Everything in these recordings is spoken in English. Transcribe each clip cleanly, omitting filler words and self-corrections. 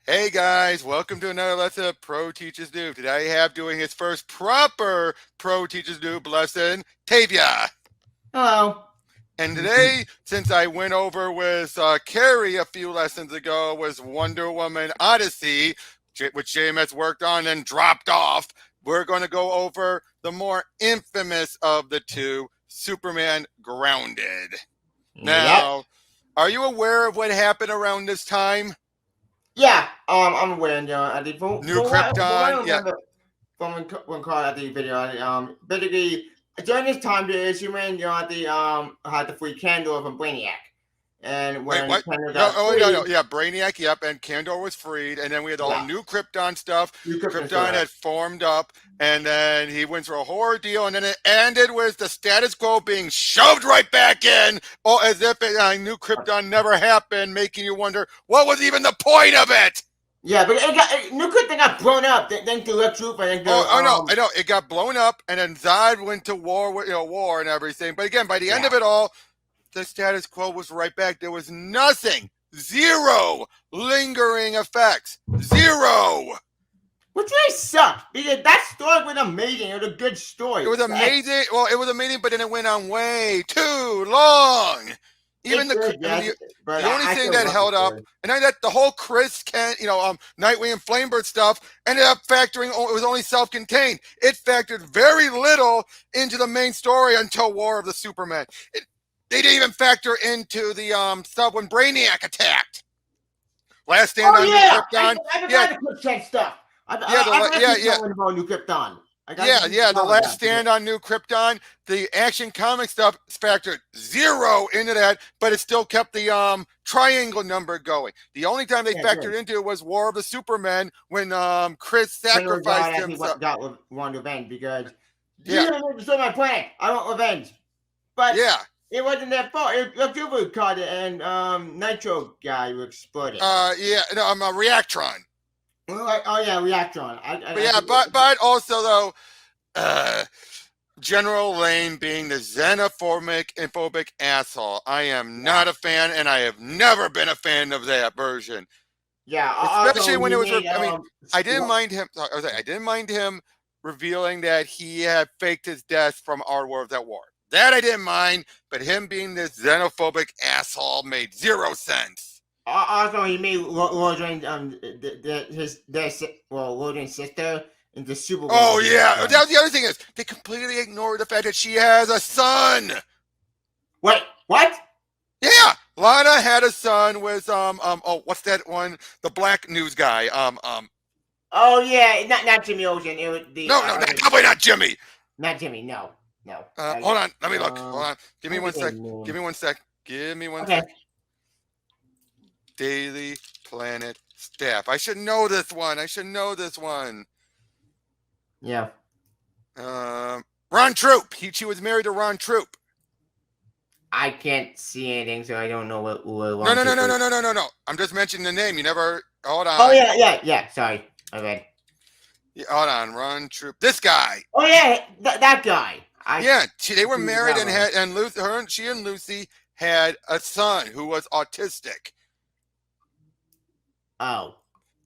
Hey guys, welcome to another lesson of Pro Teaches Noob. Today I have doing his first proper Pro Teaches Noob lesson, Tavia. Hello. And today, since I went over with Carrie a few lessons ago, was Wonder Woman Odyssey, which JMS worked on and dropped off. We're going to go over the more infamous of the two, Superman Grounded. Yep. Now, are you aware of what happened around this time? Yeah. I'm aware. I think New from what I Krypton? Yeah. remember from when Carl at the video, basically during this time the Superman, had the free candle from Brainiac, and Wait, when what? Candle No, got oh no, free, yeah, Brainiac, yep, and Kandor was freed, and then we had all the yeah, new Krypton stuff. you Krypton Krypton story. had formed up, and then he went through a horror deal, and then it ended with the status quo being shoved right back in, oh, as if new Krypton never happened, making you wonder what was even the point of it. Yeah, but New Krypton got blown up. Then to Lex Luthor and Oh, to I know, it got blown up, and then Zod went to war with war and everything. But again, by the end yeah. of it all, the status quo was right back. There was nothing, zero lingering effects, zero. Which really sucked because that story was amazing. It was a good story. It was amazing. Well, it was amazing, but then it went on way too long. Even Yes, but the only I thing still that love the held up, story. and then that the whole Chris Kent, Nightwing and Flamebird stuff ended up factoring. It was only self-contained. It factored very little into the main story until War of the Supermen. They didn't even factor into the stuff when Brainiac attacked. Last Stand Oh on New yeah, Krypton. I Yeah, forgot the Krypton stuff. yeah, I've yeah, actually yeah. knowing about New Krypton. The Forgot about last that. stand on New Krypton, the Action Comic stuff factored zero into that, but it still kept the triangle number going. The only time they Yeah, factored good. into it was War of the Supermen when Chris When God sacrificed actually himself. got one revenge because Yeah, you don't destroy my planet. I want revenge, but yeah. it wasn't their fault. The Silver caught it, and Nitro guy exploded. Yeah, no, I'm a Reactron. Oh yeah, Reactron. But yeah, but also though, uh, General Lane being the xenophobic and phobic asshole. I am yeah, not a fan, and I have never been a fan of that version. yeah. Especially Also, when he it was. made I mean, I didn't mind him. I didn't mind him revealing that he had faked his death from our War of that War. That I didn't mind, but him being this xenophobic asshole made zero sense. Also, he made Lordran Lordran's sister into Oh Supergirl. yeah, that was the other thing is they completely ignored the fact that she has a son. Wait, what? Yeah, Lana had a son with oh, what's that one? The black news guy. Oh yeah, not Jimmy Olsen. It was the No, probably not Jimmy. not Jimmy. No, no. Hold on, let me look. Hold on, give me I one forget sec. his name. Give me one sec. Give me one Okay. sec. Daily Planet staff. I should know this one. I should know this one. Yeah. Ron Troop. She was married to Ron Troop. I can't see anything, so I don't know what. No. I'm just mentioning the name. You never. Hold on. Oh yeah. Sorry, I read. Yeah, hold on, Ron Troop. This guy. Oh yeah, that guy. They were married and she and Lucy had a son who was autistic. Oh.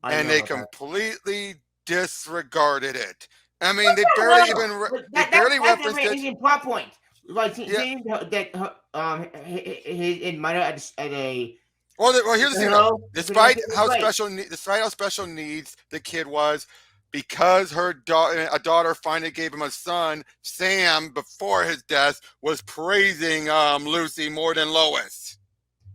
And they completely disregarded it. I mean, they barely referenced it. That's a plot point. Like seeing that his mother at a. Well, here's the thing though. Despite how special needs the kid was, because a daughter finally gave him a son, Sam, before his death, was praising Lucy more than Lois.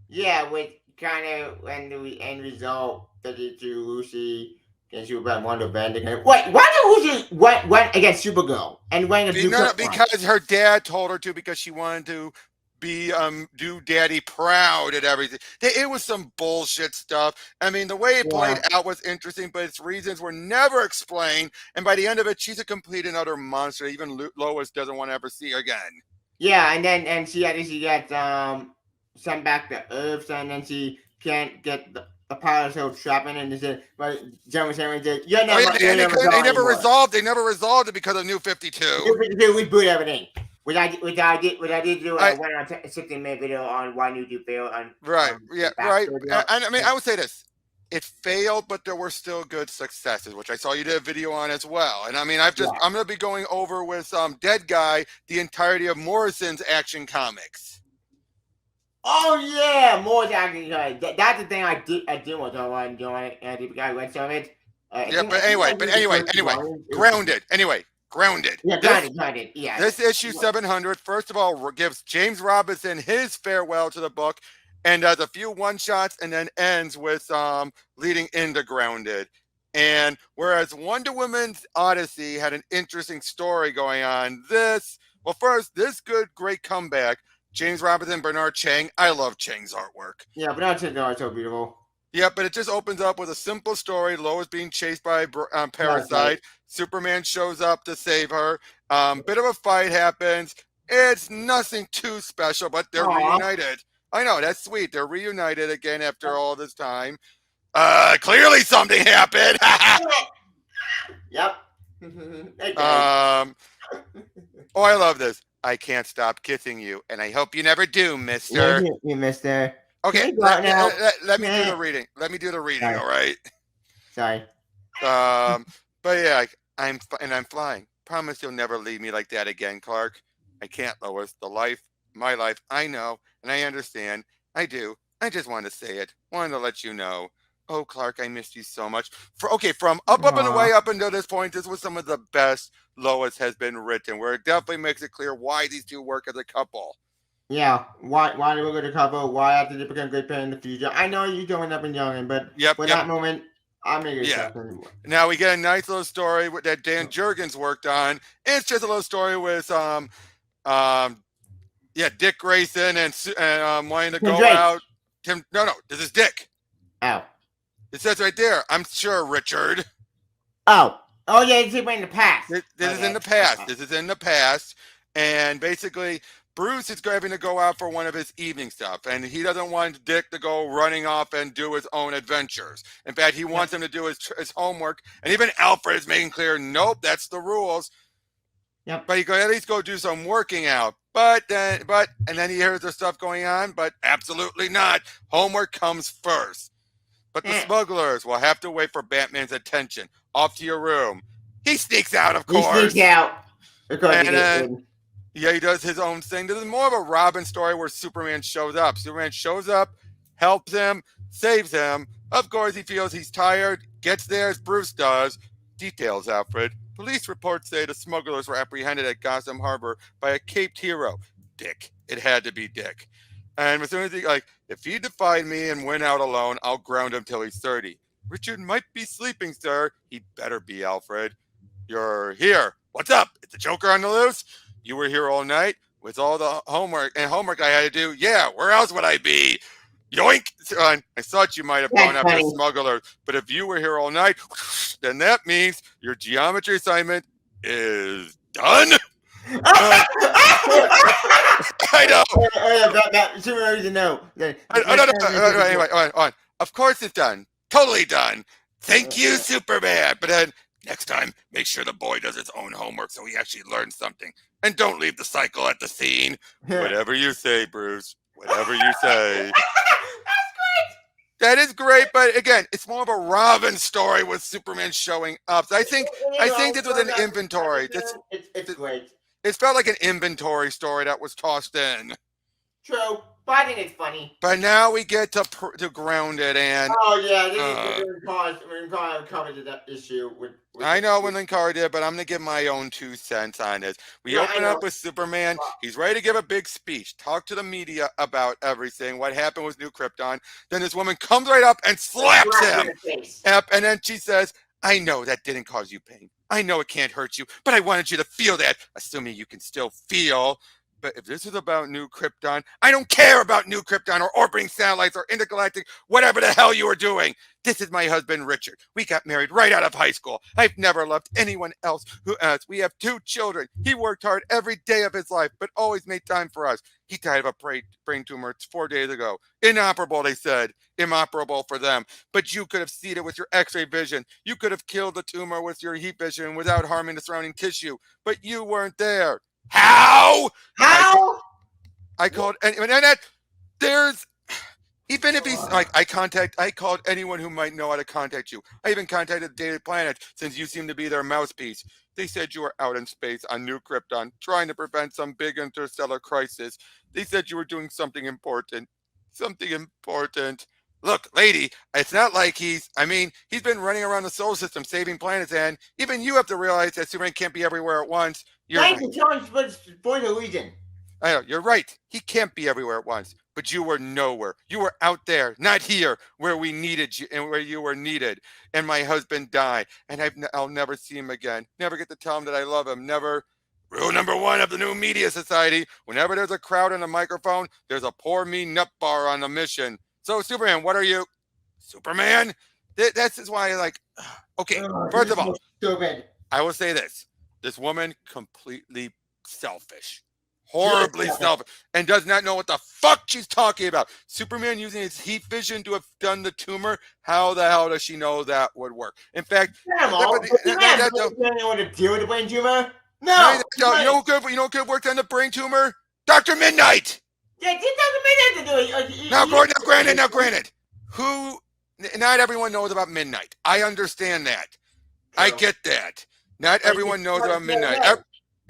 Yeah, with kind of when the end result that it to Lucy and Superman Wonder Band again. Wait, why did Lucy went against Supergirl and went against because her dad told her to, because she wanted to be do daddy proud at everything. It was some bullshit stuff. I mean, the way it played out was interesting, but its reasons were never explained. And by the end of it, she's a complete and utter monster. Even Lois doesn't want to ever see her again. Yeah, and she got sent back to Earth, and then she can't get the power so trapping, and they said, but Jeremy said, they never resolved it because of New 52. New 52, we boot everything. Which I did do. I went on a 16-minute video on why New 52 failed. Right. Yeah. Right. I mean, I would say this. It failed, but there were still good successes, which I saw you did a video on as well. And I mean, I'm Yeah. going to be going over with Dead Guy the entirety of Morrison's Action Comics. Oh yeah, more than that's the thing I do want to talk about enjoying because I read some of it. Yeah, I think I read the first two anyway, volumes. Grounded. Anyway, Grounded. Yeah, got it. Yeah. This issue 700, first of all, gives James Robinson his farewell to the book and does a few one-shots and then ends with leading into Grounded. And whereas Wonder Woman's Odyssey had an interesting story going on, first, this great comeback, James Robinson, Bernard Chang. I love Chang's artwork. Yeah, Bernard Chang is so beautiful. Yeah, but it just opens up with a simple story. Lois being chased by Parasite. Right. Superman shows up to save her. Bit of a fight happens. It's nothing too special, but they're reunited. I know, that's sweet. They're reunited again after all this time. Clearly something happened. Yep. I love this. I can't stop kissing you, and I hope you never do, mister. You mister. Okay, let me do the reading. Let me do the reading, all right? Sorry. But yeah, I'm flying. Promise you'll never leave me like that again, Clark. I can't, Lois. My life, I know, and I understand. I do. I just wanted to say it. Wanted to let you know. Oh, Clark, I missed you so much. From up and away up until this point, this was some of the best Lois has been written, where it definitely makes it clear why these two work as a couple. Yeah, why they were going to couple? Why after they become great parents in the future? I know you're going up and young, but for that moment, I made it something. Now we get a nice little story that Dan Jurgens worked on. It's just a little story with Dick Grayson and wanting to go out. No, this is Dick. Oh. It says right there, I'm sure, Richard. Oh yeah, it's in the past. This is in the past. This is in the past, and basically, Bruce is having to go out for one of his evening stuff, and he doesn't want Dick to go running off and do his own adventures. In fact, he wants him to do his homework, and even Alfred is making clear, nope, that's the rules. Yep. But he could at least go do some working out. And then he hears the stuff going on, but absolutely not. Homework comes first. But the smugglers will have to wait for Batman's attention. Off to your room. He sneaks out, of course. He sneaks out. He does his own thing. This is more of a Robin story where Superman shows up. Superman shows up, helps him, saves him. Of course, he feels he's tired, gets there as Bruce does. Details, Alfred. Police reports say the smugglers were apprehended at Gotham Harbor by a caped hero. Dick. It had to be Dick. And as soon as if he defied me and went out alone, I'll ground him till he's 30. Richard might be sleeping, sir. He better be, Alfred. You're here. What's up? Is the Joker on the loose? You were here all night with all the homework I had to do. Yeah, where else would I be? Yoink! I thought you might have gone after a smuggler, but if you were here all night, then that means your geometry assignment is done. I know. Superman needs to know. Anyway, on. Of course it's done. Totally done. Thank you, Superman. But then next time, make sure the boy does his own homework so he actually learns something. And don't leave the cycle at the scene. Whatever you say, Bruce. Whatever you say. That is great, but again, it's more of a Robin story with Superman showing up. So I think this was an inventory. It's great. It felt like an inventory story that was tossed in. True, but I think it's funny. But now we get to Grounded, and this is covered that issue with I know when Linkara did, but I'm gonna give my own 2 cents on this. We open up with Superman. He's ready to give a big speech, talk to the media about everything, what happened with New Krypton. Then this woman comes right up and slaps him. And then she says, I know that didn't cause you pain. I know it can't hurt you, but I wanted you to feel that, assuming you can still feel. But if this is about New Krypton, I don't care about New Krypton or orbiting satellites or intergalactic, whatever the hell you are doing. This is my husband, Richard. We got married right out of high school. I've never loved anyone else who us. We have 2 children. He worked hard every day of his life, but always made time for us. He died of a brain tumor 4 days ago. Inoperable, they said. Inoperable for them. But you could have seen it with your x-ray vision. You could have killed the tumor with your heat vision without harming the surrounding tissue. But you weren't there. How? I called, and that Even if he's like, I called anyone who might know how to contact you. I even contacted the Daily Planet since you seem to be their mouthpiece. They said you were out in space on New Krypton trying to prevent some big interstellar crisis. They said you were doing something important. Something important. Look, lady, it's not like he's been running around the solar system saving planets, and even you have to realize that Superman can't be everywhere at once. You're Thank right. you, John, for the reason. I know, you're right. He can't be everywhere at once. But you were nowhere. You were out there, not here, where we needed you and where you were needed. And my husband died, and I'll never see him again. Never get to tell him that I love him. Never. Rule number one of the new media society: whenever there's a crowd and a microphone, there's a poor me nut bar on the mission. So, Superman, what are you? Superman? That's just why I like. Okay, first of all, stupid. I will say this: this woman completely selfish. Horribly selfish, and does not know what the fuck she's talking about. Superman using his heat vision to have done the tumor. How the hell does she know that would work? In fact, You don't know what to do with the brain tumor. No, you know who could have worked on the brain tumor? Dr. Midnight. Yeah, it doesn't mean that to do it. Now, granted, who? Not everyone knows about Midnight. I understand that. I get that. Not everyone knows about Midnight.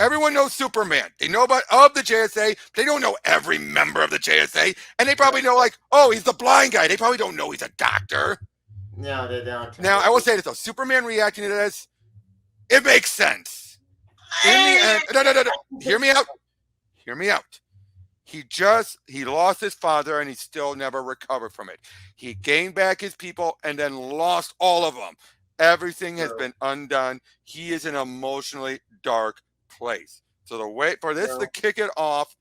Everyone knows Superman. They know about the JSA. They don't know every member of the JSA. And they probably know, like, oh, he's the blind guy. They probably don't know he's a doctor. No, they don't. Now, I will say this, though. Superman reacting to this, it makes sense. In the end, no. Hear me out. He lost his father and he still never recovered from it. He gained back his people and then lost all of them. Everything has been undone. He is an emotionally dark place. So the way for this to kick it off,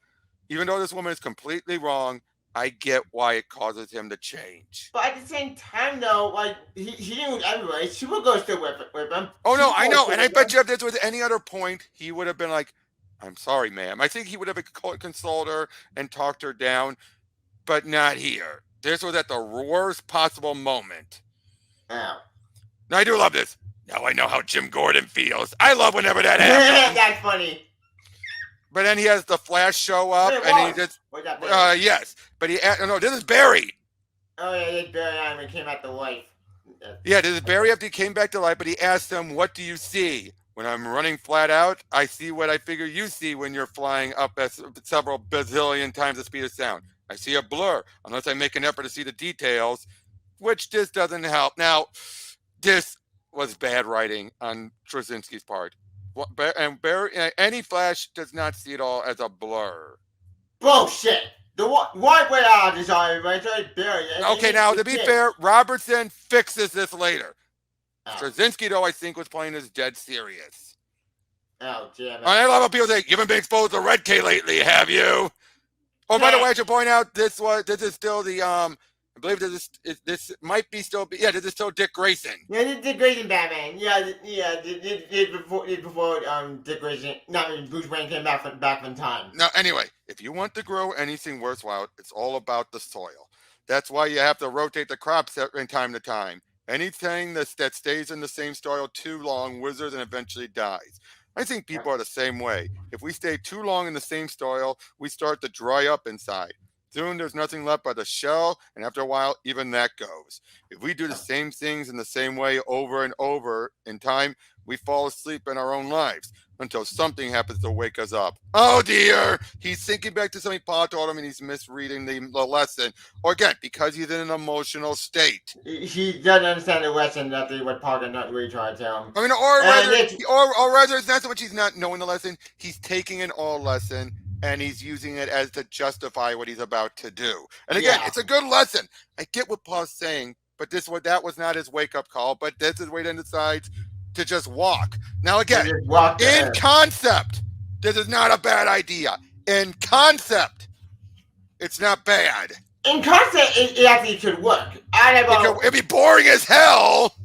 even though this woman is completely wrong, I get why it causes him to change. But at the same time, though, like he knew everybody. Supergirl's still with him. Oh no, I know, and I bet you if this was any other point, he would have been like, "I'm sorry, ma'am." I think he would have consoled her and talked her down, but not here. This was at the worst possible moment. Oh. Now I do love this. Now I know how Jim Gordon feels. I love whenever that happens. That's funny. But then he has the Flash show up, and he just yes. But no, this is Barry. Oh yeah, it's Barry. I mean, came back to life. Yeah, this is Barry after he came back to life. But he asked him, "What do you see?" When I'm running flat out, I see what I figure you see when you're flying up at several bazillion times the speed of sound. I see a blur, unless I make an effort to see the details, which just doesn't help. Now, this was bad writing on Straczynski's part. And any Flash does not see it all as a blur. Bullshit. The white way out is right. Okay, now to be fair, Robertson fixes this later. Straczynski, though, I think was playing this dead serious. Oh, damn it. I love how people say, "You haven't been exposed to Red K lately, have you?" Oh, by the way, I should point out this is still the I believe this might be still this is still Dick Grayson. Yeah, this is Dick Grayson Batman. Before Dick Grayson, Bruce Wayne came back from time. Now, anyway, if you want to grow anything worthwhile, it's all about the soil. That's why you have to rotate the crops from time to time. Anything that stays in the same soil too long withers and eventually dies. I think people are the same way. If we stay too long in the same soil, we start to dry up inside. Soon there's nothing left but the shell, and after a while, even that goes. If we do the same things in the same way over and over, in time, we fall asleep in our own lives until something happens to wake us up. Oh dear! He's thinking back to something Pa told him and he's misreading the lesson. Or again, because he's in an emotional state. He doesn't understand the lesson that what Pa not really trying to tell him. I mean, or rather, it's not so much he's not knowing the lesson, he's taking an all lesson and he's using it as to justify what he's about to do. And again, it's a good lesson. I get what Pa's saying, but that was not his wake-up call, but this is where he decides to just walk. Now again, in concept, this is not a bad idea. In concept, it's not bad. In concept, it actually could work. It'd be boring as hell.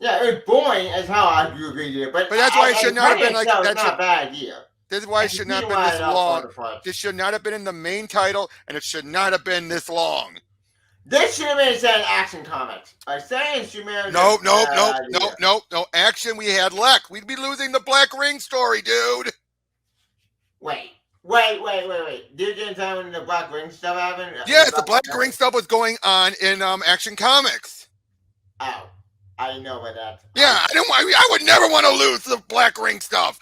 Yeah, it's boring as hell, I do agree with you. But that's why it should not have been like that. It's not a bad idea. This is why it should not have been this long. This should not have been in the main title, and it should not have been this long. This should have been an action comic. I say it should have been. No. Action, we had Leck. We'd be losing the Black Ring story, dude. Wait. Wait. Did you get in time when the Black Ring stuff happened? Yes, the Black Ring stuff was going on in Action Comics. Oh, I know about that. Yeah, I would never want to lose the Black Ring stuff.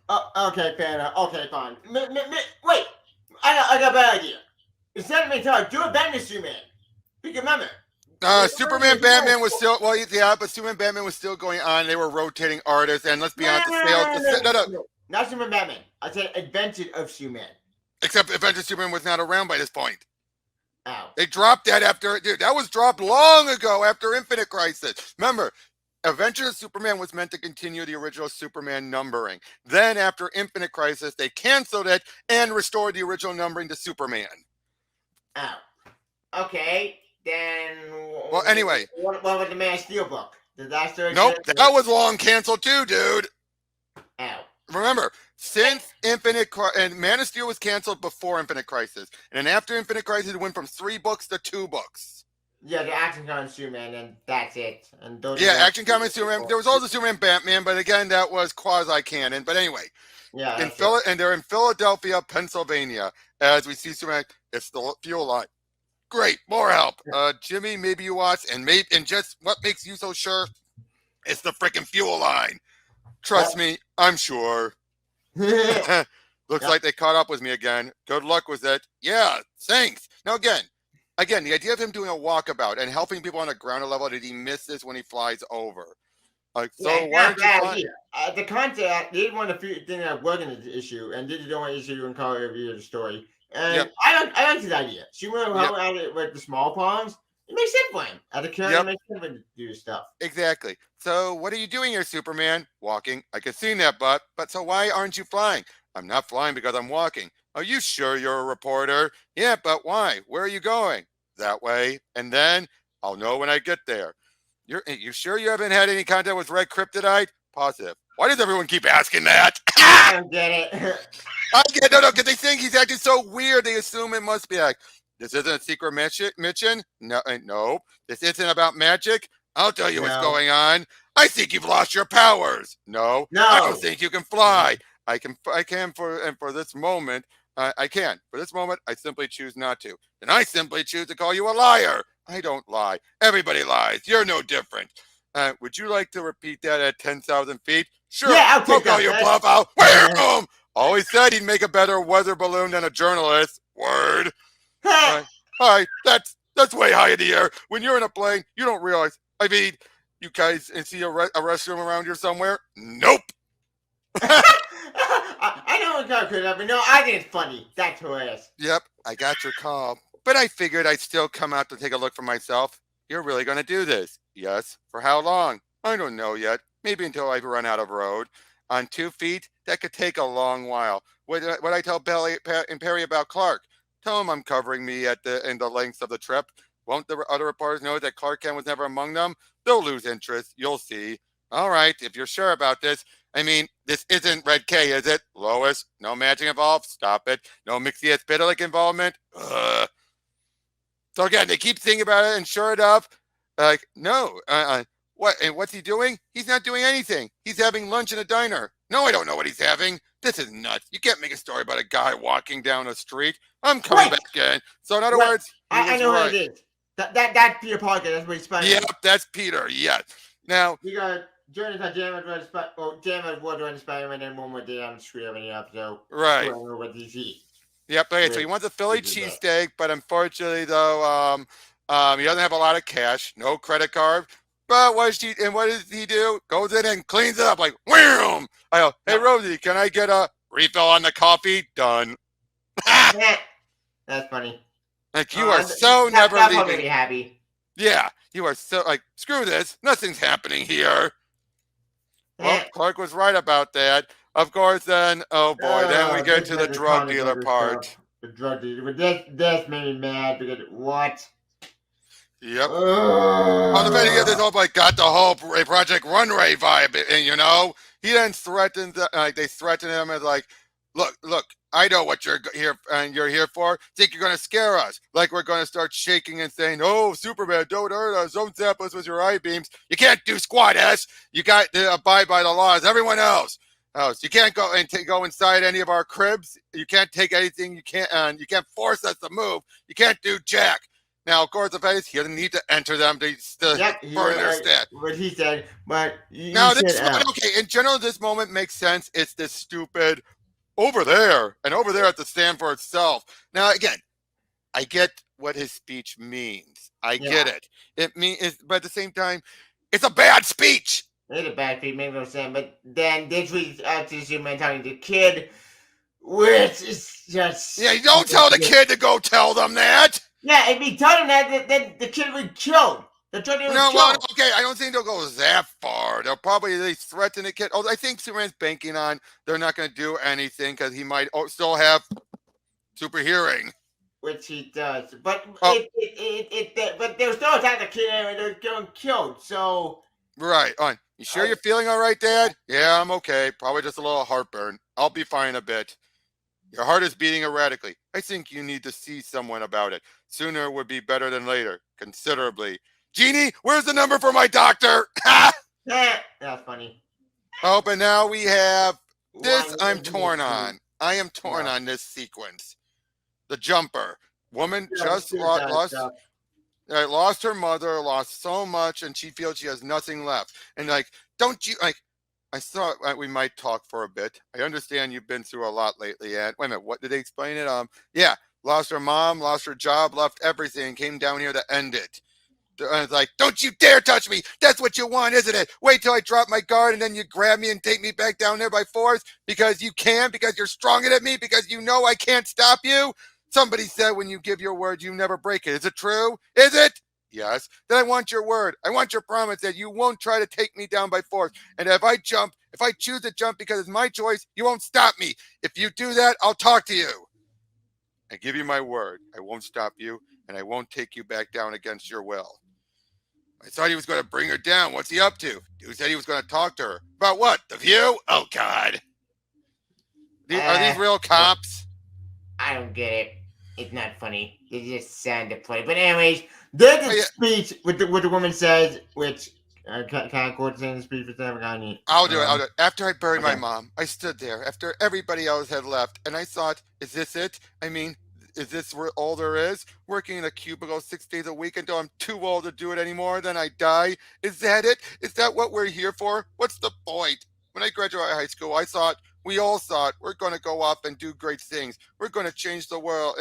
Okay, fair enough. Okay, fine. Wait, I got a bad idea. Instead of me talking, do a Batman Superman. Because remember, Superman, Batman was still but Superman, Batman was still going on. They were rotating artists, and let's be honest, no, not Superman, Batman. I said Adventures of Superman. Except Adventures Superman was not around by this point. Ow. They dropped that that was dropped long ago after Infinite Crisis. Remember, Adventures of Superman was meant to continue the original Superman numbering. Then after Infinite Crisis, they canceled it and restored the original numbering to Superman. Oh. Okay, then... Well, anyway. What about the Man of Steel book? Did that still exist? Nope, that was long canceled too, dude. Ow. Remember, since and Man of Steel was canceled before Infinite Crisis, and then after Infinite Crisis, it went from 3 books to 2 books. Yeah, the Action Comics Superman, and that's it. And those Action Comics Superman. There was also Superman Batman, but again, that was quasi-canon. But anyway, and they're in Philadelphia, Pennsylvania, as we see Superman. It's the fuel line. Great, more help, Jimmy. Maybe you watch, and just what makes you so sure? It's the freaking fuel line. Trust me, I'm sure. Looks like they caught up with me again. Good luck with it. Yeah, thanks. Now again, the idea of him doing a walkabout and helping people on a ground level, did he miss this when he flies over? Why don't you the concept, they didn't want to think that wasn't an issue, and did the only issue in color review of the story. And I like his idea. She went out it with the small palms. It makes sense for him. At the current, it makes sense for him to do stuff. Exactly. So what are you doing here, Superman? Walking. I can see that, but so why aren't you flying? I'm not flying because I'm walking. Are you sure you're a reporter? Yeah, but why? Where are you going? That way. And then I'll know when I get there. You sure you haven't had any contact with Red Kryptonite? Positive. Why does everyone keep asking that? I don't get it. I get no, because they think he's acting so weird. They assume it must be like, this isn't a secret mission? No. This isn't about magic? I'll tell you what's going on. I think you've lost your powers. No. I don't think you can fly. I can for this moment. I can. For this moment, I simply choose not to. And I simply choose to call you a liar. I don't lie. Everybody lies. You're no different. Would you like to repeat that at 10,000 feet? Sure. Yeah, I'll call your bluff out. Where him? Always said he'd make a better weather balloon than a journalist. Word. Hi. That's way high in the air. When you're in a plane, you don't realize. I mean, you guys see a restroom around here somewhere? Nope. I know what God could have, but no, I think it's funny. That's hilarious. Yep, I got your call. But I figured I'd still come out to take a look for myself. You're really going to do this? Yes. For how long? I don't know yet. Maybe until I run out of road. On 2 feet? That could take a long while. What I tell Perry about Clark? Tell him I'm covering me in the lengths of the trip. Won't the other reporters know that Clark Kent was never among them? They'll lose interest. You'll see. All right, if you're sure about this. I mean, this isn't Red K, is it? Lois, no magic involved? Stop it. No Mixie Spitalik involvement? Ugh. So again, they keep thinking about it, and sure enough, no. What? And what's he doing? He's not doing anything. He's having lunch in a diner. No, I don't know what he's having. This is nuts. You can't make a story about a guy walking down a street. I'm coming back in. So in other words, I know what it is. That's Peter Parker. That's what he's Spider-Man. Yep, that's Peter. Yes. Now you got Jonathan Jammers was running Spider-Man, and one more day on the screen of any episode. Right. Over DC. Yep. Okay. So he wants a Philly cheesesteak, but unfortunately, though, he doesn't have a lot of cash, no credit card. But what does he do? Goes in and cleans it up like wham! I go, hey Rosie, can I get a refill on the coffee? Done. That's funny. Like you are so never leaving. That me happy. Yeah, you are so like screw this. Nothing's happening here. Well, Clark was right about that. Of course, then then we get to the drug dealer part. The drug dealer. This made me mad because what? Yep. On the video, you get this whole got the whole Project Runway vibe, and he then threatens. They threaten him as like, look, I know what you're here for. Think you're gonna scare us? Like we're gonna start shaking and saying, "Oh, Superman, don't hurt us! Don't zap us with your eye beams! You can't do squat, ass! You got to abide by the laws. Everyone else." Oh, so you can't go and go inside any of our cribs. You can't take anything. You can't force us to move. You can't do jack. Now, of course, the face he doesn't need to enter them to Yep, burn their stat. what he said, but you Now, said this okay. In general, this moment makes sense. It's this stupid over there and over there at the stand for itself. Now, again, I get what his speech means. I get yeah. it. But at the same time, it's a bad speech. It's a bad feed, make no sense. But then this week after Superman talking to the kid, which is just Yeah, you don't tell the kid to go tell them that. Yeah, if he told him that, then the kid would be killed. The kid would No, be well, killed. okay, I don't think they'll go that far. They'll probably at least threaten the kid. Oh, I think Superman's banking on they're not going to do anything because he might still have super hearing. Which he does, but but they're still attacking the kid and they're getting killed. So Right. On. You sure you're feeling all right, Dad? Yeah, I'm okay. Probably just a little heartburn. I'll be fine a bit. Your heart is beating erratically. I think you need to see someone about it. Sooner would be better than later, considerably. Jeannie, where's the number for my doctor? that's funny. Oh, but now we have this. I'm torn on. I am torn on this sequence. The jumper. Woman just lost her mother, lost so much, and she feels she has nothing left. And like, don't you like? I thought we might talk for a bit. I understand you've been through a lot lately, and wait a minute, what did they explain it? Yeah, lost her mom, lost her job, left everything, came down here to end it. And it's like, don't you dare touch me. That's what you want, isn't it? Wait till I drop my guard and then you grab me and take me back down there by force because you can, because you're stronger than me, because you know I can't stop you. Somebody said when you give your word, you never break it. Is it true? Is it? Yes. Then I want your word. I want your promise that you won't try to take me down by force. And if I choose to jump because it's my choice, you won't stop me. If you do that, I'll talk to you. I give you my word. I won't stop you, and I won't take you back down against your will. I thought he was going to bring her down. What's he up to? He said he was going to talk to her. About what? The View? Oh, God. Are these real cops? I don't get it. It's not funny. They just sound to play. But anyways, there's a speech with the woman says, which can I quote the speech with them? I'll do it. After I buried my mom, I stood there after everybody else had left, and I thought, is this it? I mean, is this all there is? Working in a cubicle 6 days a week until I'm too old to do it anymore, then I die? Is that it? Is that what we're here for? What's the point? When I graduated high school, we all thought we're going to go up and do great things. We're going to change the world,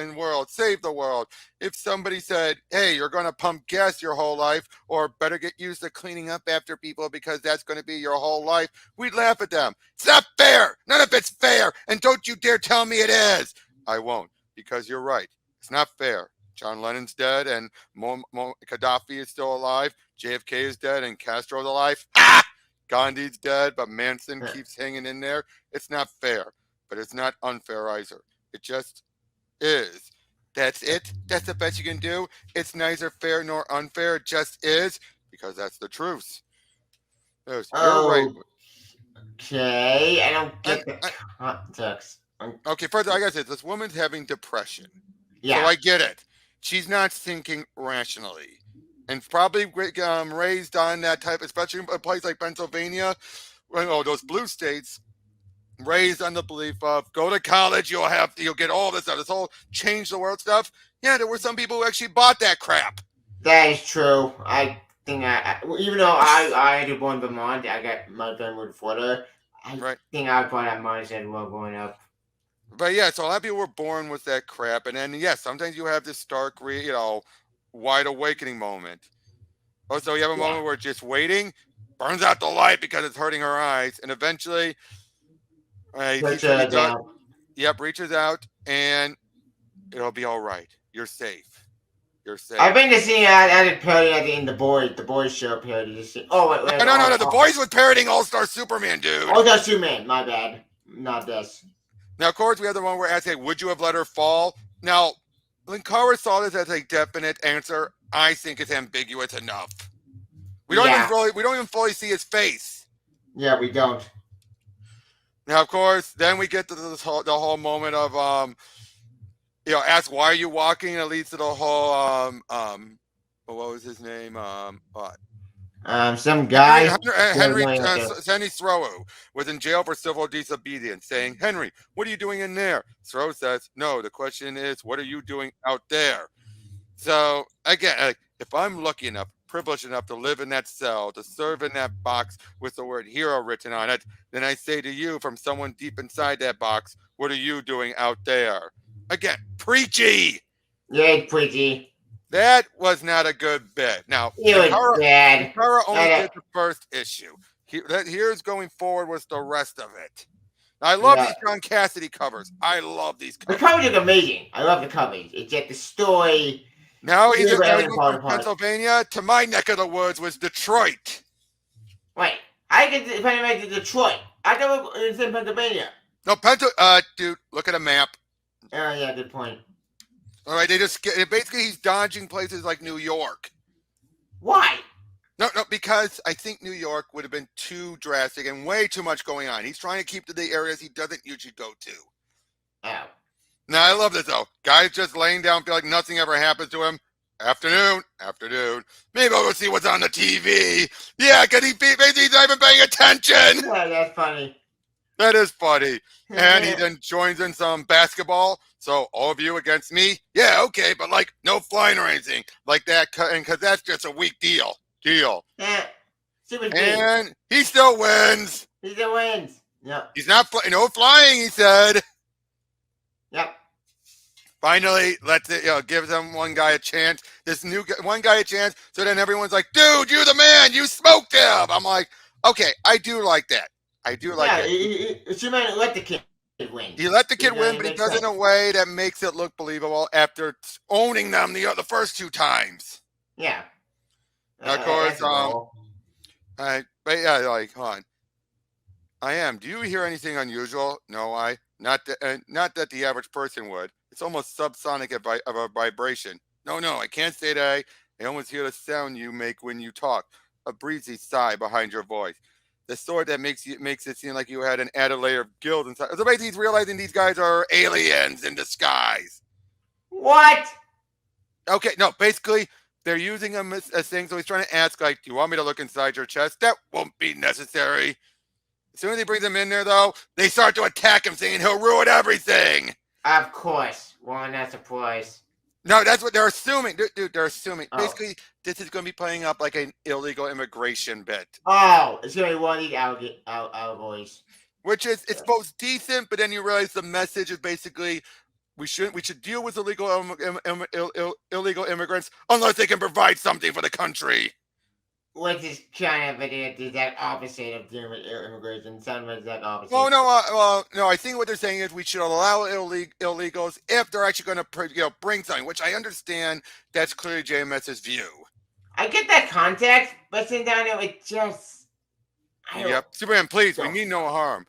save the world. If somebody said, hey, you're going to pump gas your whole life, or better get used to cleaning up after people because that's going to be your whole life, we'd laugh at them. It's not fair. None of it's fair. And don't you dare tell me it is. I won't. Because you're right. It's not fair. John Lennon's dead and Gaddafi is still alive. JFK is dead and Castro's alive. Ah! Gandhi's dead, but Manson keeps hanging in there. It's not fair, but it's not unfair either. It just is. That's it. That's the best you can do. It's neither fair nor unfair. It just is because that's the truth. You're right. Okay, I don't get the context. Okay, further, I gotta say, this woman's having depression. Yeah. So I get it. She's not thinking rationally. And probably raised on that type, especially in a place like Pennsylvania, those blue states, raised on the belief of go to college, you'll get all this stuff, this whole change the world stuff. Yeah, there were some people who actually bought that crap. That is true. I think even though I had born in Vermont, I got my family with Florida. I think I bought that mindset while growing up. But yeah, so a lot of people were born with that crap, and then yes, sometimes you have this stark, wide awakening moment. Also, you have a moment where just waiting burns out the light because it's hurting her eyes, and eventually, reaches out, and it'll be all right. You're safe. You're safe. I've been to see a parody at the end. The boys show parody. Wait. No. The boys was parodying All-Star Superman, dude. All-Star Superman. My bad. Not this. Now, of course, we have the one where asking, would you have let her fall? Now, Linkara saw this as a definite answer. I think it's ambiguous enough. We don't even fully see his face. Yeah, we don't. Now, of course, then we get to the whole moment of ask why are you walking? And it leads to the whole what was his name? Some guy. Henry Thoreau was in jail for civil disobedience, saying, "Henry, what are you doing in there?" Thoreau says, "No, the question is, what are you doing out there?" So again, if I'm lucky enough, privileged enough to live in that cell, to serve in that box with the word hero written on it, then I say to you from someone deep inside that box, what are you doing out there? Again, preachy. Yeah, preachy. That was not a good bit. Now, Sankara only did the first issue. Here's going forward was the rest of it. Now, I love these John Cassidy covers. I love these covers. The covers are amazing. I love the covers. It's like the story. Now he's from Pennsylvania to my neck of the woods was Detroit. Wait, I get to Detroit. I thought it was in Pennsylvania. No, dude, look at a map. Oh, yeah, good point. All right, basically he's dodging places like New York. Why? No, because I think New York would have been too drastic and way too much going on. He's trying to keep to the areas he doesn't usually go to. Oh. Now, I love this, though. Guy's just laying down, feel like nothing ever happens to him. Afternoon. Maybe I'll go see what's on the TV. Yeah, because he's not even paying attention. Yeah, that's funny. That is funny. And he then joins in some basketball. So all of you against me? Yeah, okay, but like no flying or anything like that, because that's just a weak deal. Yeah. And he still wins. Yep. He's not no flying, he said. Yep. Finally, gives him one guy a chance. One guy a chance. So then everyone's like, "Dude, you're the man. You smoked him." I'm like, okay, I do like that. Superman let the kid win. He let the kid win, but he does it in a way that makes it look believable after owning them the first two times. Yeah. Of course, hold on. I am. Do you hear anything unusual? No, not that the average person would. It's almost subsonic of a vibration. No, I can't say that. I almost hear the sound you make when you talk. A breezy sigh behind your voice. The sort that makes it seem like you had an added layer of guilt inside. So basically, he's realizing these guys are aliens in disguise. What? Okay, no, basically, they're using him as things. So he's trying to ask, like, do you want me to look inside your chest? That won't be necessary. As soon as he brings him in there, though, they start to attack him, saying he'll ruin everything. Of course. Well, not surprised. No, that's what they're assuming. Dude, they're assuming. Oh. Basically, this is going to be playing up like an illegal immigration bit. Oh, it's going to be one of these alloys. Which is, it's both decent, but then you realize the message is basically we should deal with illegal immigrants unless they can provide something for the country. Which is kind of the exact opposite of immigration. Sounds like that opposite. Oh no, I think what they're saying is we should allow illegals if they're actually going to bring something. Which I understand. That's clearly JMS's view. I get that context, but sitting down there, it just. Yep, Superman, please. We mean no harm.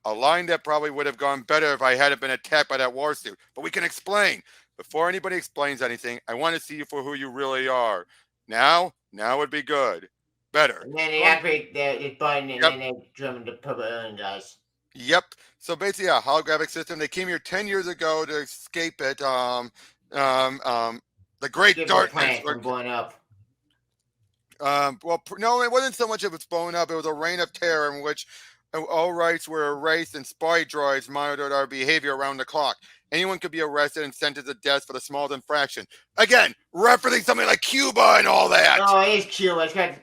A line that probably would have gone better if I hadn't been attacked by that war suit. But we can explain. Before anybody explains anything, I want to see you for who you really are. Now would be good. Better. And then they activate the button and then they driven the purple alien guys. Yep. So basically a holographic system. They came here 10 years ago to escape it. The Great Darkness. From blowing up. No, it wasn't so much of it's blown up. It was a reign of terror in which all rights were erased and spy droids monitored our behavior around the clock. Anyone could be arrested and sentenced to death for the smallest infraction. Again, referencing something like Cuba and all that. Oh, it is Cuba. Again,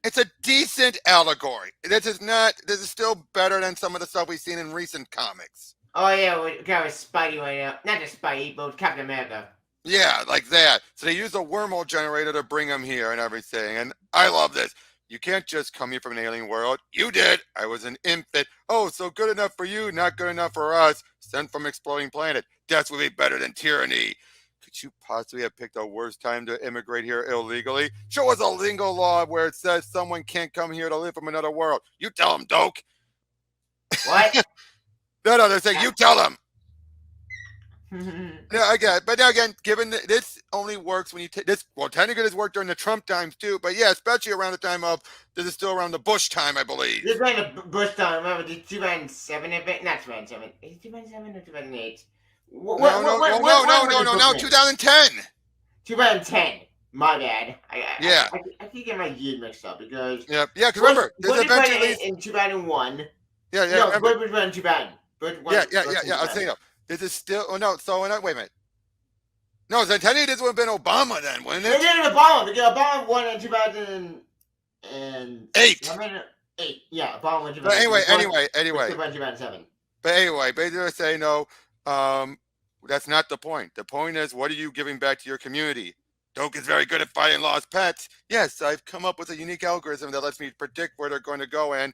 it's a decent allegory. This is still better than some of the stuff we've seen in recent comics. Oh, yeah, we got Spidey right now. Not just Spidey, but Captain America. Yeah, like that. So they use a wormhole generator to bring him here and everything. And I love this. You can't just come here from an alien world. You did. I was an infant. Oh, so good enough for you, not good enough for us. Sent from exploding planet. Death would be better than tyranny. Could you possibly have picked a worse time to immigrate here illegally? Show us a legal law where it says someone can't come here to live from another world. You tell them, Doke. What? No, they're saying you tell them. Yeah, again, but now again, given that this only works when you take this, well, technically this worked during the Trump times too, but yeah, especially around the time of this is still around the Bush time, I believe. This is around the Bush time. Remember the 2007 event? Not 2007. Is it 2007 or 2008? No, 2010. 2010. My bad. Yeah. I keep getting my year mixed up because Yeah. Because remember, there's Butch put eventually. in 2001. Yeah. No, Remember. Butch was in 2000. Butch Yeah. won Yeah. Yeah. Butch in Yeah. I'll say 2000. no. This is still. Oh no. So wait a minute. No, then technically this would have been Obama then, wouldn't They it? did Obama because Obama won in 2007. 8. 8. Yeah, Obama won in But 2008. anyway. Bush won in 2007. But anyway, basically say no. Um, that's not the point. The point is, what are you giving back to your community? Doak is very good at finding lost pets. Yes, I've come up with a unique algorithm that lets me predict where they're going to go. And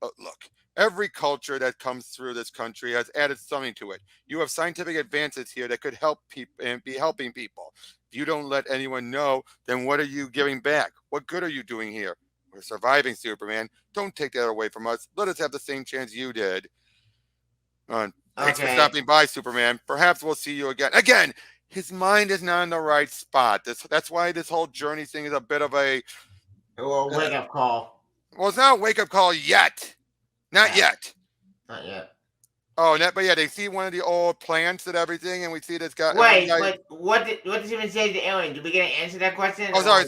look, every culture that comes through this country has added something to it. You have scientific advances here that could help people and be helping people. If you don't let anyone know, then what are you giving back? What good are you doing here? We're surviving, Superman. Don't take that away from us. Let us have the same chance you did. Thanks for stopping by, Superman. Perhaps we'll see you again. Again, his mind is not in the right spot. That's why this whole journey thing is a bit of a wake-up call. Well, it's not a wake-up call yet. Not yet. Not yet. Oh, but yeah, they see one of the old plants and everything, and we see this guy. Wait, but what does he even say to the alien? Did we get an answer to that question? Oh, sorry.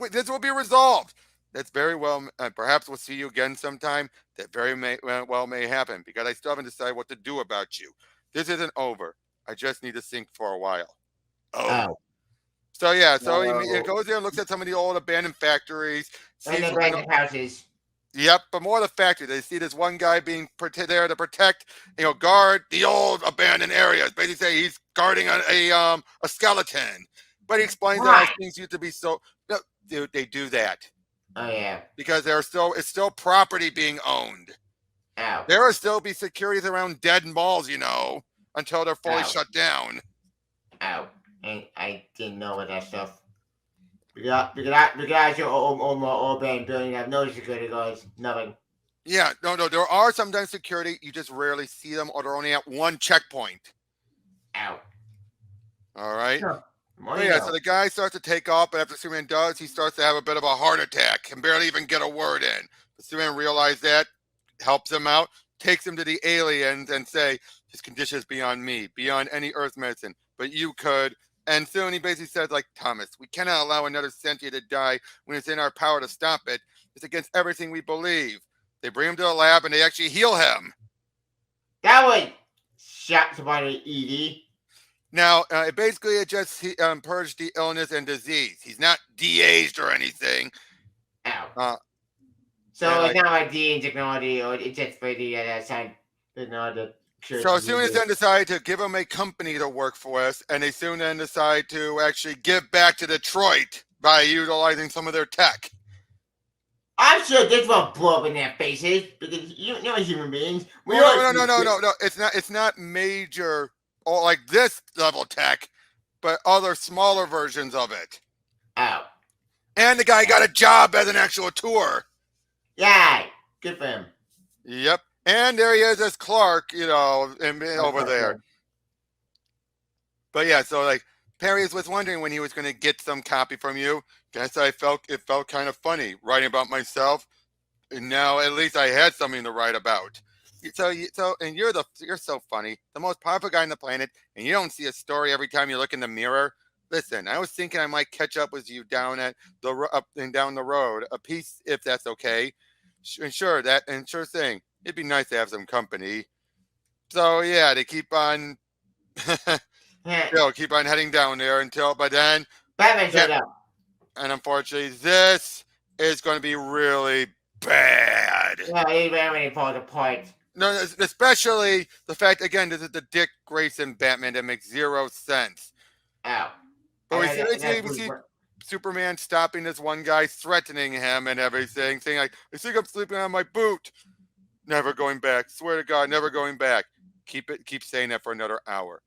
This will be resolved. That's very well. Perhaps we'll see you again sometime. That very well may happen because I still haven't decided what to do about you. This isn't over. I just need to think for a while. Oh. So yeah, so he goes there and looks at some of the old abandoned factories. And the abandoned houses. Yep, but more of the factory. They see this one guy being there to protect, guard the old abandoned areas. Basically, say he's guarding a skeleton. But he explains that things used to be so. No, dude, they do that. Oh yeah. Because it's still property being owned. Ow. There will still be securities around dead malls, until they're fully shut down. Ow. And I didn't know about that stuff. Because your old band building have no security guards, nothing. Yeah, no, there are sometimes security. You just rarely see them, or they're only at one checkpoint. Ow. All right. Sure. So the guy starts to take off, but after Superman does, he starts to have a bit of a heart attack, can barely even get a word in. But Superman realizes that, helps him out, takes him to the aliens and say, his condition is beyond me, beyond any Earth medicine, but you could. And soon he basically says, like, Thomas, we cannot allow another sentient to die when it's in our power to stop it. It's against everything we believe. They bring him to a lab and they actually heal him. That would shock somebody, Edie. Now, it just purged the illness and disease. He's not de-aged or anything. Ow. So it's not like de technology, or it's just for the side. So soon as then decide to give him a company to work for us, and they soon then decide to actually give back to Detroit by utilizing some of their tech. I'm sure this will blow up in their faces because human beings. No. It's not major. Or like this level tech, but other smaller versions of it. Oh. And the guy got a job as an actual tour. Yeah, good for him. Yep. And there he is as Clark, over there. But yeah, so like Perry was wondering when he was going to get some copy from you. Guess it felt kind of funny writing about myself. And now at least I had something to write about. And you're so funny, the most popular guy on the planet, and you don't see a story every time you look in the mirror. Listen, I was thinking I might catch up with you down the road, a piece if that's okay. And sure thing. It'd be nice to have some company. So yeah, they keep on, keep on heading down there but then Batman showed up, and unfortunately, this is going to be really bad. Yeah, he ran when he pulled apart. No, especially the fact, again, this is the Dick Grayson Batman that makes zero sense. Ow. But we see Superman stopping this one guy, threatening him and everything, saying, like, I think I'm sleeping on my boot. Never going back. Swear to God, never going back. Keep saying that for another hour.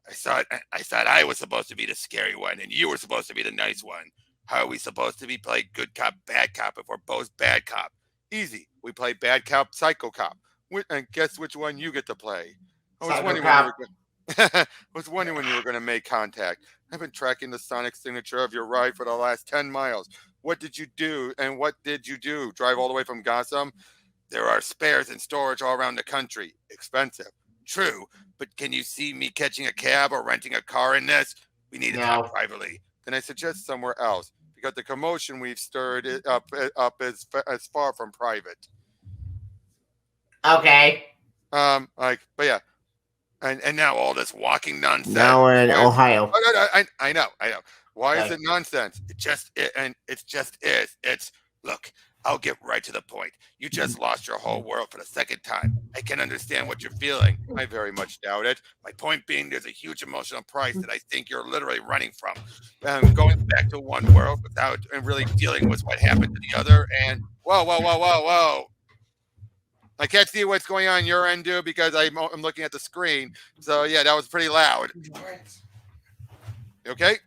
I thought I was supposed to be the scary one, and you were supposed to be the nice one. How are we supposed to be playing good cop, bad cop if we're both bad cop? Easy. We play bad cop, psycho cop. And guess which one you get to play? I was wondering when you were going to make contact. I've been tracking the sonic signature of your ride for the last 10 miles. What did you do? And what did you do? Drive all the way from Gotham? There are spares in storage all around the country. Expensive. True. But can you see me catching a cab or renting a car in this? We need to talk privately. then I suggest somewhere else because the commotion we've stirred up is far from private. Okay. But yeah, and now all this walking nonsense. Now we're in Ohio. I know. Why is Okay. it nonsense? It just is. It's look. I'll get right to the point. You just lost your whole world for the second time. I can understand what you're feeling. I very much doubt it. My point being, there's a huge emotional price that I think you're literally running from. Going back to one world without really dealing with what happened to the other. And whoa. I can't see what's going on your end, dude, because I'm looking at the screen. So, yeah, that was pretty loud. Okay?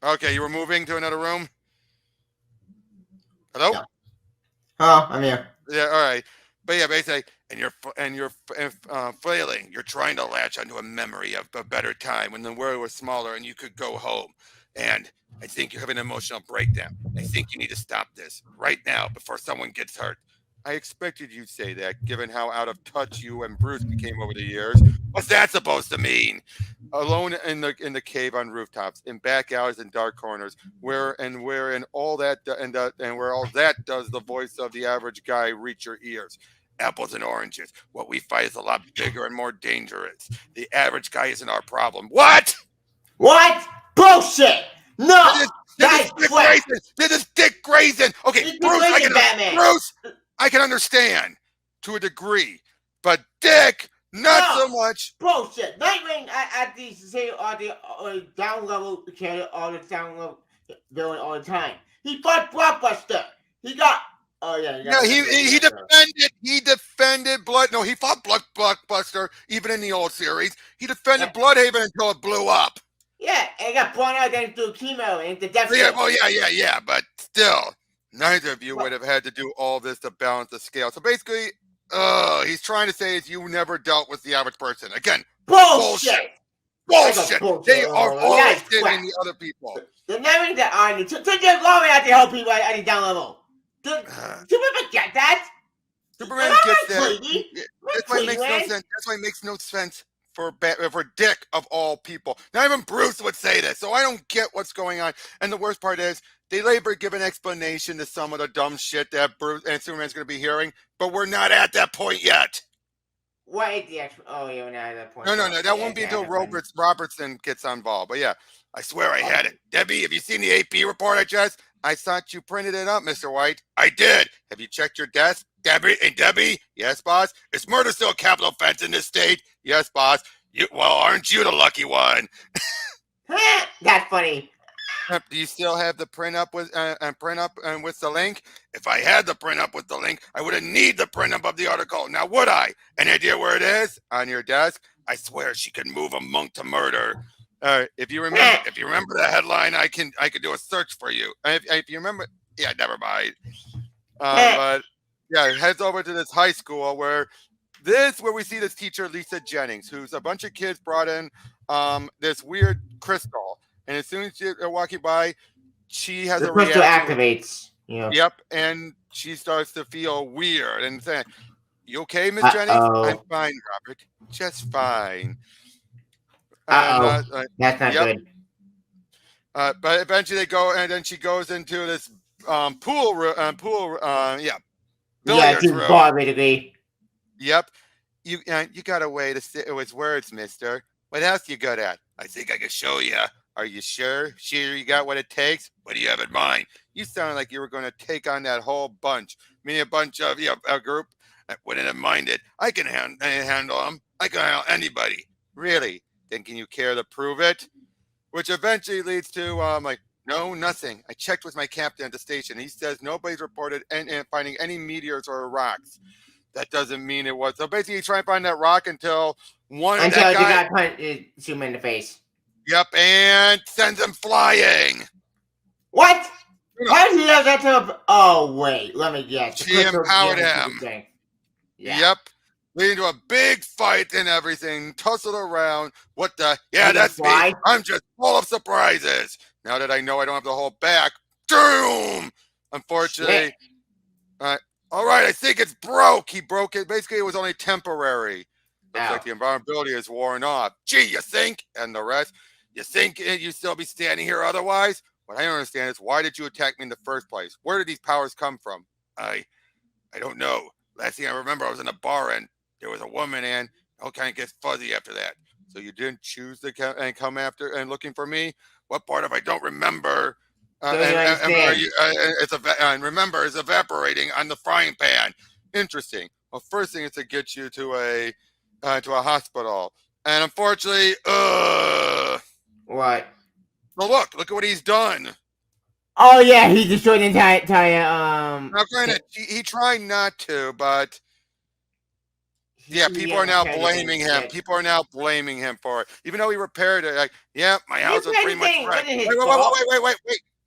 Okay, you were moving to another room? Hello? Yeah. Oh, I'm here. Yeah, all right. But yeah, basically, and you're flailing. You're trying to latch onto a memory of a better time when the world was smaller and you could go home. And I think you have an emotional breakdown. I think you need to stop this right now before someone gets hurt. I expected you'd say that, given how out of touch you and Bruce became over the years. What's that supposed to mean? Alone in the cave on rooftops, in back alleys and dark corners, where all that does the voice of the average guy reach your ears. Apples and oranges. What we fight is a lot bigger and more dangerous. The average guy isn't our problem. What? What? Bullshit! No! This is Dick Grayson. Okay, Bruce, I can understand to a degree, but Dick, not so much. Bullshit. Nightwing at the down level channel, all the down level villain all the time. He fought Blockbuster. He got. Oh yeah. No, he defended Blood. No, he fought Blockbuster even in the old series. He defended Bloodhaven until it blew up. Yeah, and he got blown out then through chemo and the death. Yeah, but still, neither of you would have had to do all this to balance the scale. So basically, he's trying to say is you never dealt with the average person. Again, bullshit. They are always hitting the other people. The knowing that army to just going at the whole people at the down level. Superman get that? Superman gets that. That's why it makes no sense. That's why it makes no sense for Dick of all people. Not even Bruce would say this, so I don't get what's going on. And the worst part is they labor give an explanation to some of the dumb shit that Bruce and Superman's going to be hearing, but we're not at that point yet. What is the explanation? Oh, yeah, we're not at that point. No, that won't be until Robertson gets involved. But yeah, I swear I had it. Debbie, have you seen the AP report I thought you printed it up, Mr. White. I did. Have you checked your desk? Debbie? Yes, boss. Is murder still a capital offense in this state? Yes, boss. Aren't you the lucky one? That's funny. Do you still have the print up with the link? If I had the print up with the link, I wouldn't need the print up of the article. Now, would I? Any idea where it is? On your desk? I swear she could move a monk to murder. If you remember the headline, I could do a search for you. If you remember, yeah, never mind. But yeah, it heads over to this high school where we see this teacher, Lisa Jennings, who's a bunch of kids brought in this weird crystal. And as soon as they're walking by, she has a reaction. The crystal activates. Yeah. Yep, and she starts to feel weird and saying, "You okay, Miss Jennings?" I'm fine, Robert. Just fine. That's not good. But eventually they go, and then she goes into this pool room. Billiards room. Bar, basically. Yep. You got a way to say it with words, mister. What else you good at? I think I can show you. Are you sure? Sure you got what it takes? What do you have in mind? You sound like you were going to take on that whole bunch. Meaning a bunch of a group. I wouldn't have minded. I can handle them. I can handle anybody. Really? Then can you care to prove it? Which eventually leads to no, nothing. I checked with my captain at the station. He says nobody's reported finding any meteors or rocks. That doesn't mean it was. So basically, he's trying to find that rock until the guy punched Superman in the face. Yep, and sends him flying. What? How did he have that type of... Oh, wait. Let me guess. She empowered him. Yeah. Yep. Leading to a big fight and everything. Tussled around. What the... Yeah, that's me. I'm just full of surprises. Now that I know I don't have to hold back. Doom! Unfortunately. All right, I think it's broke. He broke it. Basically, it was only temporary. Looks like the invulnerability is worn off. Gee, you think? And the rest, you think you'd still be standing here otherwise? What I don't understand is why did you attack me in the first place? Where did these powers come from? I don't know. Last thing I remember, I was in a bar and there was a woman, and all kind of gets fuzzy after that. So you didn't choose to come after and looking for me? What part of I don't remember? And remember is evaporating on the frying pan. Interesting. Well, first thing is to get you to a hospital, and unfortunately, what? Well, look at what he's done. Oh yeah, he destroyed the entire. Now, granted, he tried not to, but yeah, people are now blaming him. People are now blaming him for it, even though he repaired it. Like, yeah, my house was pretty much wrecked.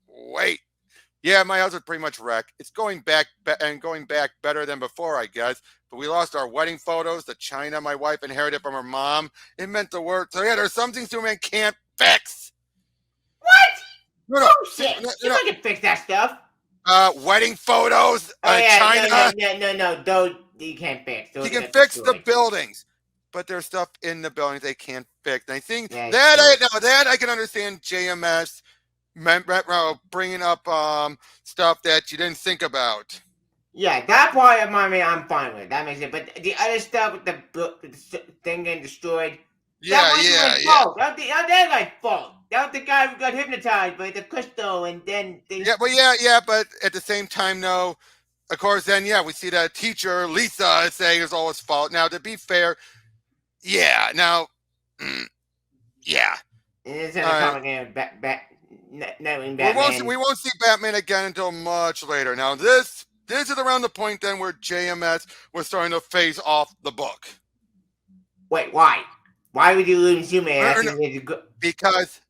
Wait. Yeah, my house was pretty much wrecked. It's going back better than before, I guess. But we lost our wedding photos to China. My wife inherited from her mom. It meant the work. So yeah, there's some things Superman can't fix. What? No. Shit. You can fix that stuff. Wedding photos. China. No. Don't. You can't fix. He can fix the buildings, but there's stuff in the buildings they can't fix. And I think that I can understand JMS bringing up stuff that you didn't think about. Yeah, that part of my I'm fine with. That makes it. But the other stuff with the thing getting destroyed. That was like fault. That was the guy who got hypnotized by the crystal, and then but at the same time, no. Of course, then we see that teacher Lisa is saying it's all his fault. Now, to be fair, now, It's in a comic game. Batman. We won't see Batman again until much later. Now, this is around the point then where JMS was starting to phase off the book. Wait, why? Why would you lose Superman? Because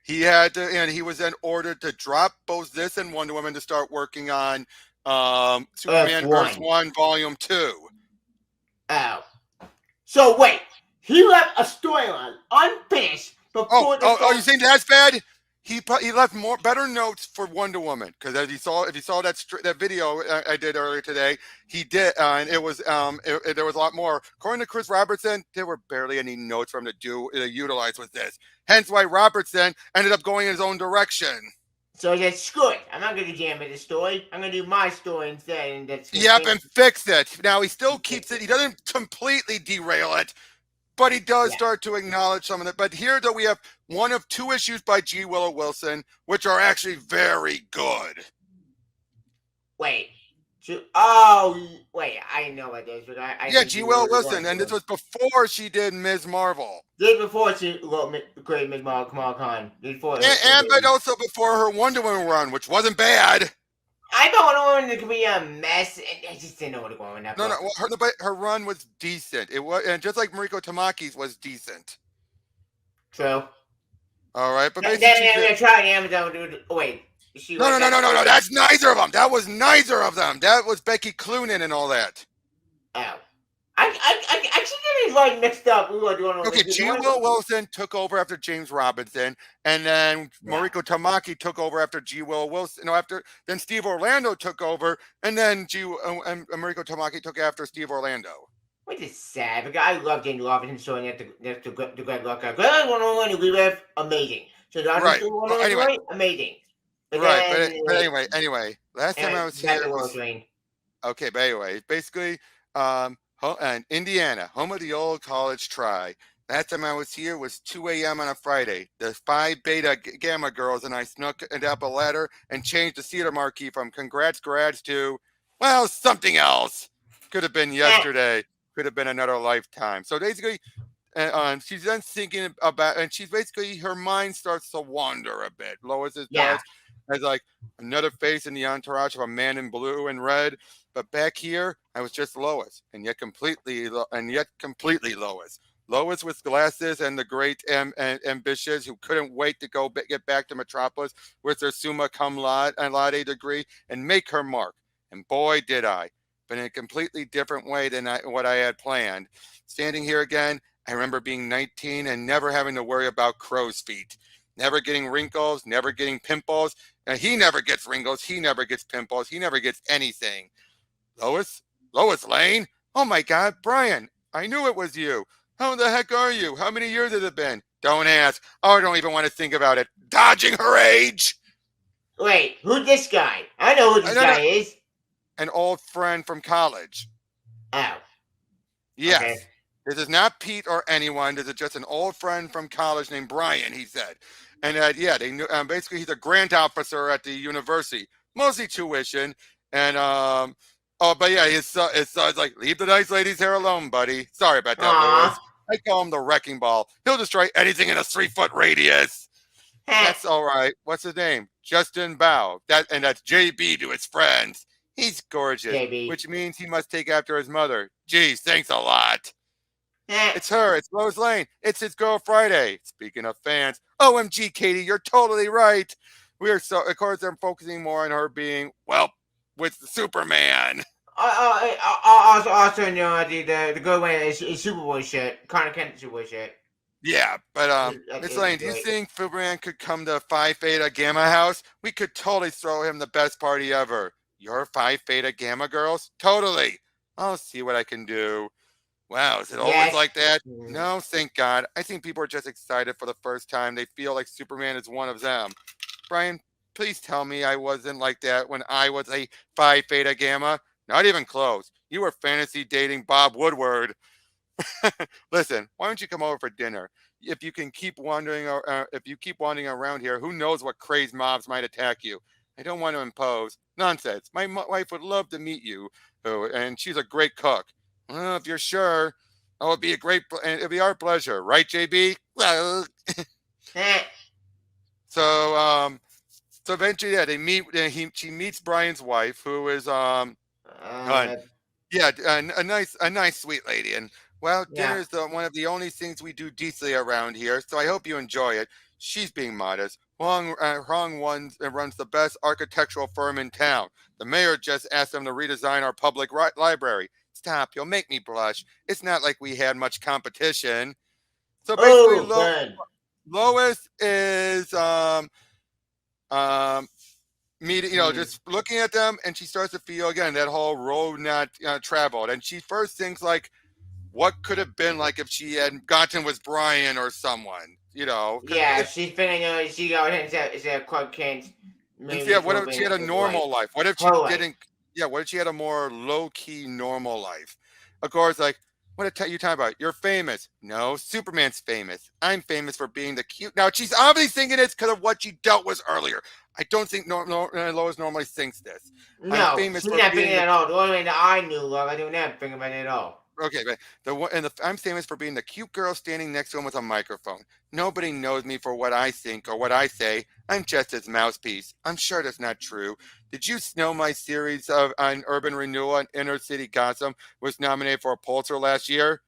he had to, and he was then ordered to drop both this and Wonder Woman to start working on Superman Earth 1 Volume 2. Oh. So wait, he left a storyline unfinished before you think that's bad? He left better notes for Wonder Woman, because if you saw that video I did earlier today, he did, and it was there was a lot more. According to Chris Roberson, there were barely any notes for him to utilize with this. Hence why Robertson ended up going in his own direction. So he said, "Screw it! I'm not going to jam in the story. I'm going to do my story instead." And and fix it. Now he still keeps it. He doesn't completely derail it. But he does start to acknowledge some of it. But here, though, we have one of two issues by G. Willow Wilson, which are actually very good. Wait. I know what this is. G. Willow Wilson, and this was before she did Ms. Marvel. Before she created Ms. Marvel, Kamala Khan. But also before her Wonder Woman run, which wasn't bad. I thought Wonder Woman could be a mess, and I just didn't know what to go on that. No. Her run was decent. It was, and just like Mariko Tamaki's was decent. True. All right, but then I tried Amazon. Wait. No. That's neither of them. That was neither of them. That was Becky Cloonan and all that. Oh. I actually get these mixed up. G. Willow Wilson took over after James Robinson, and then Mariko Tamaki took over after G. Willow Wilson. No, then Steve Orlando took over, and then Mariko Tamaki took after Steve Orlando. Which is sad because I love James Robinson showing at the Greg Rucka. Greg Rucka we left amazing. So amazing. But anyway, last time I was here was okay. But anyway, basically, and Indiana, home of the old college try. Last time I was here was 2 a.m. on a Friday. The Phi Beta Gamma girls and I snuck up a ladder and changed the theater marquee from "Congrats, grads" to, well, something else. Could have been yesterday. Could have been another lifetime. So basically, she's then thinking about, and she's basically, her mind starts to wander a bit. Lois does, as like another face in the entourage of a man in blue and red. But back here, I was just Lois, and yet completely Lois. Lois with glasses and the great ambitious who couldn't wait to get back to Metropolis with her summa cum laude degree and make her mark. And boy, did I. But in a completely different way than what I had planned. Standing here again, I remember being 19 and never having to worry about crow's feet. Never getting wrinkles, never getting pimples. And he never gets wrinkles, he never gets pimples, he never gets anything. Lois Lane? Oh my God, Brian, I knew it was you. How the heck are you? How many years has it been? Don't ask. Oh, I don't even want to think about it. Dodging her age. Wait, who's this guy? I know who this No, no, guy is. an old friend from college. Oh, okay. Yes. This is not Pete or anyone. This is just an old friend from college named Brian, he said. And yeah, they knew, basically he's a grant officer at the university, mostly tuition. And oh, but yeah, his son's like, leave the nice lady's hair alone, buddy. Sorry about that, Lewis. Aw. I call him the wrecking ball. He'll destroy anything in a 3-foot radius. That's all right. What's his name? Justin Bow. That's JB to his friends. He's gorgeous, JB. which means he must take after his mother. Geez, thanks a lot. It's her. It's Lois Lane. It's his girl Friday. Speaking of fans, OMG, Katie, you're totally right. We are so, of course, I'm focusing more on her being, well, with the Superman. Also, the good one is Superboy shit. Connor Kent Superboy shit. Yeah, but Miss Lane, do you think Superman could come to Phi Theta Gamma House? We could totally throw him the best party ever. Your Phi Theta Gamma girls? Totally. I'll see what I can do. Wow, is it always like that? No, thank God. I think people are just excited for the first time. They feel like Superman is one of them. Brian, please tell me I wasn't like that when I was a Phi Theta Gamma. Not even close. You were fantasy dating Bob Woodward. Listen, why don't you come over for dinner? If you keep wandering around here, who knows what crazed mobs might attack you? I don't want to impose. Nonsense. My wife would love to meet you, and she's a great cook. Well, if you're sure, it'll be our pleasure, right, JB? Well, so eventually, yeah, they meet. She meets Brian's wife, who is yeah, a nice, sweet lady. And well, dinner is one of the only things we do decently around here. So I hope you enjoy it. She's being modest. Huang runs the best architectural firm in town. The mayor just asked them to redesign our public library. Stop, you'll make me blush. It's not like we had much competition. So basically, Lois is meeting, just looking at them, and she starts to feel again that whole road not traveled. And she first thinks like, what could have been like if she had gotten with Brian or someone, Yeah, she's feeling she got instead of Clark Kent. Yeah, what if she had a normal life? What if she didn't? Yeah, what if she had a more low-key normal life? Of course, like, what are you talking about? You're famous. No, Superman's famous. I'm famous for being the cute. Now, she's obviously thinking it's because of what she dealt with earlier. I don't think Lois normally thinks this. No, I'm famous she's not thinking at all. The only way that I knew, like, I do not think about it at all. Okay, but I'm famous for being the cute girl standing next to him with a microphone. Nobody knows me for what I think or what I say. I'm just his mouthpiece. I'm sure that's not true. Did you know my series on urban renewal and inner city gossip was nominated for a Pulitzer last year?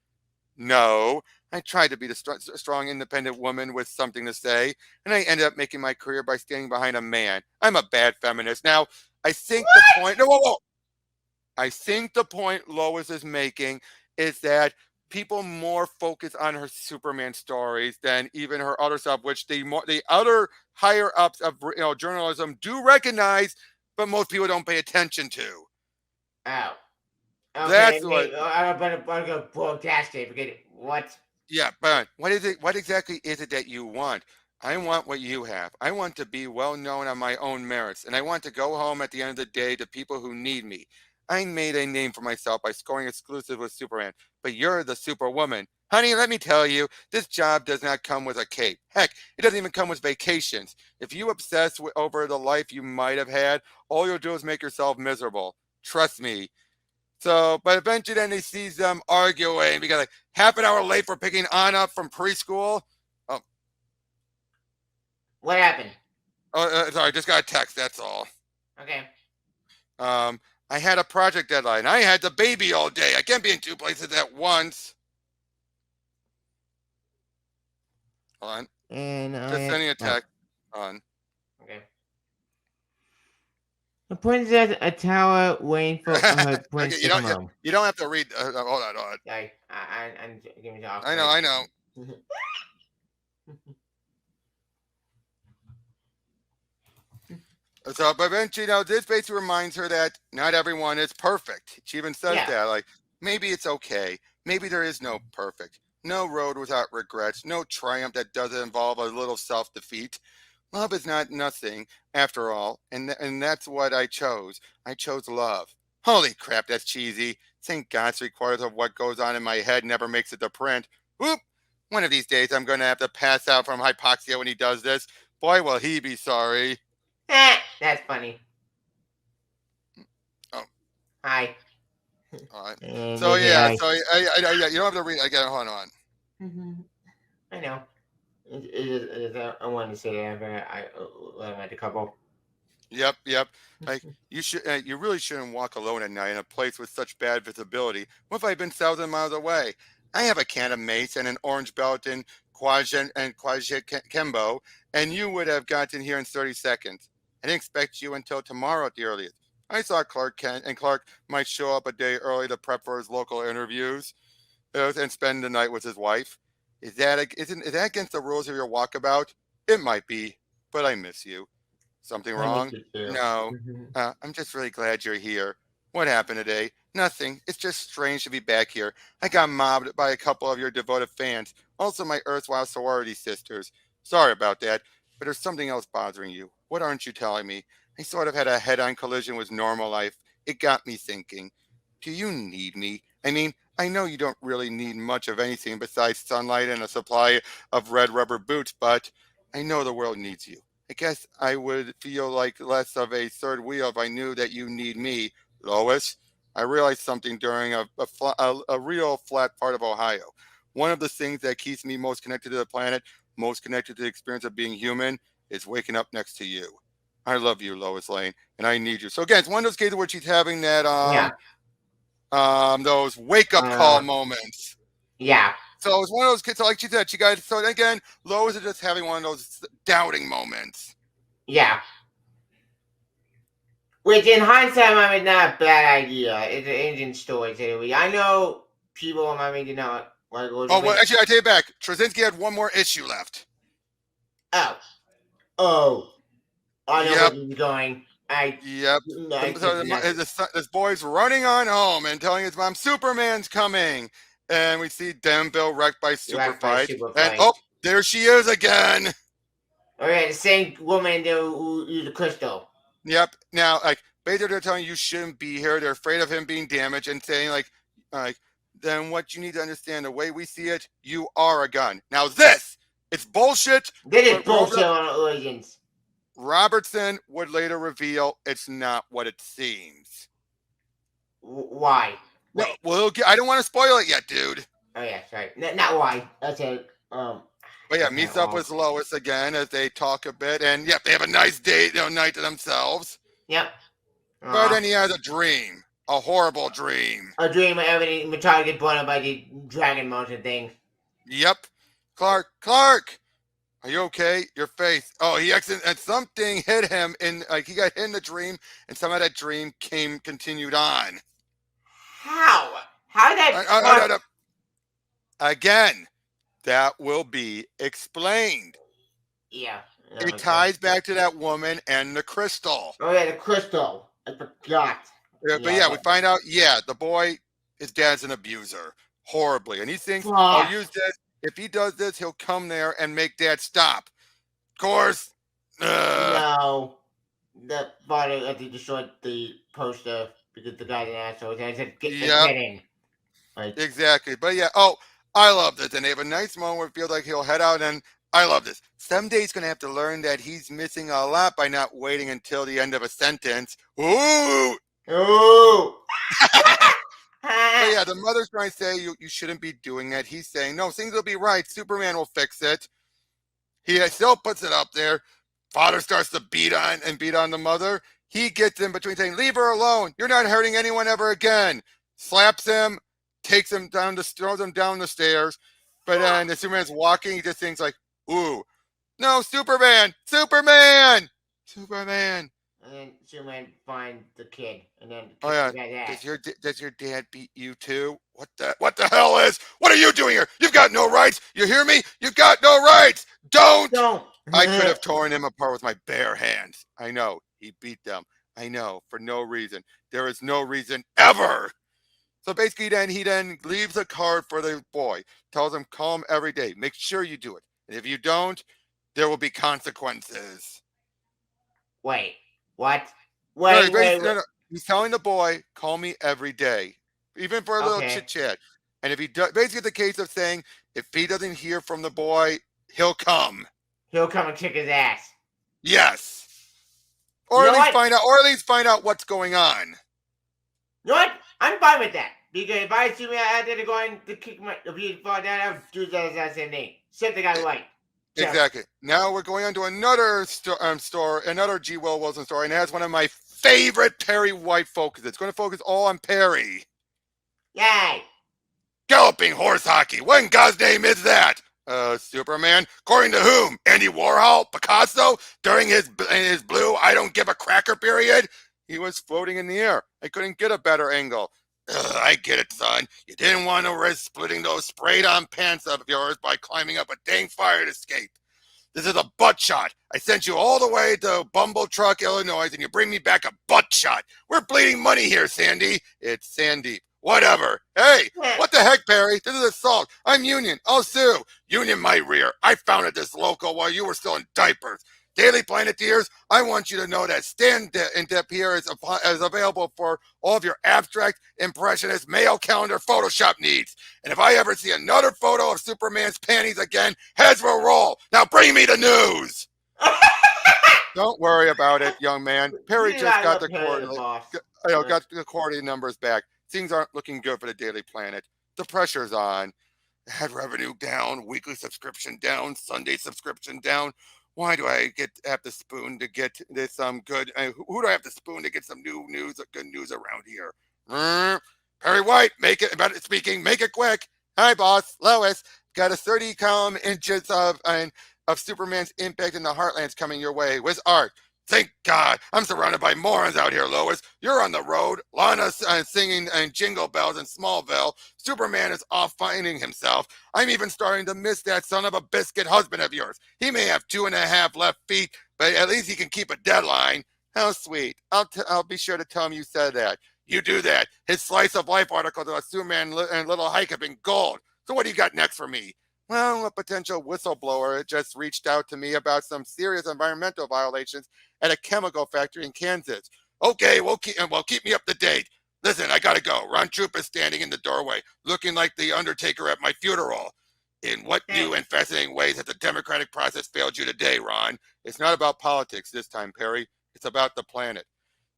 No. I tried to be the strong, independent woman with something to say, and I ended up making my career by standing behind a man. I'm a bad feminist. Now, I think the point... No, whoa. I think the point Lois is making is that people more focus on her Superman stories than even her other stuff, which the other higher ups of journalism do recognize, but most people don't pay attention to. Oh, okay. That's what I'm gonna broadcast it. Forget it. What? Yeah, but what is it? What exactly is it that you want? I want what you have. I want to be well known on my own merits, and I want to go home at the end of the day to people who need me. I made a name for myself by scoring exclusive with Superman, but you're the Superwoman. Honey, let me tell you, this job does not come with a cape. Heck, it doesn't even come with vacations. If you obsess over the life you might have had, all you'll do is make yourself miserable. Trust me. So, but eventually then he sees them arguing because like half an hour late for picking Anna up from preschool. Oh. What happened? Oh, sorry, just got a text, that's all. Okay. I had a project deadline. I had the baby all day. I can't be in two places at once. Hold on. And just sending a text. On. Okay. The princess a tower waiting for her prince to come home. You don't have to read. Hold on. Okay. Give me the offer. I know. So, but eventually, this basically reminds her that not everyone is perfect. She even says that, like, maybe it's okay. Maybe there is no perfect, no road without regrets, no triumph that doesn't involve a little self defeat. Love is not nothing, after all, and that's what I chose. I chose love. Holy crap, that's cheesy. St. God, 3/4 of what goes on in my head never makes it to print. Whoop! One of these days I'm going to have to pass out from hypoxia when he does this. Boy, will he be sorry. That's funny. Oh, Hi. all right. And So they say yeah, hi. so yeah, you don't have to read. I got hold on. I know. I wanted to say that I met a couple. Yep. Like you really shouldn't walk alone at night in a place with such bad visibility. What if I'd been 1,000 miles away? I have a can of mace and an orange belt in Kwaje Kembo, and you would have gotten here in 30 seconds. I didn't expect you until tomorrow at the earliest. I saw Clark Kent, and Clark might show up a day early to prep for his local interviews and spend the night with his wife. Is that against the rules of your walkabout? It might be, but I miss you. Something I miss wrong? you too. No. I'm just really glad you're here. What happened today? Nothing. It's just strange to be back here. I got mobbed by a couple of your devoted fans, also my erstwhile sorority sisters. Sorry about that, but there's something else bothering you. What aren't you telling me? I sort of had a head on collision with normal life. It got me thinking. Do you need me? I mean, I know you don't really need much of anything besides sunlight and a supply of red rubber boots, but I know the world needs you. I guess I would feel like less of a third wheel if I knew that you need me, Lois. I realized something during a real flat part of Ohio. One of the things that keeps me most connected to the planet, most connected to the experience of being human, is waking up next to you. I love you, Lois Lane, and I need you. So again, it's one of those cases where she's having that Yeah. those wake up call moments. Yeah. So it's one of those kids, like she said, she got, so again, Lois is just having one of those doubting moments. Yeah. Which in hindsight might be not a bad idea. It's an engine story anyway. I know people might be not like Oh, well, actually, I take it back. Trzynski had one more issue left. Oh. I know Yep. where he's going. Yep. This boy's running on home and telling his mom, Superman's coming. And we see Denville wrecked by Super Fight. And oh, there she is again. Oh yeah, the same woman who used the crystal. Yep. Now, like, basically they're telling you shouldn't be here. They're afraid of him being damaged and saying, like, then what you need to understand, the way we see it, you are a gun. Now it's bullshit. This is bullshit on Origins. Robertson would later reveal it's not what it seems. Why? No, well, I don't want to spoil it yet, dude. Oh yeah, sorry. Not why. That's it. But yeah, meets up with Lois again as they talk a bit, and yep, they have a nice date, night to themselves. Yep. But then he has a dream, a horrible dream. A dream of everything. We're trying to get blown up by the dragon motion thing. Yep. Clark, are you okay? Your face. Oh, he and something hit him he got hit in the dream, and some of that dream continued on. How? How did that? Again, that will be explained. Yeah. It ties back to that woman and the crystal. Oh yeah, the crystal. I forgot. Yeah, but yeah, we find out. Yeah, the boy, his dad's an abuser, horribly, and he thinks I'll use this. If he does this, he'll come there and make dad stop. Of course. No. The body after he destroyed the poster because the guy's an asshole. I said, get in. Exactly. But yeah, I love this. And they have a nice moment where it feels like he'll head out, and I love this. Someday he's going to have to learn that he's missing a lot by not waiting until the end of a sentence. Ooh! Ooh! But yeah, the mother's trying to say you shouldn't be doing it. He's saying, no, things will be right. Superman will fix it. He still puts it up there. Father starts to beat on the mother. He gets in between saying, leave her alone. You're not hurting anyone ever again. Slaps him, takes him down, throws him down the stairs. But then the Superman's walking. He just thinks like, ooh, no, Superman. And then Superman finds the kid, and then does your dad beat you too? What the hell is? What are you doing here? You've got no rights. You hear me? You've got no rights. Don't. I could have torn him apart with my bare hands. I know he beat them. I know for no reason. There is no reason ever. So basically, then he then leaves a card for the boy, tells him call him every day. Make sure you do it, and if you don't, there will be consequences. Wait, what? No, Wait. he's telling the boy call me every day, even for a little chit Okay. chat. And if he does, basically the case of saying if he doesn't hear from the boy, he'll come. He'll come and kick his ass. Yes, You or at know least what? find out, or at least find out what's going on. You know what? I'm fine with that. Because if I see me out there going to kick my if you fall down, I would do that same thing. Except the guy white. So, Exactly. Now we're going on to another store, another G. Will Wilson story, and it has one of my favorite Perry White focuses. It's going to focus all on Perry. yay. Galloping horse hockey. What in God's name is that? Superman. According to whom? Andy Warhol? Picasso? During his blue I don't give a cracker period? He was floating in the air. I couldn't get a better angle. I get it, son. You didn't want to risk splitting those sprayed-on pants of yours by climbing up a dang fire escape. This is a butt shot. I sent you all the way to Bumble Truck, Illinois, and you bring me back a butt shot. We're bleeding money here, Sandy. It's Sandy. Whatever. Hey, what the heck, Perry? This is assault. I'm Union. I'll sue. Union my rear. I founded this local while you were still in diapers. Daily Planeteers, I want you to know that Stand in Depth here is available for all of your abstract, impressionist, mail calendar, Photoshop needs. And if I ever see another photo of Superman's panties again, heads will roll. Now bring me the news. Don't worry about it, young man. Perry just got the quarterly numbers back. Things aren't looking good for the Daily Planet. The pressure's on. Ad revenue down, weekly subscription down, Sunday subscription down. Why do I have to spoon to get this good? Who do I have to spoon to get some good news around here? Perry White, make it quick. Hi, boss, Lois. Got a 30 column inches of Superman's impact in the Heartlands coming your way with art. Thank God. I'm surrounded by morons out here, Lois. You're on the road. Lana's singing jingle bells in Smallville. Superman is off finding himself. I'm even starting to miss that son of a biscuit husband of yours. He may have 2.5 left feet, but at least he can keep a deadline. How sweet. I'll be sure to tell him you said that. You do that. His slice of life articles about Superman and Little Hike have been gold. So what do you got next for me? Well, a potential whistleblower just reached out to me about some serious environmental violations at a chemical factory in Kansas. Okay, keep me up to date. Listen, I gotta go. Ron Troop is standing in the doorway, looking like the Undertaker at my funeral. In what new and fascinating ways has the democratic process failed you today, Ron? It's not about politics this time, Perry. It's about the planet.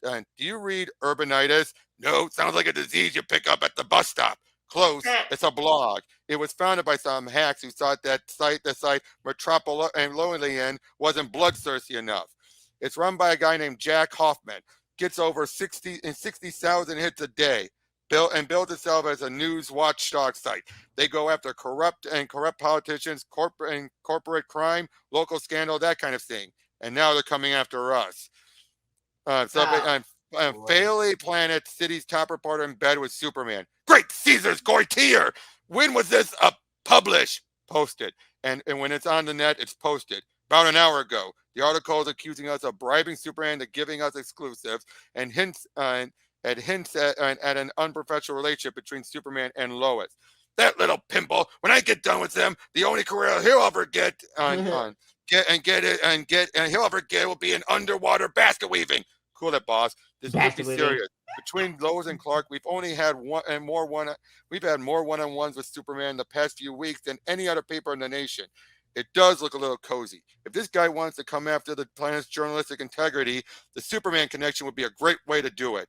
Do you read Urbanitis? No, sounds like a disease you pick up at the bus stop. Close. It's a blog. It was founded by some hacks who thought that the site Metropolitan wasn't bloodthirsty enough. It's run by a guy named Jack Hoffman. Gets over 60,000 hits a day. Builds itself as a news watchdog site. They go after corrupt politicians, corporate crime, local scandal, that kind of thing. And now they're coming after us. Fairly Planet City's top reporter in bed with Superman. Great Caesar's Goitier! When was this published? Posted. And when it's on the net, it's posted. About an hour ago. The article is accusing us of bribing Superman to giving us exclusives and hints at an unprofessional relationship between Superman and Lois. That little pimple, when I get done with him, the only career he'll ever get he'll ever get will be in underwater basket weaving. Cool it, boss. This could be serious. Between Lois and Clark, we've had more one-on-ones with Superman the past few weeks than any other paper in the nation. It does look a little cozy. If this guy wants to come after the planet's journalistic integrity, the Superman connection would be a great way to do it.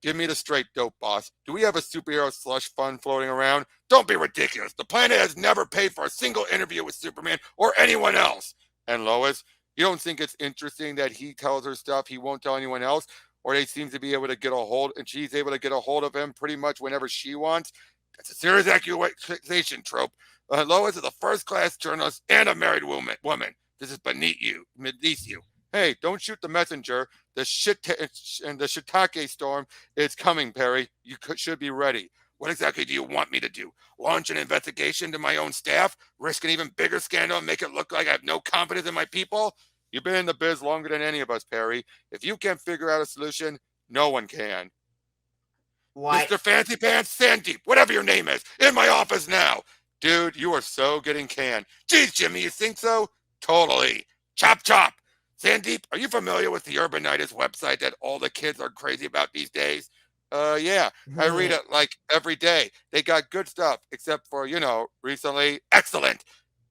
Give me the straight dope, boss. Do we have a superhero slush fund floating around? Don't be ridiculous. The planet has never paid for a single interview with Superman or anyone else. And Lois, you don't think it's interesting that he tells her stuff he won't tell anyone else? Or they seem to be able to get a hold, and she's able to get a hold of him pretty much whenever she wants? That's a serious accusation, Trope. Lois is a first-class journalist and a married woman. This is beneath you. Hey, don't shoot the messenger. The shiitake storm is coming, Perry. You should be ready. What exactly do you want me to do? Launch an investigation to my own staff? Risk an even bigger scandal and make it look like I have no confidence in my people? You've been in the biz longer than any of us, Perry. If you can't figure out a solution, no one can. What? Mr. Fancy Pants Sandeep, whatever your name is, in my office now. Dude, you are so getting canned. Geez, Jimmy, you think so? Totally. Chop, chop. Sandeep, are you familiar with the Urbanitis website that all the kids are crazy about these days? Yeah, I read it like every day. They got good stuff, except for, recently, excellent.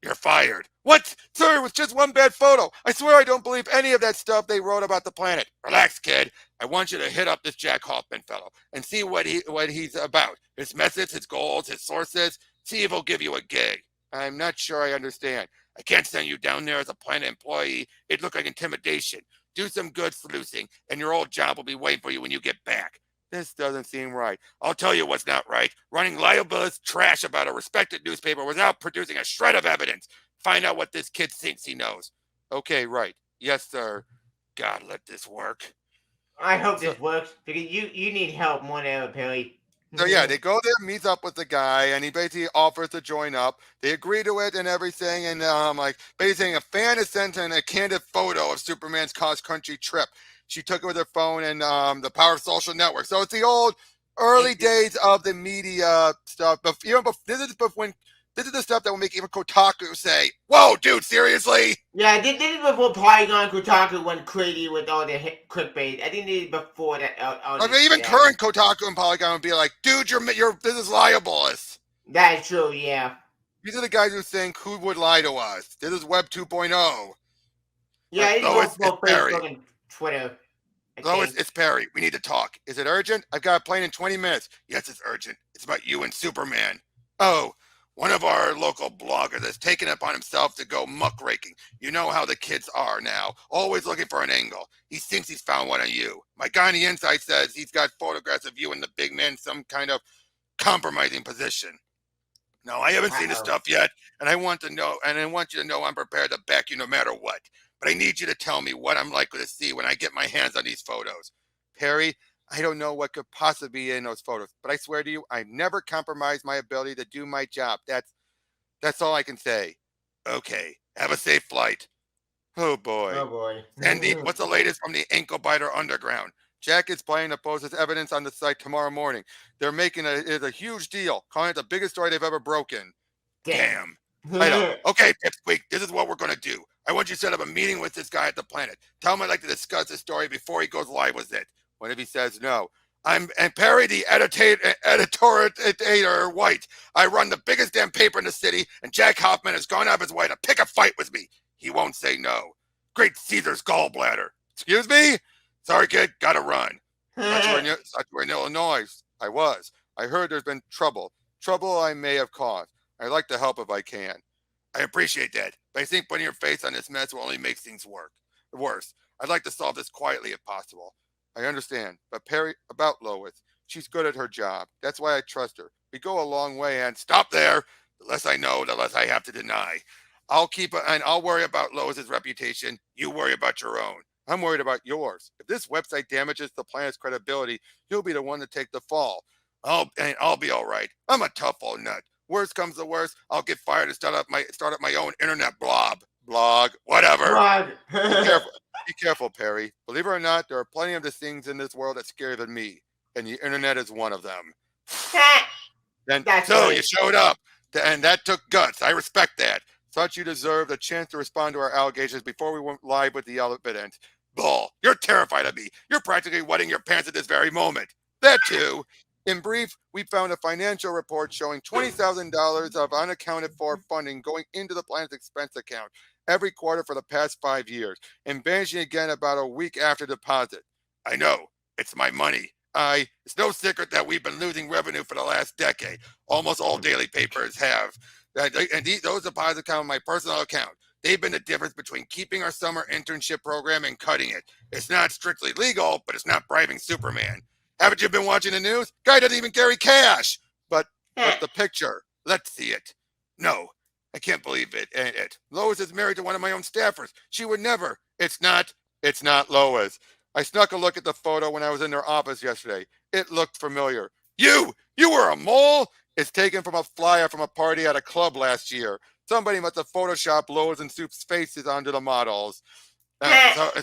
You're fired. What? Sir, it was just one bad photo. I swear I don't believe any of that stuff they wrote about the planet. Relax, kid. I want you to hit up this Jack Hoffman fellow and see what he's about. His methods, his goals, his sources. See if he'll give you a gig. I'm not sure I understand. I can't send you down there as a planet employee. It'd look like intimidation. Do some good sleuthing, and your old job will be waiting for you when you get back. This doesn't seem right. I'll tell you what's not right. Running libelous trash about a respected newspaper without producing a shred of evidence. Find out what this kid thinks he knows. Okay, right. Yes, sir. God, let this work. I hope this works because you need help more than ever, Perry. So yeah, they go there, meets up with the guy, and he basically offers to join up. They agree to it and everything, and basically a fan is sent in a candid photo of Superman's cross-country trip. She took it with her phone and the power of social networks. So it's the old early days of the media stuff. But this is the stuff that will make even Kotaku say, "Whoa, dude, seriously?" Yeah, this is before Polygon Kotaku went crazy with all the clickbait. I think this is before that. Even current Kotaku and Polygon would be like, "Dude, this is libelous." That's true. Yeah. These are the guys who think, "Who would lie to us? This is Web 2.0." Yeah, it's both Facebook and Twitter. Lois, it's Perry. We need to talk. Is it urgent? I've got a plane in 20 minutes. Yes, it's urgent. It's about you and Superman. Oh, one of our local bloggers has taken it upon himself to go muckraking. You know how the kids are now, always looking for an angle. He thinks he's found one of you. My guy on the inside says he's got photographs of you and the big man in some kind of compromising position. No, I haven't seen the stuff yet, and I want you to know I'm prepared to back you no matter what. But I need you to tell me what I'm likely to see when I get my hands on these photos. Perry, I don't know what could possibly be in those photos, but I swear to you, I've never compromised my ability to do my job. That's all I can say. Okay, have a safe flight. Oh boy. Oh boy. Andy, what's the latest from the ankle biter underground? Jack is planning to post his evidence on the site tomorrow morning. They're making it a huge deal, calling it the biggest story they've ever broken. Damn. I know. Okay, Pipsqueak, this is what we're going to do. I want you to set up a meeting with this guy at the Planet. Tell him I'd like to discuss this story before he goes live with it. What if he says no? And Perry, the editor White. I run the biggest damn paper in the city, and Jack Hoffman has gone out of his way to pick a fight with me. He won't say no. Great Caesar's gallbladder. Excuse me? Sorry, kid. Gotta run. Thought you were in Illinois. I was. I heard there's been trouble. Trouble I may have caused. I'd like to help if I can. I appreciate that, but I think putting your face on this mess will only make things worse. I'd like to solve this quietly if possible. I understand, but Perry, about Lois, she's good at her job. That's why I trust her. We go a long way, and stop there. The less I know, the less I have to deny. I'll worry about Lois's reputation. You worry about your own. I'm worried about yours. If this website damages the planet's credibility, you'll be the one to take the fall. I'll be all right. I'm a tough old nut. Worst comes to worst, I'll get fired and start up my own internet blog, whatever. Be careful, Perry. Believe it or not, there are plenty of the things in this world that scare than me, and the internet is one of them. You showed up, and that took guts. I respect that. Thought you deserved a chance to respond to our allegations before we went live with the evidence. Bull, you're terrified of me. You're practically wetting your pants at this very moment. That too. In brief, we found a financial report showing $20,000 of unaccounted for funding going into the planet's expense account every quarter for the past 5 years, and vanishing again about a week after deposit. I know, it's my money. It's no secret that we've been losing revenue for the last decade. Almost all daily papers have. Those deposits come on my personal account. They've been the difference between keeping our summer internship program and cutting it. It's not strictly legal, but it's not bribing Superman. Haven't you been watching the news? Guy doesn't even carry cash. But the picture? Let's see it. No, I can't believe it. Lois is married to one of my own staffers. She would never. It's not Lois. I snuck a look at the photo when I was in their office yesterday. It looked familiar. You were a mole? It's taken from a flyer from a party at a club last year. Somebody must have photoshopped Lois and Soup's faces onto the models.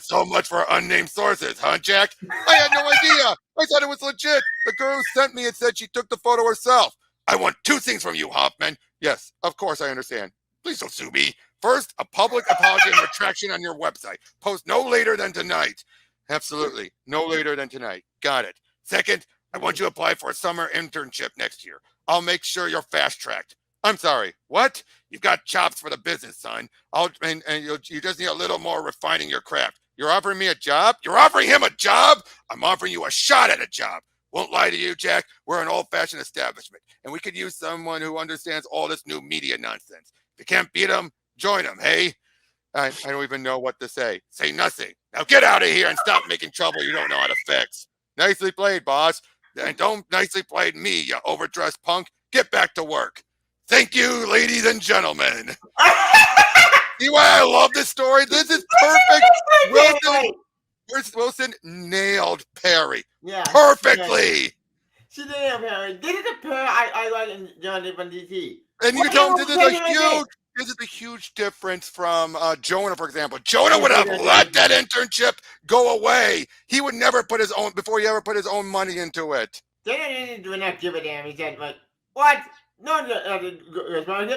So much for unnamed sources, huh, Jack? I had no idea. I thought it was legit. The girl who sent me it said she took the photo herself. I want two things from you, Hoffman. Yes, of course I understand. Please don't sue me. First, a public apology and retraction on your website. Post no later than tonight. Absolutely. No later than tonight. Got it. Second, I want you to apply for a summer internship next year. I'll make sure you're fast-tracked. I'm sorry. What? You've got chops for the business, son. You just need a little more refining your craft. You're offering me a job? You're offering him a job? I'm offering you a shot at a job. Won't lie to you, Jack. We're an old-fashioned establishment, and we could use someone who understands all this new media nonsense. If you can't beat them, join them, hey? I don't even know what to say. Say nothing. Now get out of here and stop making trouble you don't know how to fix. Nicely played, boss. And don't nicely played me, you overdressed punk. Get back to work. Thank you, ladies and gentlemen. See why I love this story? This is perfect. Wilson nailed Perry. Yeah. Perfectly. Yeah. She nailed Perry. This is a Perry I like in John from DC. And you don't, this is a huge difference from Jonah, for example. Jonah would have let that internship go away. He would never put his own, before he ever put his own money into it. Jonah did not give a damn. He said, like, what? No, get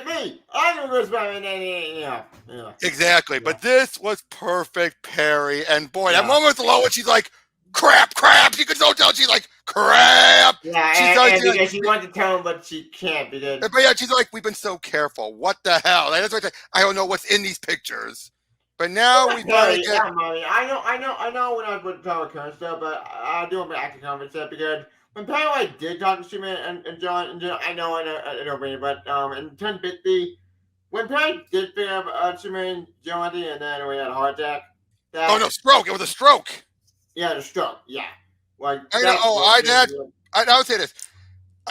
me. I'm the yeah. Exactly. Yeah. But this was perfect, Perry. And boy, that moment with Lois, she's like, crap. You could so tell she's like, crap. Yeah, because she wants to tell him, but she can't. But yeah, she's like, we've been so careful. What the hell? Like, that's what I don't know what's in these pictures. But now we finally get. I know when I would tell her current stuff, but I do want to acting comment stuff because when Perry did talk to Superman and John, I know, but in 1050, when Perry did figure out Superman, John, and then we had a heart attack. Stroke. It was a stroke. Yeah, the stroke. Yeah. Like, I would say this.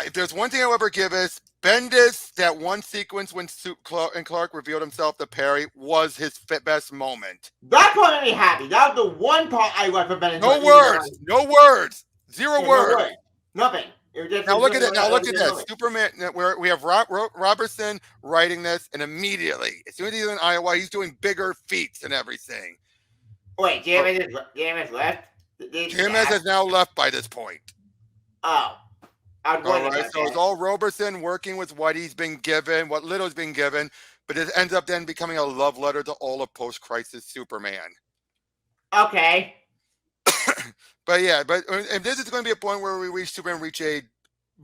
If there's one thing I'll ever give is Bendis, that one sequence when Clark revealed himself to Perry was his best moment. That part made me happy. That was the one part I liked from Bendis. No words. Zero words. Nothing. Now look at it. Now look at this. Superman. Where we have Roberson writing this, and immediately, as soon as he's in Iowa, he's doing bigger feats and everything. Wait, JMS left? JMS has now left by this point. Oh. All right, so it's all Roberson working with what he's been given, what little's been given, but it ends up then becoming a love letter to all of post-crisis Superman. Okay. But this is going to be a point where Superman reach a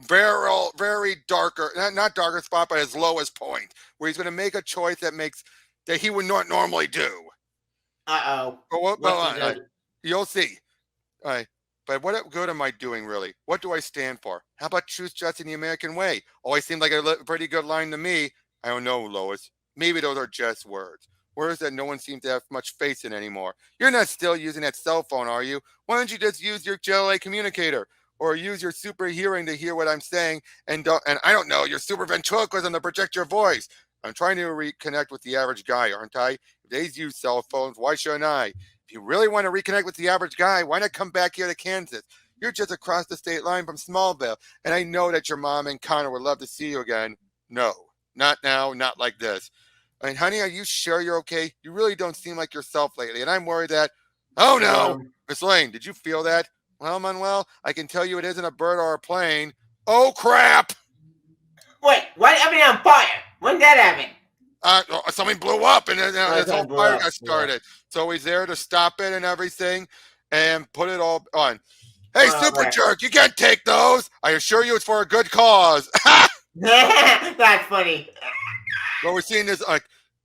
very darker, not darker spot, but his lowest point, where he's going to make a choice that he would not normally do. You'll see. All right. But what good am I doing, really? What do I stand for? How about choose justice in the American way? Always seemed like a pretty good line to me. I don't know, Lois. Maybe those are just words. Words that no one seems to have much faith in anymore. You're not still using that cell phone, are you? Why don't you just use your JLA communicator? Or use your super hearing to hear what I'm saying? And I don't know, your super ventriloquism to project your voice. I'm trying to reconnect with the average guy, aren't I? If they use cell phones, why shouldn't I? If you really want to reconnect with the average guy, why not come back here to Kansas? You're just across the state line from Smallville, and I know that your mom and Connor would love to see you again. No, not now, not like this. I mean, honey, are you sure you're okay? You really don't seem like yourself lately, and I'm worried that... Oh, no! Miss Lane, did you feel that? Well, Manuel, I can tell you it isn't a bird or a plane. Oh, crap! Wait, what happened on fire? When did that happen? Something blew up and this whole fire got started. Yeah. So he's there to stop it and everything and put it all on. Hey, super jerk, you can't take those. I assure you it's for a good cause. That's funny. Well, we're seeing this,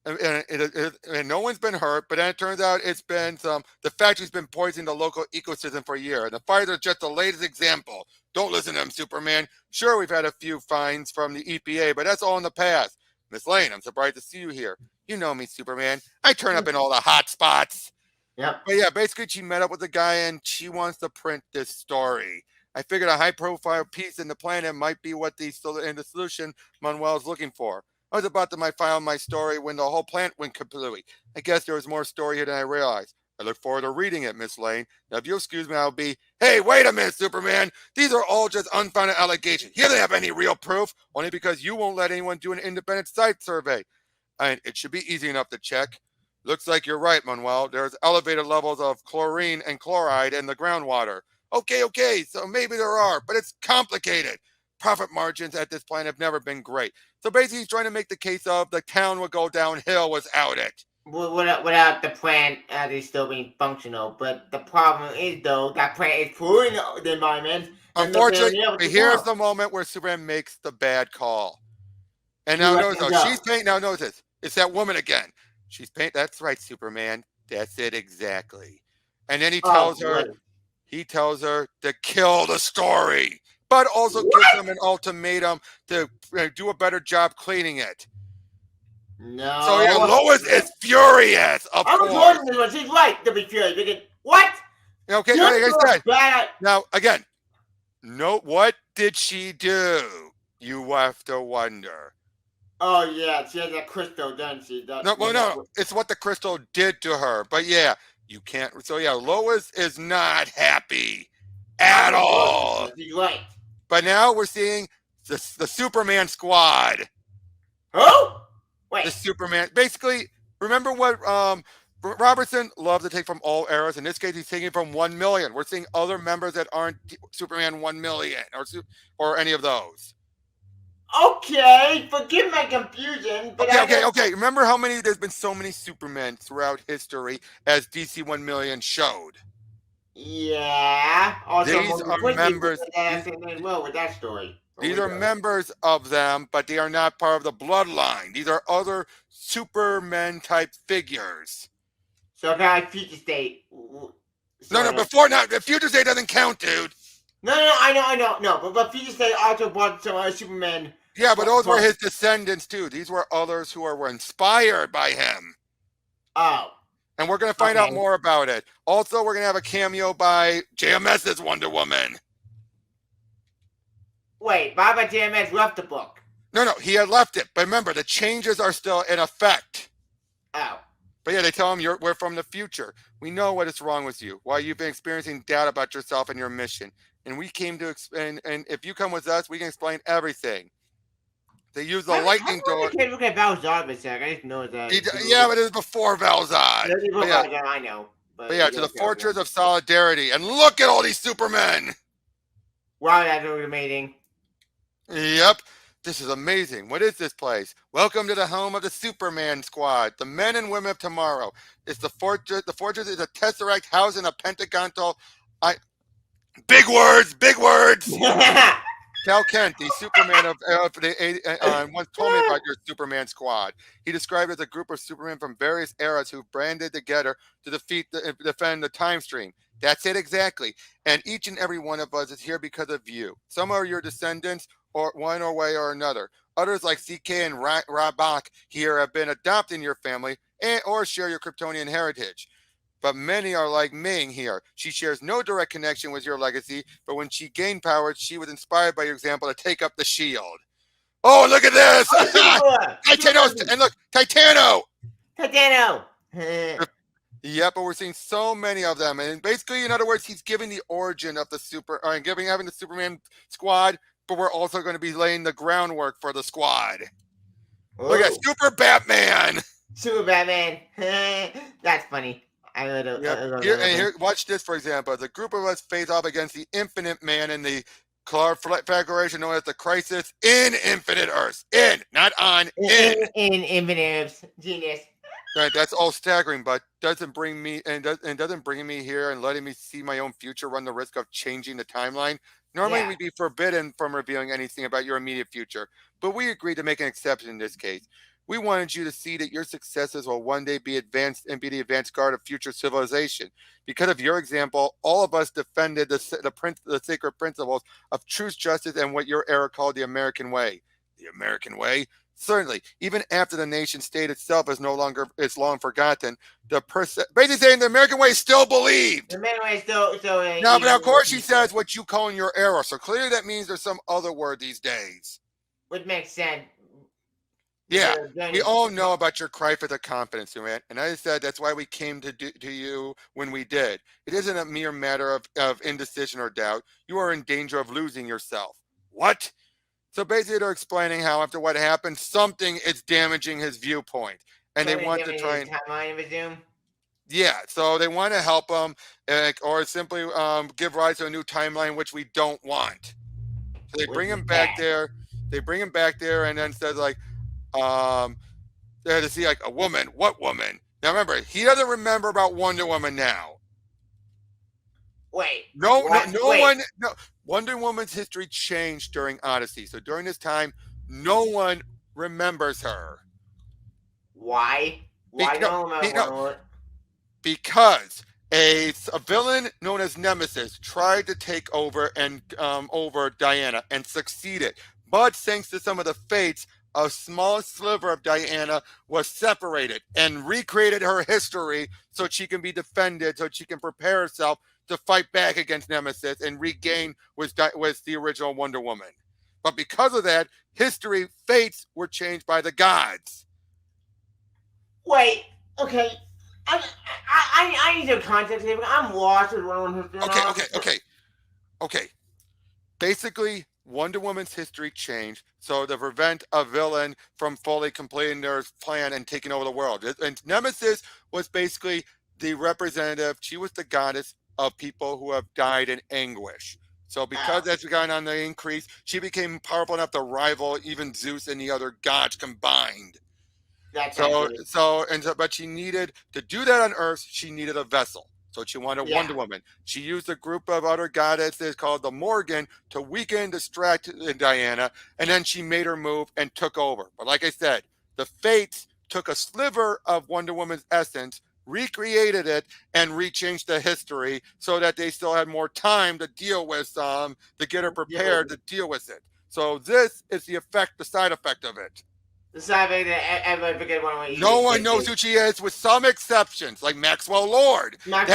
and no one's been hurt, but then it turns out it's been the factory's been poisoning the local ecosystem for a year. And the fires are just the latest example. Don't listen to him, Superman. Sure, we've had a few fines from the EPA, but that's all in the past. Miss Lane, I'm surprised to see you here. You know me, Superman. I turn up in all the hot spots. Yeah. But yeah, basically she met up with a guy and she wants to print this story. I figured a high-profile piece in the planet might be what the solution Manuel is looking for. I was about to file my story when the whole plant went completely. I guess there was more story here than I realized. I look forward to reading it, Miss Lane. Now, if you'll excuse me, I'll be, hey, wait a minute, Superman. These are all just unfounded allegations. He doesn't have any real proof, only because you won't let anyone do an independent site survey. And it should be easy enough to check. Looks like you're right, Manuel. There's elevated levels of chlorine and chloride in the groundwater. Okay, so maybe there are, but it's complicated. Profit margins at this plant have never been great. So basically, he's trying to make the case of the town would go downhill without it. Without the plant actually still being functional. But the problem is, though, that plant is polluting the environment. And Unfortunately, what you here's want. the moment where Superman makes the bad call. And He now lets notice, him oh, go. she's painting. Now notice this. It's that woman again. She's paint. That's right, Superman. That's it exactly. And then he Oh, tells her, what? to kill the story, but also gives them an ultimatum to do a better job cleaning it. So yeah, No. Lois is furious, of I'm course. talking this one. She's right to be furious. Because, what? Okay, You're like I so said. bad. Now again, no, what did she do? You have to wonder. Oh, yeah. She has that crystal, doesn't she? No. It's what the crystal did to her. But yeah, you can't. So yeah, Lois is not happy at all. She's right. But now we're seeing the Superman squad. Who? The Superman. Basically, remember what Robertson loved to take from all eras. In this case, he's taking from 1 million. We're seeing other members that aren't Superman 1 million or any of those. Okay, forgive my confusion, but okay. Remember how many? There's been so many Supermen throughout history, as DC 1 million showed. Yeah. Also, these are members. With that story. These are members of them, but they are not part of the bloodline. These are other Superman type figures. So kind of future state. No, before not. The future state doesn't count, dude. No, I know. No, but future state also brought some other Supermen. Yeah, but those were his descendants too. These were others who were inspired by him. Oh. And we're going to find out more about it. Also, we're going to have a cameo by JMS's Wonder Woman. Wait, Baba JMS left the book. No, he had left it. But remember, the changes are still in effect. Oh. But yeah, they tell him we're from the future. We know what is wrong with you, why you've been experiencing doubt about yourself and your mission. And we came to explain, and if you come with us, we can explain everything. They use the lightning door. Look at Valzad a sec. I didn't know that. Yeah, but it was before Valzad. I know. But yeah, to the Fortress of Solidarity. And look at all these Supermen. Wow, that's amazing. Yep. This is amazing. What is this place? Welcome to the home of the Superman squad, the men and women of tomorrow. It's the fortress. The fortress is a tesseract house in a pentagonal. Big words. Cal Kent, the Superman of the once told me about your Superman squad. He described it as a group of Supermen from various eras who banded together to defend the time stream. That's it exactly. And each and every one of us is here because of you. Some are your descendants, or one way or another. Others, like CK and Rabak here, have been adopted in your family or share your Kryptonian heritage. But many are like Ming here. She shares no direct connection with your legacy, but when she gained power, she was inspired by your example to take up the shield. Oh, look at this! Titano! And look, Titano! Yeah, but we're seeing so many of them. And basically, in other words, he's giving the origin of the having the Superman squad, but we're also going to be laying the groundwork for the squad. Ooh. Look at Super Batman! That's funny. Here, watch this, for example. The group of us face off against the Infinite Man in the conflagration known as the Crisis in Infinite Earths. Not on. In Infinite Earths. Genius. Right, that's all staggering, but doesn't bring me here and letting me see my own future run the risk of changing the timeline. Normally, we'd be forbidden from revealing anything about your immediate future, but we agreed to make an exception in this case. We wanted you to see that your successes will one day be advanced and be the advanced guard of future civilization. Because of your example, all of us defended the sacred principles of truth, justice, and what your era called the American way. The American way? Certainly, even after the nation state itself is long forgotten, basically saying the American way is still believed. The American way is still. Now, but of course, he says what you call in your era. So clearly, that means there's some other word these days. Which makes sense. Yeah, we all know about your cry for the confidence, man. And I said that's why we came to you when we did. It isn't a mere matter of indecision or doubt. You are in danger of losing yourself. What? So basically, they're explaining how after what happened, something is damaging his viewpoint. and they want to try and timeline of his doom. Yeah, so they want to help him, or simply give rise to a new timeline, which we don't want. So they bring him back there. They bring him back there, and then says like, they had to see like a woman. What woman? Now remember, he doesn't remember about Wonder Woman now. Wait. No one. No, Wonder Woman's history changed during Odyssey. So during this time, no one remembers her. Why? Why no one remembers? Because a villain known as Nemesis tried to take over and over Diana and succeeded. But thanks to some of the fates, a small sliver of Diana was separated and recreated her history so she can be defended, so she can prepare herself to fight back against Nemesis and regain was the original Wonder Woman. But because of that, history, fates were changed by the gods. Wait, okay. I need some context here. I'm lost with Wonder Woman history. Okay. Basically, Wonder Woman's history changed so to prevent a villain from fully completing their plan and taking over the world. And Nemesis was basically the representative. She was the goddess of people who have died in anguish. So because that's gone on the increase, she became powerful enough to rival even Zeus and the other gods combined. But she needed to do that on Earth. She needed a vessel. So she wanted Wonder Woman. She used a group of other goddesses called the Morgan to weaken, distract Diana, and then she made her move and took over. But like I said, the Fates took a sliver of Wonder Woman's essence, recreated it, and rechanged the history so that they still had more time to deal with to get her prepared to deal with it. So this is the side effect of it. No one knows who she is, with some exceptions, like Maxwell Lord. That's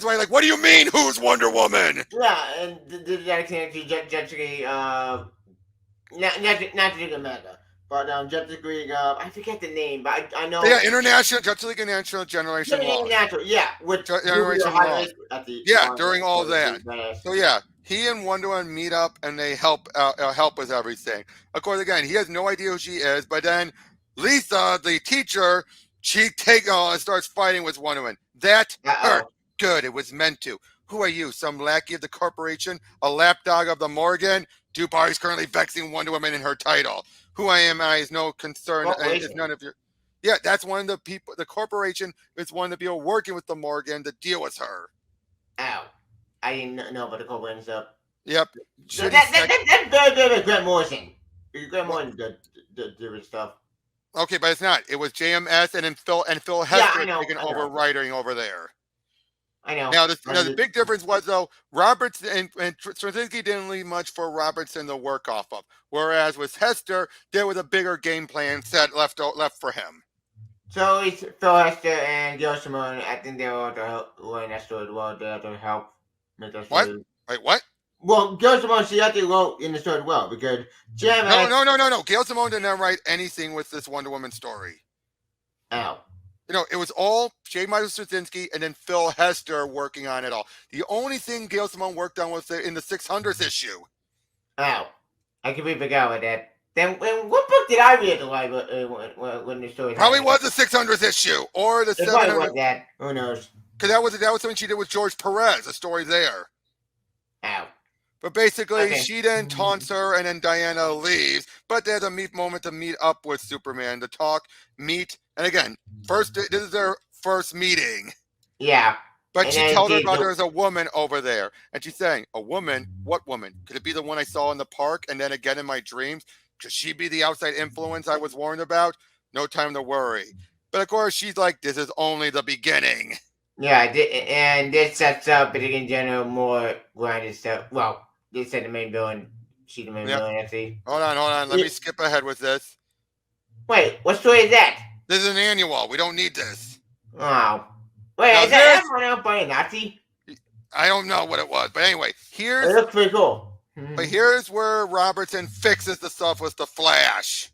why, like, what do you mean, who's Wonder Woman? Yeah, and did that connect to Justice League, not Amanda, but Justice League, I forget the name, but I know. Yeah, International, Justice League International Generation Law. With Generation Law. During all that. So yeah. He and Wonder Woman meet up and they help with everything. Of course, again, he has no idea who she is, but then Lisa, the teacher, she starts fighting with Wonder Woman. That hurt. Good, it was meant to. Who are you, some lackey of the corporation, a lapdog of the Morgan? Dubar is currently vexing Wonder Woman in her title. Who I am is no concern. It's none of your. Yeah, that's one of the people. The corporation is one of the people working with the Morgan to deal with her. Ow. I didn't know about the corporation stuff. Yep. That's very Grant Morrison. Grant Morrison did stuff. Okay, but it's not. It was JMS and then Phil Hester taking over writing over there. I know. Now, the big difference was, though, Robertson and Straczynski didn't leave much for Robertson to work off of. Whereas with Hester, there was a bigger game plan set left for him. So it's Phil Hester and Gail Simone. I think they were the in that story as well. They had to help. What? Wait, what? Well, Gail Simone, she actually wrote in the story as well because No. Gail Simone didn't write anything with this Wonder Woman story. Oh. It was all J. Michael Straczynski and then Phil Hester working on it all. The only thing Gail Simone worked on was in the 600th issue. Oh. I completely forgot about that. Then what book did I read at the library when the story probably was the 600th issue or the 700th. Probably was that. Who knows? Because that was something she did with George Perez, a story there. Ow. But basically, she then taunts her, and then Diana leaves. But there's a moment to meet up with Superman, to talk, meet. And again, this is their first meeting. Yeah. But she tells her about there's a woman over there. And she's saying, a woman? What woman? Could it be the one I saw in the park and then again in my dreams? Could she be the outside influence I was warned about? No time to worry. But of course, she's like, this is only the beginning. Yeah, and this sets up, but in general, more grounded stuff. Well, they said the main villain. She's the main villain, actually. Hold on. Let me skip ahead with this. Wait, what story is that? This is an annual. We don't need this. Oh. Wait, is that everyone out by a Nazi? I don't know what it was. But anyway, it looks pretty cool. But here's where Robertson fixes the stuff with the Flash.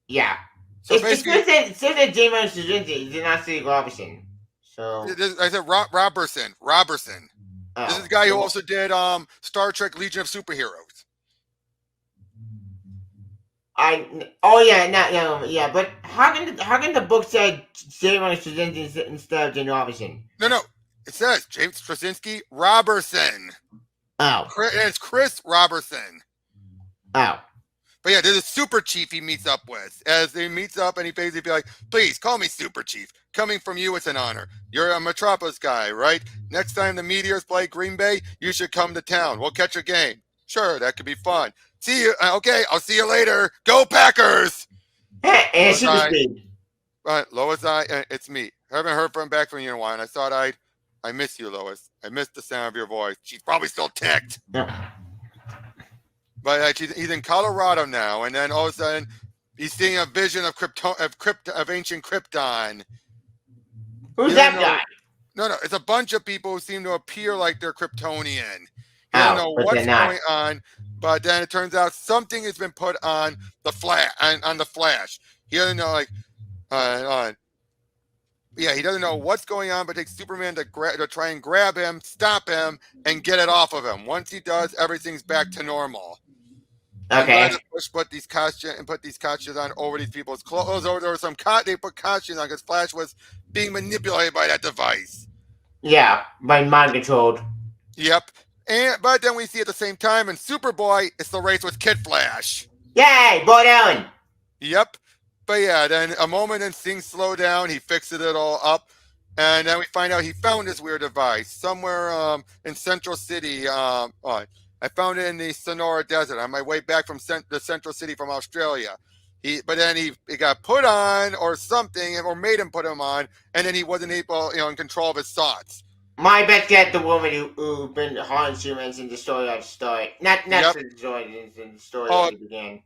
Yeah. So it says that James Straczynski did not say Robertson. So I said Roberson. Oh, this is the guy who also did Star Trek Legion of Superheroes. But how can the book say Samuel Straczynski instead of Jane Robertson? No. It says James Straczynski Roberson. Oh. And it's Chris Roberson. Oh. But yeah, there's a super chief he meets up with. As he meets up, and he basically be like, please call me super chief. Coming from you, it's an honor. You're a Metropolis guy, right? Next time the Meteors play Green Bay, you should come to town. We'll catch a game. Sure, that could be fun. See you. Okay, I'll see you later. Go Packers! And super speed. Lois, it's me. I haven't heard back from you in a while, and I thought I miss you, Lois. I miss the sound of your voice. She's probably still ticked. Yeah. But he's in Colorado now, and then all of a sudden, he's seeing a vision of ancient Krypton. Who's that guy? No, it's a bunch of people who seem to appear like they're Kryptonian. You don't know what's going on, but then it turns out something has been put on the Flash. He doesn't know, he doesn't know what's going on, but takes Superman to try and grab him, stop him, and get it off of him. Once he does, everything's back to normal. Okay. Put these costumes on over these people's clothes. They put costumes on because Flash was being manipulated by that device. Yeah, by mind controlled. Yep. But then we see at the same time in Superboy, it's the race with Kid Flash. Yay, Boy Allen. Yep. But yeah, then a moment and things slow down. He fixes it all up. And then we find out he found this weird device somewhere in Central City. I found it in the Sonora Desert on my way back from the Central City from Australia. But then he got put on or something, or made him put him on, and then he wasn't able, in control of his thoughts. My bet get the woman who been haunting humans in the story of the story. Not the story, in the story that it began.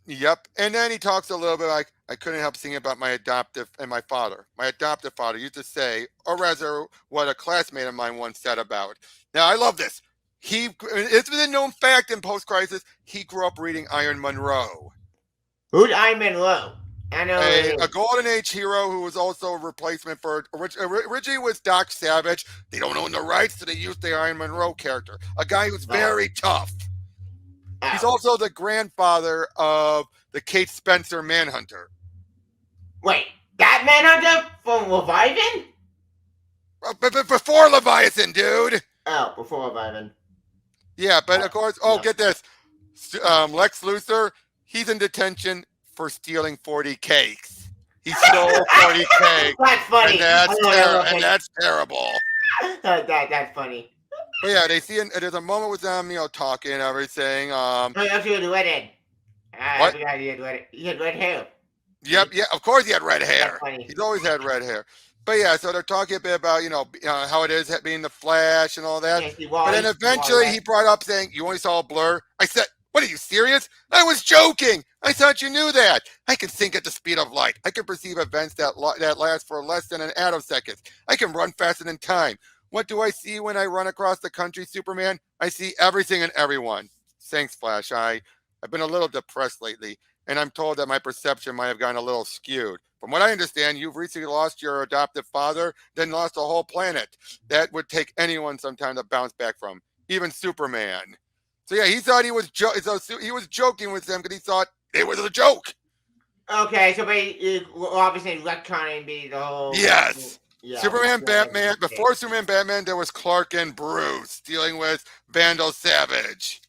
Yep. And then he talks a little bit like, I couldn't help thinking about my adoptive father. My adoptive father used to say, or rather what a classmate of mine once said about. Now, I love this. It's been a known fact in post-crisis, he grew up reading Iron Monroe. Who's Iron Monroe? I know a Golden Age hero who was also a replacement for originally was Doc Savage. They don't own the rights, so they used the Iron Monroe character, a guy who's very tough. He's also the grandfather of the Kate Spencer Manhunter. Wait, that Manhunter from Leviathan? Before Leviathan, dude. Oh, before Leviathan. Yeah, but of course, get this. Lex Luthor, he's in detention for stealing 40 cakes. He stole 40 cakes. That's funny. And that's terrible. That's funny. But yeah, there's a moment with them, talking and everything. That's the redhead. What? He had red hair. Yep, yeah, of course he had red hair. He's always had red hair. But yeah, so they're talking a bit about, how it is being the Flash and all that. But then eventually he brought up saying, you only saw a blur. I said, what, are you serious? I was joking. I thought you knew that. I can think at the speed of light. I can perceive events that last for less than an attosecond. I can run faster than time. What do I see when I run across the country, Superman? I see everything and everyone. Thanks, Flash. I've been a little depressed lately, and I'm told that my perception might have gotten a little skewed. From what I understand, you've recently lost your adoptive father, then lost a whole planet. That would take anyone some time to bounce back from, even Superman. So yeah, he thought he was joking with them because he thought it was a joke. Okay, so obviously retconning be the whole. Yes. Yeah, Superman, Batman. Before Superman, Batman, there was Clark and Bruce dealing with Vandal Savage.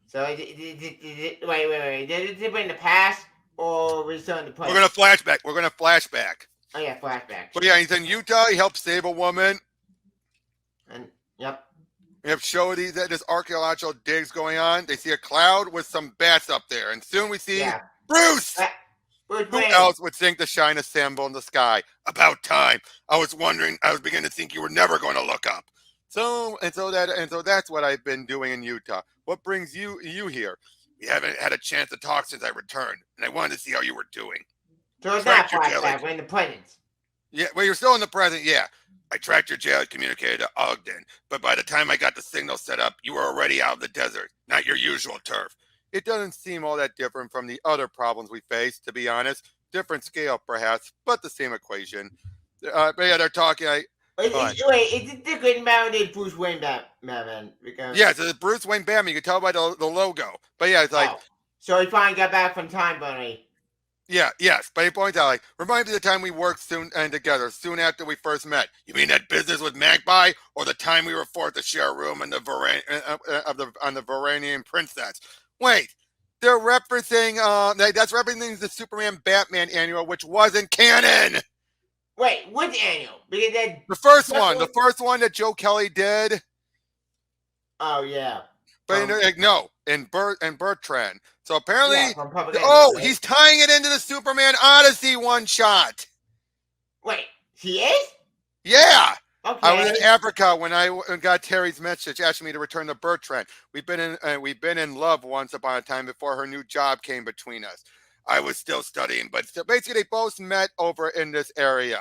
So wait. Did it bring the past or was it still in the present? We're gonna flashback. Oh yeah, flashback. But yeah, he's in Utah. He helped save a woman. And yep. We have showed this archaeological digs going on. They see a cloud with some bats up there, and soon we see Bruce. Who else would think to shine a symbol in the sky? About time. I was beginning to think you were never going to look up. So that's what I've been doing in Utah. What brings you here? We haven't had a chance to talk since I returned, and I wanted to see how you were doing. So it's not flashback, we're in the present. Yeah, well, you're still in the present, yeah. I tracked your jail and communicated to Ogden, but by the time I got the signal set up, you were already out of the desert, not your usual turf. It doesn't seem all that different from the other problems we face, to be honest. Different scale, perhaps, but the same equation. But yeah, they're talking. Wait, is it the Green Mountain Bruce Wayne Batman? Yeah, it's a Bruce Wayne Batman. You can tell by the logo. But yeah, it's like. So he finally got back from time, Bunny. Yes, but he points out, like, reminds me of the time we worked soon and together, soon after we first met. You mean that business with Magpie, or the time we were forced to share a room in the on the Varanian Princess? Wait, they're referencing that's referencing the Superman Batman annual, which wasn't canon. Wait, which annual? Because that the first one that Joe Kelly did. Oh yeah. But no, in Bertrand. So apparently, right? He's tying it into the Superman Odyssey one shot. Wait, he is? Yeah. Okay. I was in Africa when I got Terry's message asking me to return to Bertrand. We've been in love once upon a time before her new job came between us. I was still studying, but basically they both met over in this area.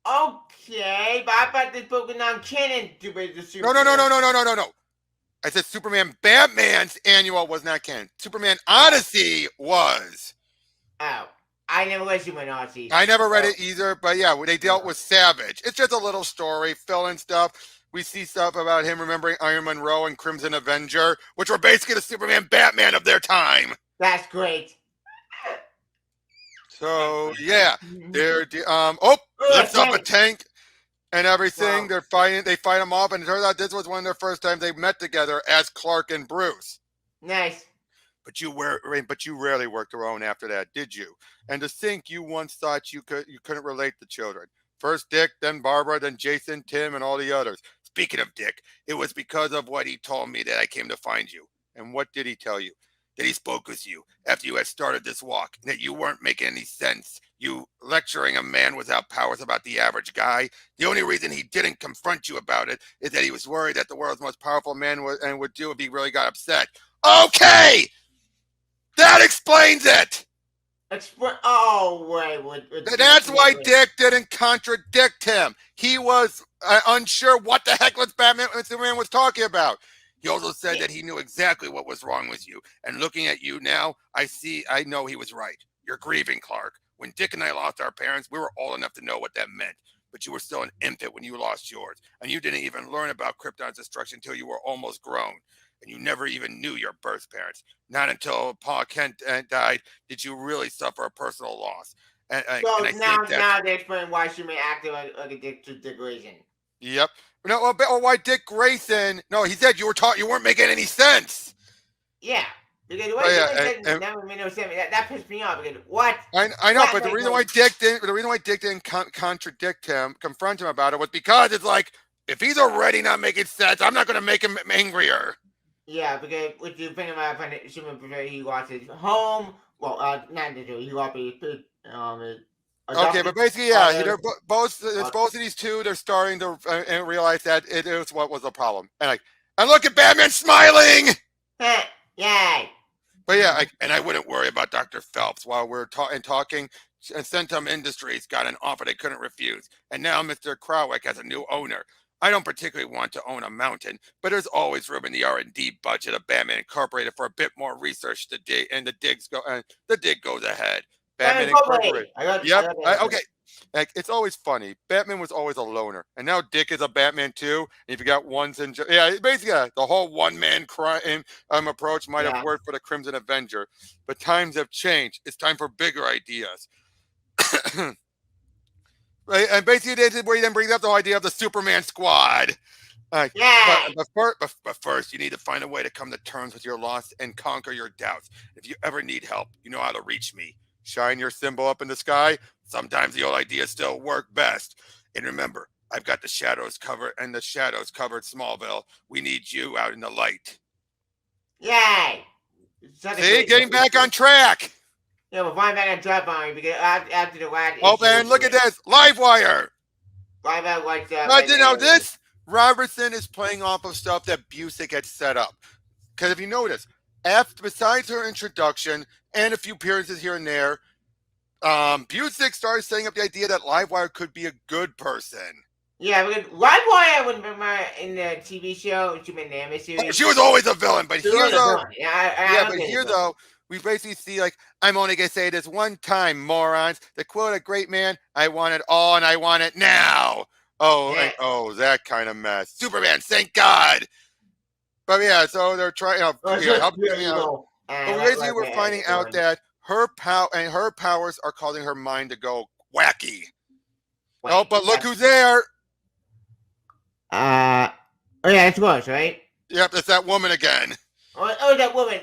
Okay, but I thought this book was non-canon to the Superman. No. I said Superman Batman's annual was not canon. Superman Odyssey was. Oh, I never read Superman Odyssey. I never read it either, but yeah, they dealt with Savage. It's just a little story, fill-in stuff. We see stuff about him remembering Iron Monroe and Crimson Avenger, which were basically the Superman Batman of their time. That's great. So yeah, they're lifts up a tank and everything. Wow. They fight him off, and it turns out this was one of their first times they met together as Clark and Bruce. Nice. But you rarely worked alone after that, did you? And to think you once thought you couldn't relate to children. First Dick, then Barbara, then Jason, Tim, and all the others. Speaking of Dick, it was because of what he told me that I came to find you. And what did he tell you? That he spoke with you after you had started this walk, and that you weren't making any sense. You lecturing a man without powers about the average guy. The only reason he didn't confront you about it is that he was worried that the world's most powerful man would do if he really got upset. Okay! That explains it! That's why Dick didn't contradict him. He was unsure what the heck was Batman and Superman was talking about. He also said that he knew exactly what was wrong with you. And looking at you now, I know he was right. You're grieving, Clark. When Dick and I lost our parents, we were old enough to know what that meant. But you were still an infant when you lost yours. And you didn't even learn about Krypton's destruction until you were almost grown. And you never even knew your birth parents. Not until Pa Kent died did you really suffer a personal loss. Now they explain why she may act like a Dick Grayson. Yep. No, or why Dick Grayson? No, he said you weren't making any sense. Yeah, because that made no sense. That pissed me off. Because what? I know, but the reason why Dick didn't contradict him, confront him about it, was because it's like, if he's already not making sense, I'm not going to make him angrier. Yeah, because what you think about Superman, he watches home. Well, not literally. He watches okay, but basically, yeah, they're both of these two. They're starting to realize that it is what was the problem, and look at Batman smiling. Yay! But yeah, I wouldn't worry about Dr. Phelps while we're talking. And Centum Industries got an offer they couldn't refuse, and now Mr. Krawick has a new owner. I don't particularly want to own a mountain, but there's always room in the R&D budget of Batman Incorporated for a bit more research to dig, and the dig goes ahead. Batman Incorporated. Okay. It's always funny. Batman was always a loner, and now Dick is a Batman too. And if you got ones and basically the whole one-man crime approach might have worked for the Crimson Avenger, but times have changed. It's time for bigger ideas. Right, and basically this is where he then brings up the whole idea of the Superman Squad. But first, you need to find a way to come to terms with your loss and conquer your doubts. If you ever need help, you know how to reach me. Shine your symbol up in the sky. Sometimes the old ideas still work best. And remember, I've got the shadows covered Smallville. We need you out in the light. Yay! See, getting back on track. Yeah, we're finally back on track on because after the last. Oh man, look at this Livewire. Livewire, what's up? This Robertson is playing off of stuff that Busick had set up. Because if you notice, besides her introduction and a few appearances here and there, Busick started setting up the idea that Livewire could be a good person. Yeah, because Livewire was in the TV show, series. She was always a villain, but here though, we basically see I'm only gonna say this one time, morons. To quote a great man, I want it all and I want it now. That kind of mess. Superman, thank God. But yeah, so they're trying. But basically, we're finding out that her powers are causing her mind to go wacky. Wait, oh, but look who's there. Oh yeah, it's worse, right? Yep, it's that woman again. That woman.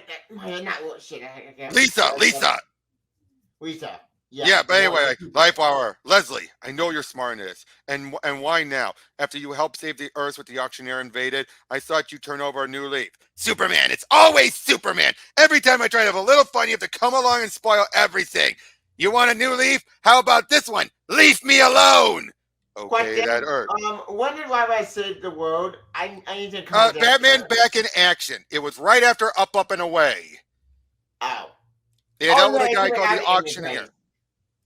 Not shit. Lisa. Lisa. Yeah, Yeah. but anyway, Life Hour. Leslie, I know you're smart in this. And why now? After you helped save the Earth with the auctioneer invaded, I thought you'd turn over a new leaf. Superman, it's always Superman. Every time I try to have a little fun, you have to come along and spoil everything. You want a new leaf? How about this one? Leave me alone. Okay, Question, that hurt. when did I save the world? I need to come. Batman back in action. It was right after Up and Away. Oh. They had dealt with a guy called the auctioneer.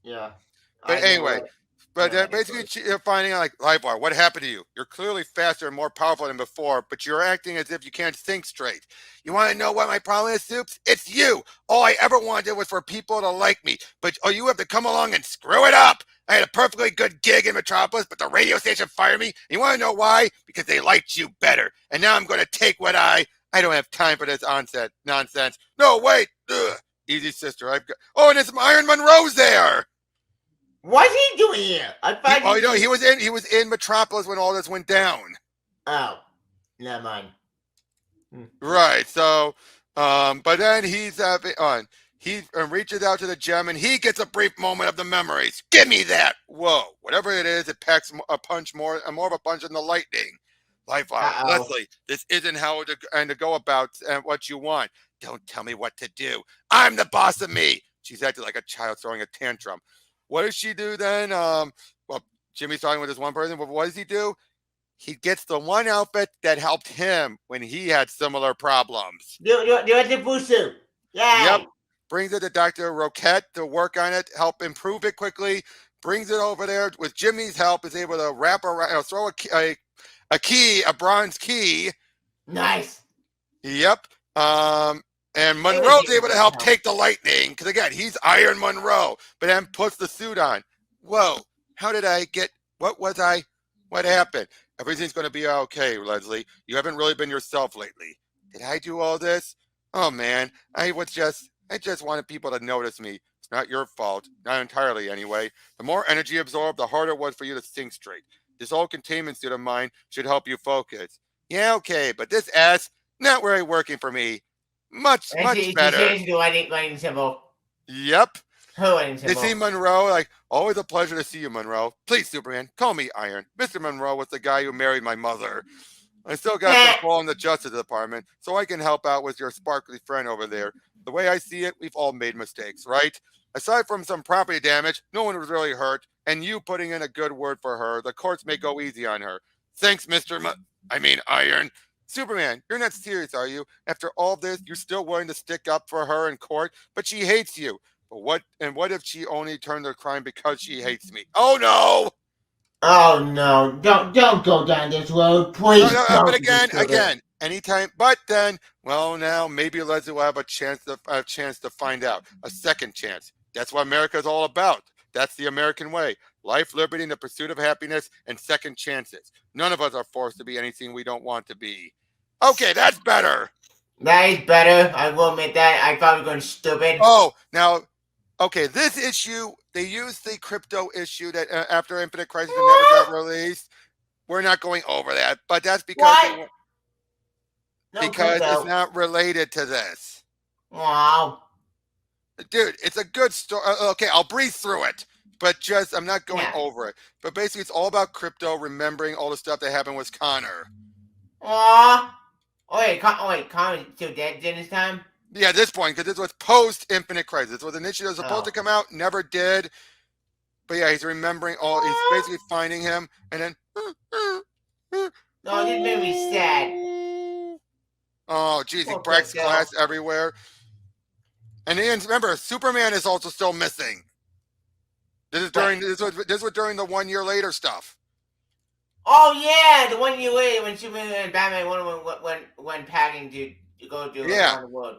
Yeah. But anyway, basically you're finding out, like, Livebar, what happened to you? You're clearly faster and more powerful than before, but you're acting as if you can't think straight. You want to know what my problem is, Soups? It's you. All I ever wanted was for people to like me, but you have to come along and screw it up. I had a perfectly good gig in Metropolis, but the radio station fired me. You want to know why? Because they liked you better. And now I'm going to take what I don't have time for this nonsense. No, wait. Ugh. Easy, sister. And it's Iron Monroe's there. What's he doing here? He was in Metropolis when all this went down. Oh, never mind. Right. So, but then he reaches out to the gem and he gets a brief moment of the memories. Give me that. Whoa, whatever it is, it packs a punch more of a punch than the lightning. Life Hour. Leslie, this isn't how to go about what you want. Don't tell me what to do. I'm the boss of me. She's acting like a child throwing a tantrum. What does she do then? Jimmy's talking with this one person, but what does he do? He gets the one outfit that helped him when he had similar problems. Do the Busu. Yeah. Yep. Brings it to Dr. Roquette to work on it, help improve it quickly. Brings it over there with Jimmy's help, is able to wrap around, throw a bronze key. Nice. Yep. And Monroe's able to help take the lightning, because again, he's Iron Monroe, but then puts the suit on. Whoa, how did I get, what happened? Everything's going to be okay, Leslie. You haven't really been yourself lately. Did I do all this? Oh man, I just wanted people to notice me. It's not your fault, not entirely anyway. The more energy absorbed, the harder it was for you to think straight. This old containment suit of mine should help you focus. Yeah, okay, but this ass, not really working for me. Much better. Yep. They see Monroe, like, always a pleasure to see you, Monroe. Please, Superman, call me Iron. Mr. Monroe was the guy who married my mother. I still got control in the Justice Department, so I can help out with your sparkly friend over there. The way I see it, we've all made mistakes, right? Aside from some property damage, no one was really hurt, and you putting in a good word for her, the courts may go easy on her. Thanks, Iron. Superman, you're not serious, are you? After all this, you're still willing to stick up for her in court, but she hates you. But what if she only turned her crime because she hates me? Oh no! Oh no! Don't go down this road, please. No, but again, anytime. But then, well, now maybe Leslie will have a chance to find out. A second chance. That's what America is all about. That's the American way. Life, liberty, and the pursuit of happiness, and second chances. None of us are forced to be anything we don't want to be. Okay, that's better. That is better. I will admit that. I thought we were going stupid. Oh, now, okay, this issue, they used the crypto issue that after Infinite Crisis never got released. We're not going over that, but that's because it's not related to this. Wow. Dude, it's a good story. Okay, I'll breeze through it, but I'm not going over it. But basically, it's all about crypto, remembering all the stuff that happened with Connor. Aww. Connor's still dead this time? Yeah, at this point, because this was post-Infinite Crisis. This was an issue that was supposed to come out, never did. But yeah, he's remembering he's basically finding him, and then... No, this made me sad. Oh, geez, he breaks glass everywhere. And then, remember, Superman is also still missing. This was during the 1 year later stuff. Oh yeah, the 1 year later when Superman and Batman went packing to go do around the world.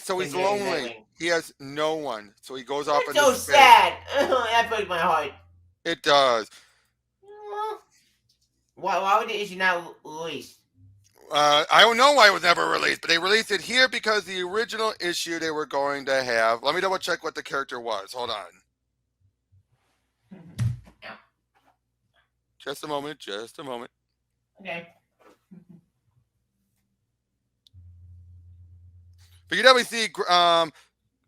So he's lonely. He has no one. So he goes off into space. So sad. That breaks my heart. It does. Why would the issue not release? I don't know why it was never released, but they released it here because the original issue they were going to have. Let me double check what the character was. Hold on. Just a moment. Just a moment. Okay. But you definitely see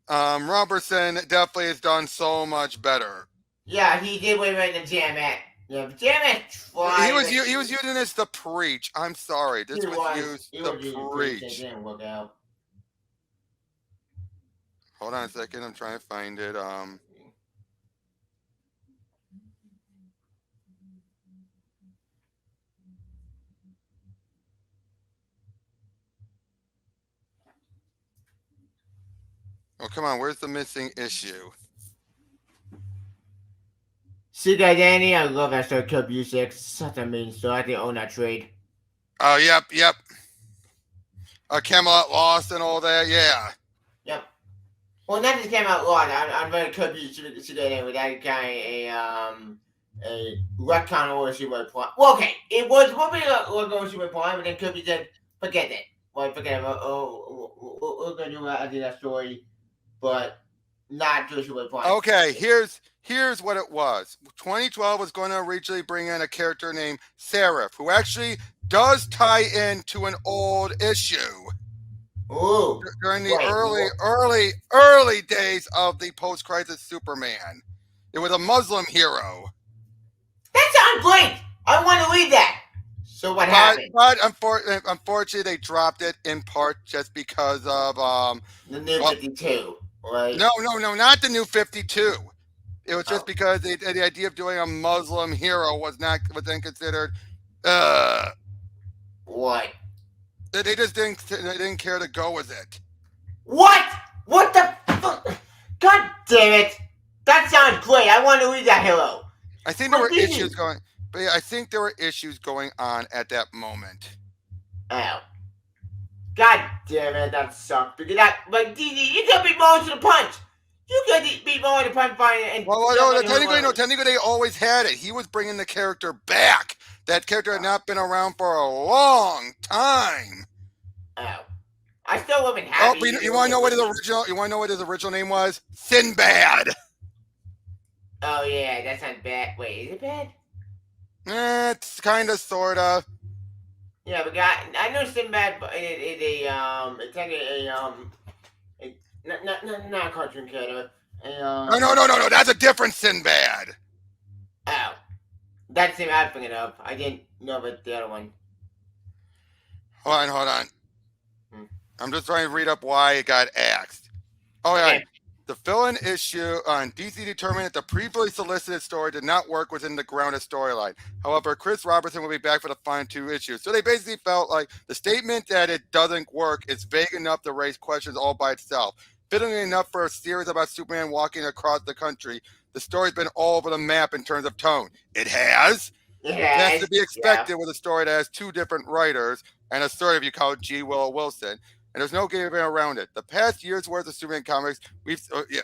Robertson definitely has done so much better. Yeah, he did way right in the Jamet. Yeah, Jamet tried. He was using this to preach. I'm sorry. This was used to preach. It didn't work out. Hold on a second. I'm trying to find it. Oh, come on. Where's the missing issue? See that, Danny? I love that story, Club U6. Such a mean story. I think own that trade. Oh, yep. Camelot Lost and all that. Yeah. Yep. Well, not just Camelot Lost. I'm very Club U6 with that guy a retcon or she would apply. Well, okay, it was what we were she would apply, but then Kirby said, forget it. Well, forget it. We're gonna do that story, but not just would apply. Okay, here's what it was. 2012 was going to originally bring in a character named Seraph, who actually does tie into an old issue. Ooh, during the early days of the post-crisis Superman. It was a Muslim hero. That sounds great. I want to read that. So what happened? But unfortunately, they dropped it in part just because of the new 52. Right? No, not the new 52. It was just because the idea of doing a Muslim hero was then considered. What? They just didn't care to go with it. What? What the? God damn it! That sounds great. I want to read that hero. I think there were issues going. But yeah, I think there were issues going on at that moment. Oh. God damn it, that sucked. Because but DD, you could be more to the punch. You could be more to the punch and technically they always had it. He was bringing the character back. That character had not been around for a long time. Oh. I still wasn't happy. Oh, you want to know what his original? You want to know what his original name was? Sinbad. Oh yeah, that sounds bad. Wait, is it bad? It's kind of, sort of. Yeah, but I know Sinbad, but it's like not a cartoon character. No, that's a different Sinbad. Oh, that's him. I'm thinking of. I didn't know about the other one. Hold on. I'm just trying to read up why it got axed. Oh yeah. Okay. The fill-in issue on DC determined that the previously solicited story did not work within the grounded storyline. However, Chris Roberson will be back for the final 2 issues. So they basically felt like the statement that it doesn't work is vague enough to raise questions all by itself. Fitting enough for a series about Superman walking across the country, the story's been all over the map in terms of tone. It has. It has to be expected with a story that has 2 different writers and a story if you call it G. Willow Wilson. And there's no getting around it. The past year's worth of Superman comics,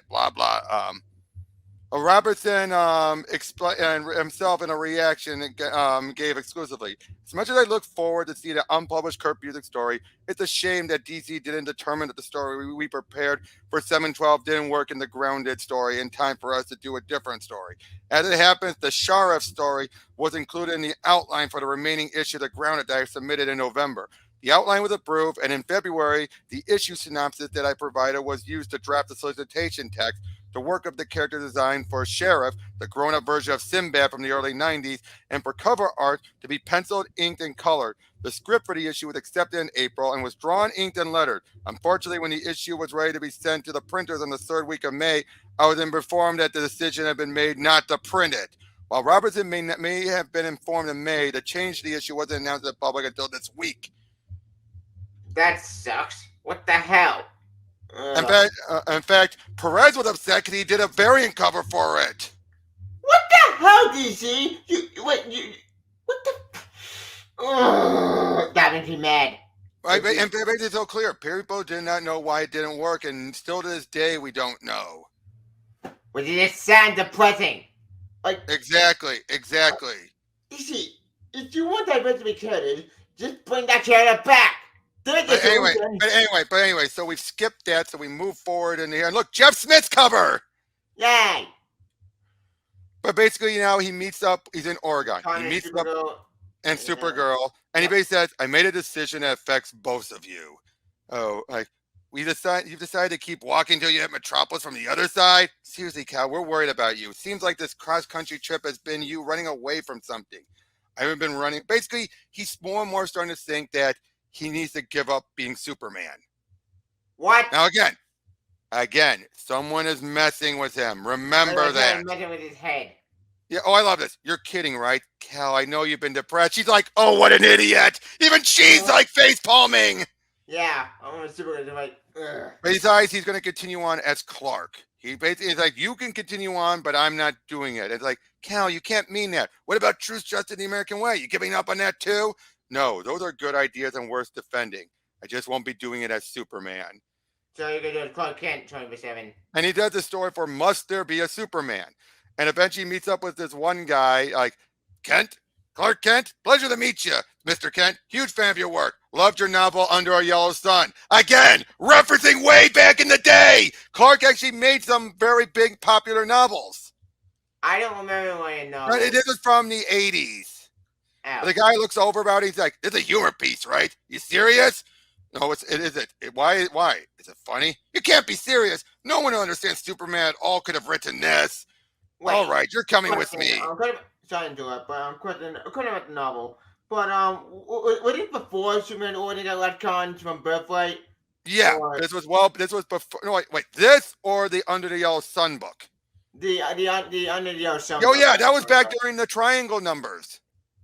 blah blah. Robertson explained himself in a reaction gave exclusively. As much as I look forward to see the unpublished Kurt Busiek story, it's a shame that DC didn't determine that the story we prepared for 712 didn't work in the grounded story in time for us to do a different story. As it happens, the Sheriff story was included in the outline for the remaining issue of the grounded that I submitted in November. The outline was approved, and in February, the issue synopsis that I provided was used to draft the solicitation text to work up the character design for Sheriff, the grown-up version of Sinbad from the early 90s, and for cover art to be penciled, inked, and colored. The script for the issue was accepted in April and was drawn, inked, and lettered. Unfortunately, when the issue was ready to be sent to the printers on the 3rd week of May, I was informed that the decision had been made not to print it. While Robertson may have been informed in May, the change to the issue wasn't announced to the public until this week. That sucks. What the hell? In fact, Perez was upset because he did a variant cover for it. What the hell, DC? What the? That makes me mad. Right, and it's so clear. People did not know why it didn't work, and still to this day, we don't know. Well, it sounds depressing. Exactly. DC, if you want that to be credited, Just bring that character back. There's the But anyway, solution. so we've skipped that, so we move forward in here. And look, Jeff Smith's cover. Yay! But basically, he meets up. He's in Oregon. He Connie, meets up Supergirl. and Yeah. Supergirl, and he basically says, "I made a decision that affects both of you. Oh, like you've decided to keep walking till you hit Metropolis from the other side. Seriously, Cal, we're worried about you. It seems like this cross country trip has been you running away from something. I haven't been running. Basically, he's more and more starting to think that he needs to give up being Superman. What? Now again, someone is messing with him. Remember that. Messing with his head. Yeah. Oh, I love this. You're kidding, right, Cal? I know you've been depressed. She's like, oh, what an idiot. Even she's like face palming. Yeah, I'm gonna Supergirl. Like, ugh. Besides, he's going to continue on as Clark. He basically is like, you can continue on, but I'm not doing it. It's like, Cal, you can't mean that. What about truth, justice, the American way? You giving up on that too? No, those are good ideas and worth defending. I just won't be doing it as Superman. So you're gonna do Clark Kent 24/7. And he does the story for Must There Be a Superman? And eventually meets up with this one guy, like, Kent? Clark Kent? Pleasure to meet you, Mr. Kent. Huge fan of your work. Loved your novel, Under a Yellow Sun. Again, referencing way back in the day. Clark actually made some very big popular novels. I don't remember one of novels. This is from the 80s. Ow. The guy looks over about it. He's like, it's a humor piece, right? You serious? No, it isn't. Why? Is it funny? You can't be serious. No one who understands Superman at all could have written this. Wait, all right, you're coming with me. Sorry to interrupt, but I'm questioning about the novel. But was it before Superman ordered got retconned from Birthright? Yeah, this was before. No, wait, this or the Under the Yellow Sun book? The Under the Yellow Sun. Oh yeah, that was back during the Triangle numbers.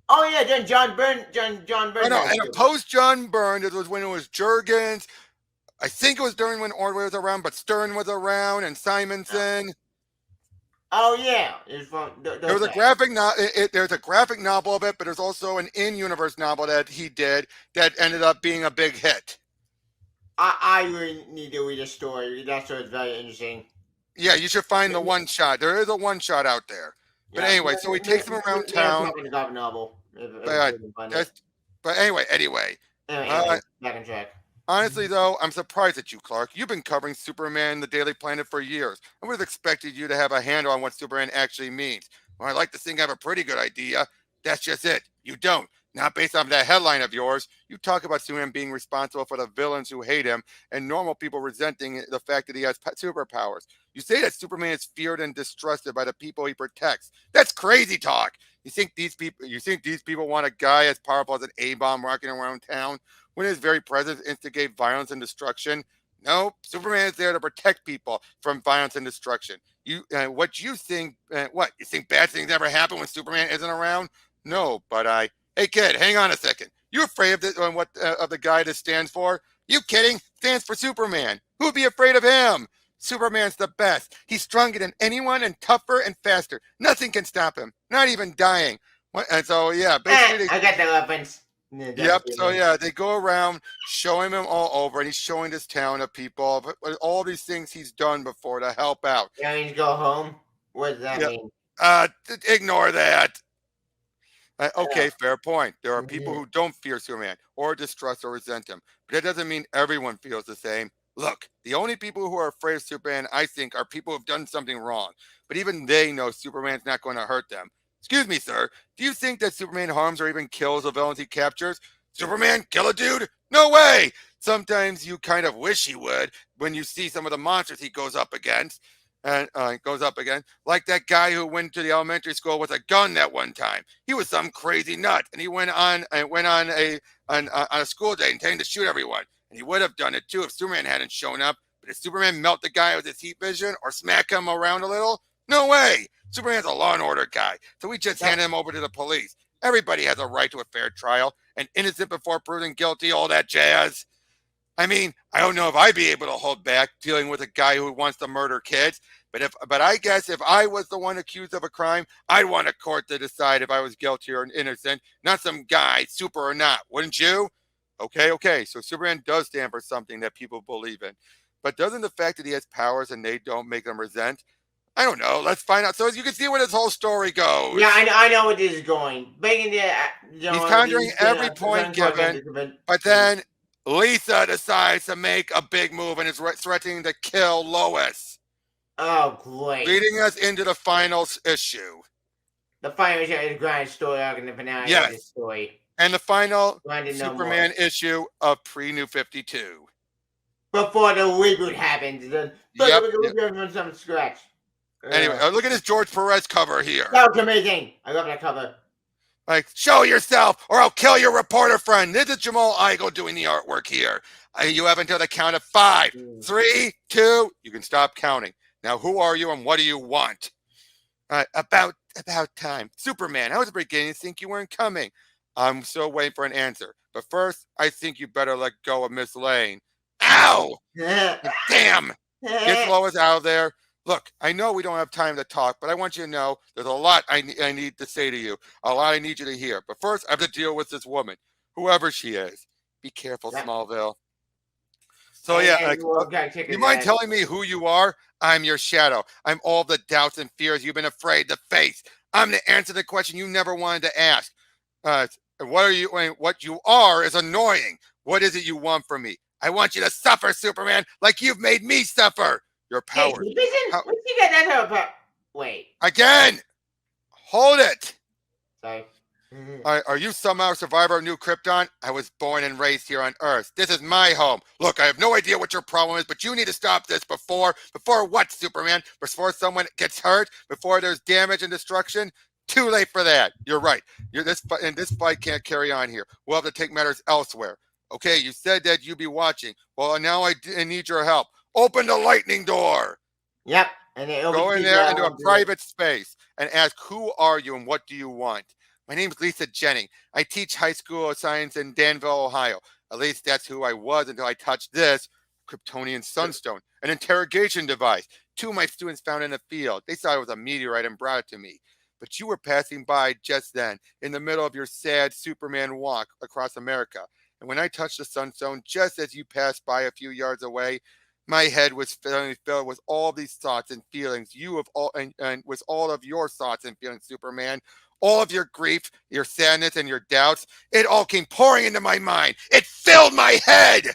Oh yeah, then John Byrne. Oh, no, and post John Byrne, it was when it was Jurgens. I think it was during when Ordway was around, but Stern was around and Simonson. Oh yeah, there was a graphic there's a graphic novel of it, but there's also an in-universe novel that he did that ended up being a big hit. I really need to read a story. That story is very interesting. Yeah, you should find the one shot. There is a one shot out there. But anyway, so he takes him around town. But anyway. Back on track. Honestly, though, I'm surprised at you, Clark. You've been covering Superman, the Daily Planet for years. I would have expected you to have a handle on what Superman actually means. Well, I like to think I have a pretty good idea. That's just it. You don't. Not based on that headline of yours. You talk about Superman being responsible for the villains who hate him and normal people resenting the fact that he has superpowers. You say that Superman is feared and distrusted by the people he protects. That's crazy talk. You think these people want a guy as powerful as an A-bomb rocking around town? When his very presence instigate violence and destruction? No, Superman is there to protect people from violence and destruction. You think bad things never happen when Superman isn't around? No, but hey kid, hang on a second. You afraid of of the guy this stands for? You kidding? Stands for Superman. Who'd be afraid of him? Superman's the best. He's stronger than anyone and tougher and faster. Nothing can stop him. Not even dying. And so basically I got the weapons. Yep. So they go around showing him all over, and he's showing this town of people all these things he's done before to help out. Yeah, you go home. What does that mean? Ignore that. Okay, fair point. There are people who don't fear Superman or distrust or resent him, but that doesn't mean everyone feels the same. Look, the only people who are afraid of Superman, I think, are people who've done something wrong. But even they know Superman's not going to hurt them. Excuse me, sir. Do you think that Superman harms or even kills the villains he captures? Superman kill a dude? No way! Sometimes you kind of wish he would when you see some of the monsters he goes up against. Like that guy who went to the elementary school with a gun that one time. He was some crazy nut, and he went on a school day intending to shoot everyone. And he would have done it too if Superman hadn't shown up. But did Superman melt the guy with his heat vision or smack him around a little? No way! Superman's a law and order guy, so we just hand him over to the police. Everybody has a right to a fair trial, and innocent before proven guilty, all that jazz. I mean, I don't know if I'd be able to hold back dealing with a guy who wants to murder kids, but I guess if I was the one accused of a crime, I'd want a court to decide if I was guilty or innocent, not some guy, super or not, wouldn't you? Okay, so Superman does stand for something that people believe in. But doesn't the fact that he has powers and they don't make them resent? I don't know. Let's find out. So as you can see where this whole story goes. Yeah, I know where this is going. He's conjuring every point given, but then Lisa decides to make a big move and is threatening to kill Lois. Oh, great. Leading us into the final issue. The final issue is the grand story arc and the finale of this story. And the final Superman issue of pre-New 52. Before the reboot happens. We're from scratch. Anyway, look at this George Perez cover here. That was amazing. I love that cover. Like, show yourself or I'll kill your reporter friend. This is Jamal Igle doing the artwork here. You have until the count of 5, 3, 2. You can stop counting. Now, who are you and what do you want? About time. Superman, I was beginning to think you weren't coming. I'm still waiting for an answer. But first, I think you better let go of Miss Lane. Ow! Damn! Get Lois out of there. Look, I know we don't have time to talk, but I want you to know there's a lot I need to say to you. A lot I need you to hear. But first, I have to deal with this woman, whoever she is. Be careful, Smallville. So yeah, you mind telling me who you are? I'm your shadow. I'm all the doubts and fears you've been afraid to face. I'm the answer to the question you never wanted to ask. What are you? What you are is annoying. What is it you want from me? I want you to suffer, Superman, like you've made me suffer. Your power. What'd you get that about? Wait. Again. Hold it. Sorry. Are you somehow a survivor of New Krypton? I was born and raised here on Earth. This is my home. Look, I have no idea what your problem is, but you need to stop this before what, Superman? Before someone gets hurt? Before there's damage and destruction? Too late for that. You're right. This fight can't carry on here. We'll have to take matters elsewhere. Okay, you said that you'd be watching. Well, now I need your help. Open the lightning door. Yep. And go in there into a private space and ask, who are you and what do you want? My name's Lisa Jennings. I teach high school science in Danville, Ohio. At least that's who I was until I touched this Kryptonian sunstone, an interrogation device. 2 of my students found in the field. They thought it was a meteorite and brought it to me. But you were passing by just then, in the middle of your sad Superman walk across America. And when I touched the sunstone, just as you passed by a few yards away, my head was filled with all these thoughts and feelings. And with all of your thoughts and feelings, Superman. All of your grief, your sadness, and your doubts, it all came pouring into my mind. It filled my head.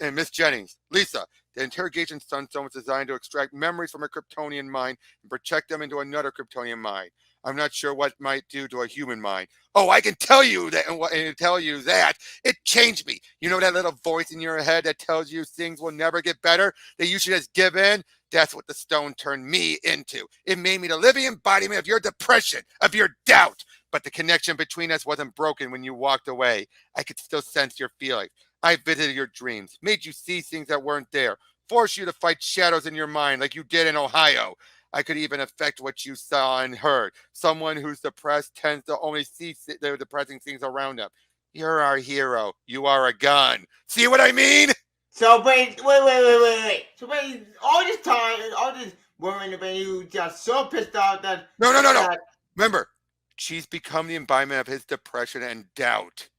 And Miss Jennings, Lisa, the interrogation sunstone was designed to extract memories from a Kryptonian mind and project them into another Kryptonian mind. I'm not sure what it might do to a human mind. Oh, I can tell you that, it changed me. You know that little voice in your head that tells you things will never get better, that you should just give in? That's what the stone turned me into. It made me the living embodiment of your depression, of your doubt. But the connection between us wasn't broken when you walked away. I could still sense your feelings. I visited your dreams, made you see things that weren't there, forced you to fight shadows in your mind like you did in Ohio. I could even affect what you saw and heard. Someone who's depressed tends to only see the depressing things around them. You're our hero. You are a gun. See what I mean? So wait. So wait, all this time, all this woman about you just so pissed off that... No. Remember, she's become the embodiment of his depression and doubt.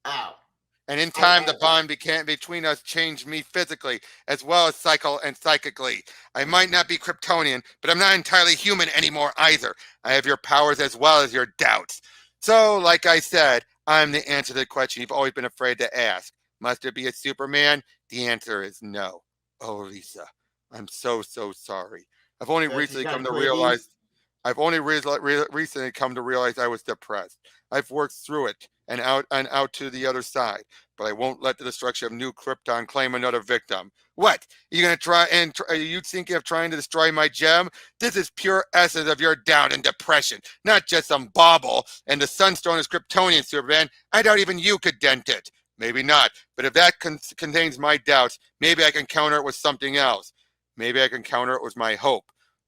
Oh. And in time, the bond between us changed me physically, as well as psychically. I might not be Kryptonian, but I'm not entirely human anymore either. I have your powers as well as your doubts. So, like I said, I'm the answer to the question you've always been afraid to ask. Must there be a Superman? The answer is no. Oh, Lisa, I'm so sorry. I've only recently come to realize I was depressed. I've worked through it and out to the other side, but I won't let the destruction of New Krypton claim another victim. What? You gonna try and you think of trying to destroy my gem? This is pure essence of your doubt and depression, not just some bauble. And the sunstone is Kryptonian, Superman. I doubt even you could dent it. Maybe not, but if that contains my doubts, maybe I can counter it with something else. Maybe I can counter it with my hope.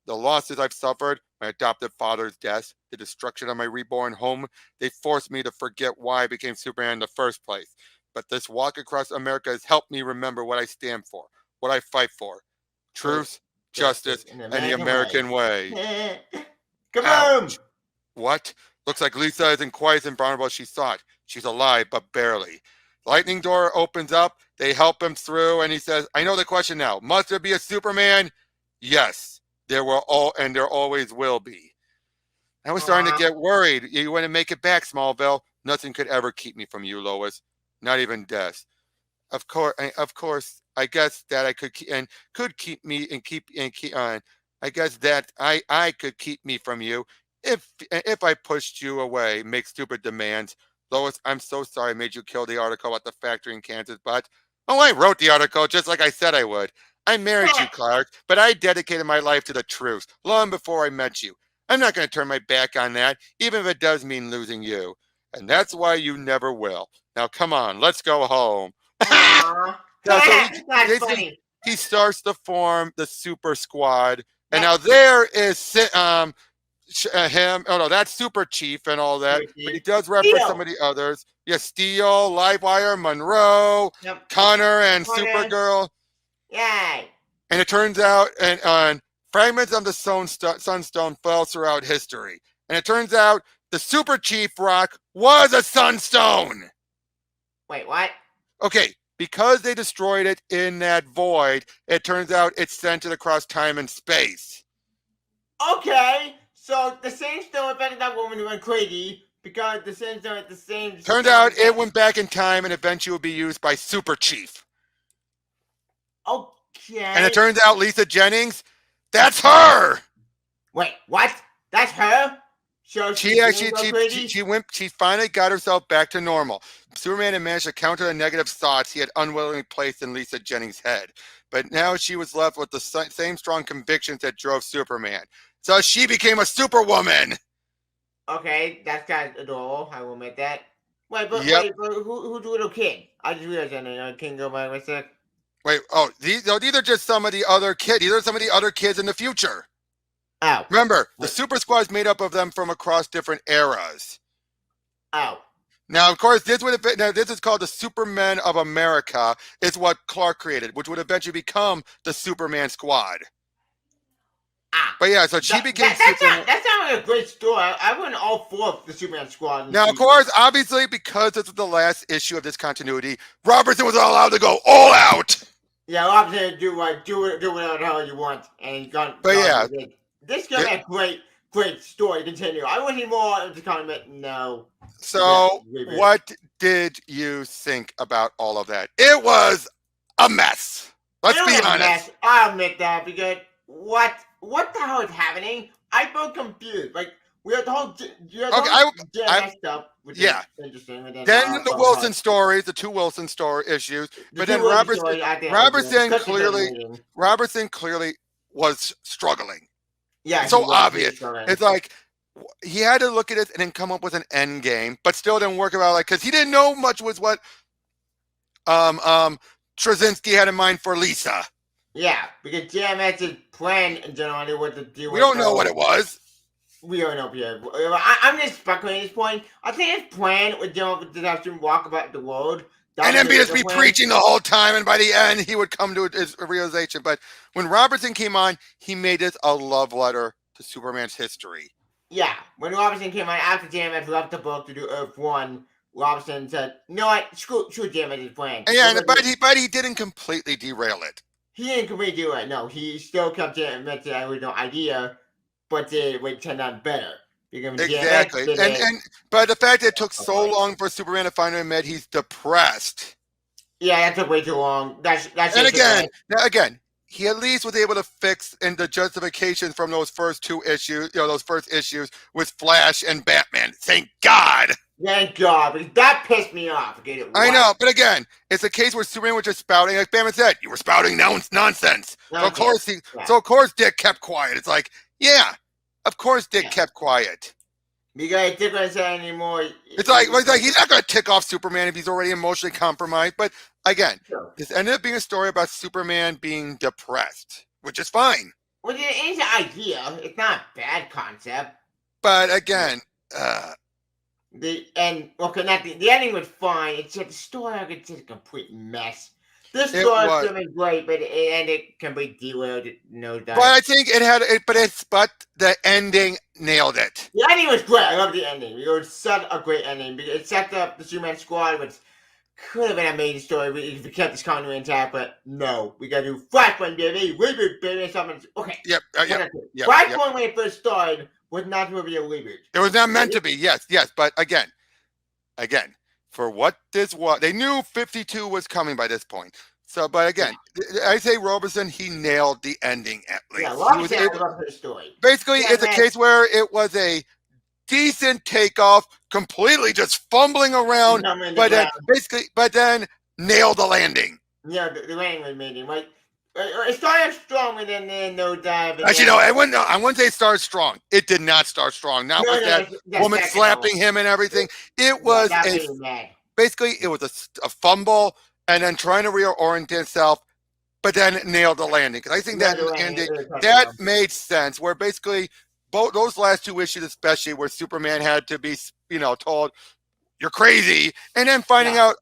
The losses I've suffered, my adopted father's death, the destruction of my reborn home, they forced me to forget why I became Superman in the first place. But this walk across America has helped me remember what I stand for, what I fight for. Truth, justice, and the American way. Kaboom! What? Looks like Lisa isn't quite as invulnerable as she thought. She's alive, but barely. Lightning door opens up. They help him through, and he says, I know the question now. Must there be a Superman? Yes, There always will be. I was starting to Uh, get worried. You want to make it back, Smallville. Nothing could ever keep me from you, Lois. Not even death. Of course, I guess that I could keep me and keep on. I guess that I could keep me from you if I pushed you away, make stupid demands. Lois, I'm so sorry I made you kill the article at the factory in Kansas, but I wrote the article just like I said I would. I married you, Clark, but I dedicated my life to the truth long before I met you. I'm not going to turn my back on that, even if it does mean losing you. And that's why you never will. Now, come on, let's go home. Yeah, so that's funny. he starts to form the Super Squad, and now there is him. Oh no, that's Super Chief and all that. But he does reference some of the others. Yeah, Steel, Livewire, Monroe, Connor, and Supergirl. Yay! And it turns out, and fragments of the Sunstone fell throughout history. And it turns out the Super Chief Rock was a Sunstone. Wait, what? Okay, because they destroyed it in that void, it turns out it's sent it across time and space. Okay, so the same stone affected that woman who went crazy because the same stone at the same. Turned out it went back in time and eventually will be used by Super Chief. Okay. And it turns out Lisa Jennings, that's her. Wait, what? That's her? So she finally got herself back to normal. Superman had managed to counter the negative thoughts he had unwillingly placed in Lisa Jennings' head. But now she was left with the same strong convictions that drove Superman. So she became a superwoman. Okay, that's kind of adorable. I will admit that. Wait, but who's the little kid? I just realized that I can't go by myself. Wait, these are just some of the other kids. These are some of the other kids in the future. Oh. Remember, the Super Squad is made up of them from across different eras. Oh. Now, of course, this is called the Supermen of America. It's what Clark created, which would eventually become the Superman Squad. But yeah, so she became Superman. That sounds like a great story. I went all for the Superman Squad. Now, of course, obviously, because this is the last issue of this continuity, Robertson was allowed to go all out. Yeah, Robertson do whatever the hell you want, and he's gone. But yeah. This got a great story. Continue. I want to hear more of the comment. No. So, what did you think about all of that? It was a mess. Let's be honest. I'll admit that because what the hell is happening? I felt confused. Like we had the whole stuff, which is interesting. And then the Wilson stories, the two Wilson story issues, but then Robertson clearly was struggling. Yeah, it's so obvious. It's like he had to look at it and then come up with an end game, but still didn't work about because he didn't know much was what Straczynski had in mind for Lisa. Yeah, because JMS's plan in general what to do. We don't know what it was. We don't know yet. I'm just speculating at this point. I think his plan was to have to walk about the world. And then be preaching the whole time, and by the end, he would come to his realization. But when Robertson came on, he made this a love letter to Superman's history. Yeah, when Robertson came on, after JMS left the book to do Earth 1, Robertson said, "No, what? Screw JMS's plan." And but he didn't completely derail it. He didn't completely do it. No, he still kept JMS's original idea, but did it turned out better. Exactly, but the fact that it took so long for Superman to finally admit he's depressed. Yeah, that took way too long. That's and again, he at least was able to fix in the justifications from those first two issues. Those first issues with Flash and Batman. Thank God. Thank God, because that pissed me off. I know, but again, it's a case where Superman was just spouting, like Batman said, you were spouting nonsense. So of course Dick kept quiet. It's like, yeah. Of course, Dick kept quiet. Because Dick wasn't saying anymore. It's like he's not going to tick off Superman if he's already emotionally compromised. But again, this ended up being a story about Superman being depressed, which is fine. Well, it is an idea. It's not a bad concept. But again, the ending was fine. It's just the story is just a complete mess. This story is going to be great, but it can be derailed. No doubt. But I think it had it. But the ending nailed it. The ending was great. I love the ending. It was such a great ending because it set up the Superman Squad with could have been a main story if we kept this continuity intact, but no, we gotta do Flashpoint, baby, reboot, baby, something. Okay. Yep. Flashpoint when it first started was not supposed to be a reboot. It was not meant to be. Yes. But again, for what this was, they knew 52 was coming by this point. So, but again, I say Roberson, he nailed the ending at least. Yeah, Roberson, I love his story. Basically, it's a case where it was a decent takeoff, completely just fumbling around, but then nailed the landing. Yeah, the landing was amazing. Like, it started strong, and then no dive. Actually, no, I wouldn't say it started strong. It did not start strong. Not with that woman slapping him and everything. It was basically it was a fumble, and then trying to reorient itself, but then nailed the landing. Because I think that made sense. Where basically both those last two issues, especially where Superman had to be, told you're crazy, and then finding out,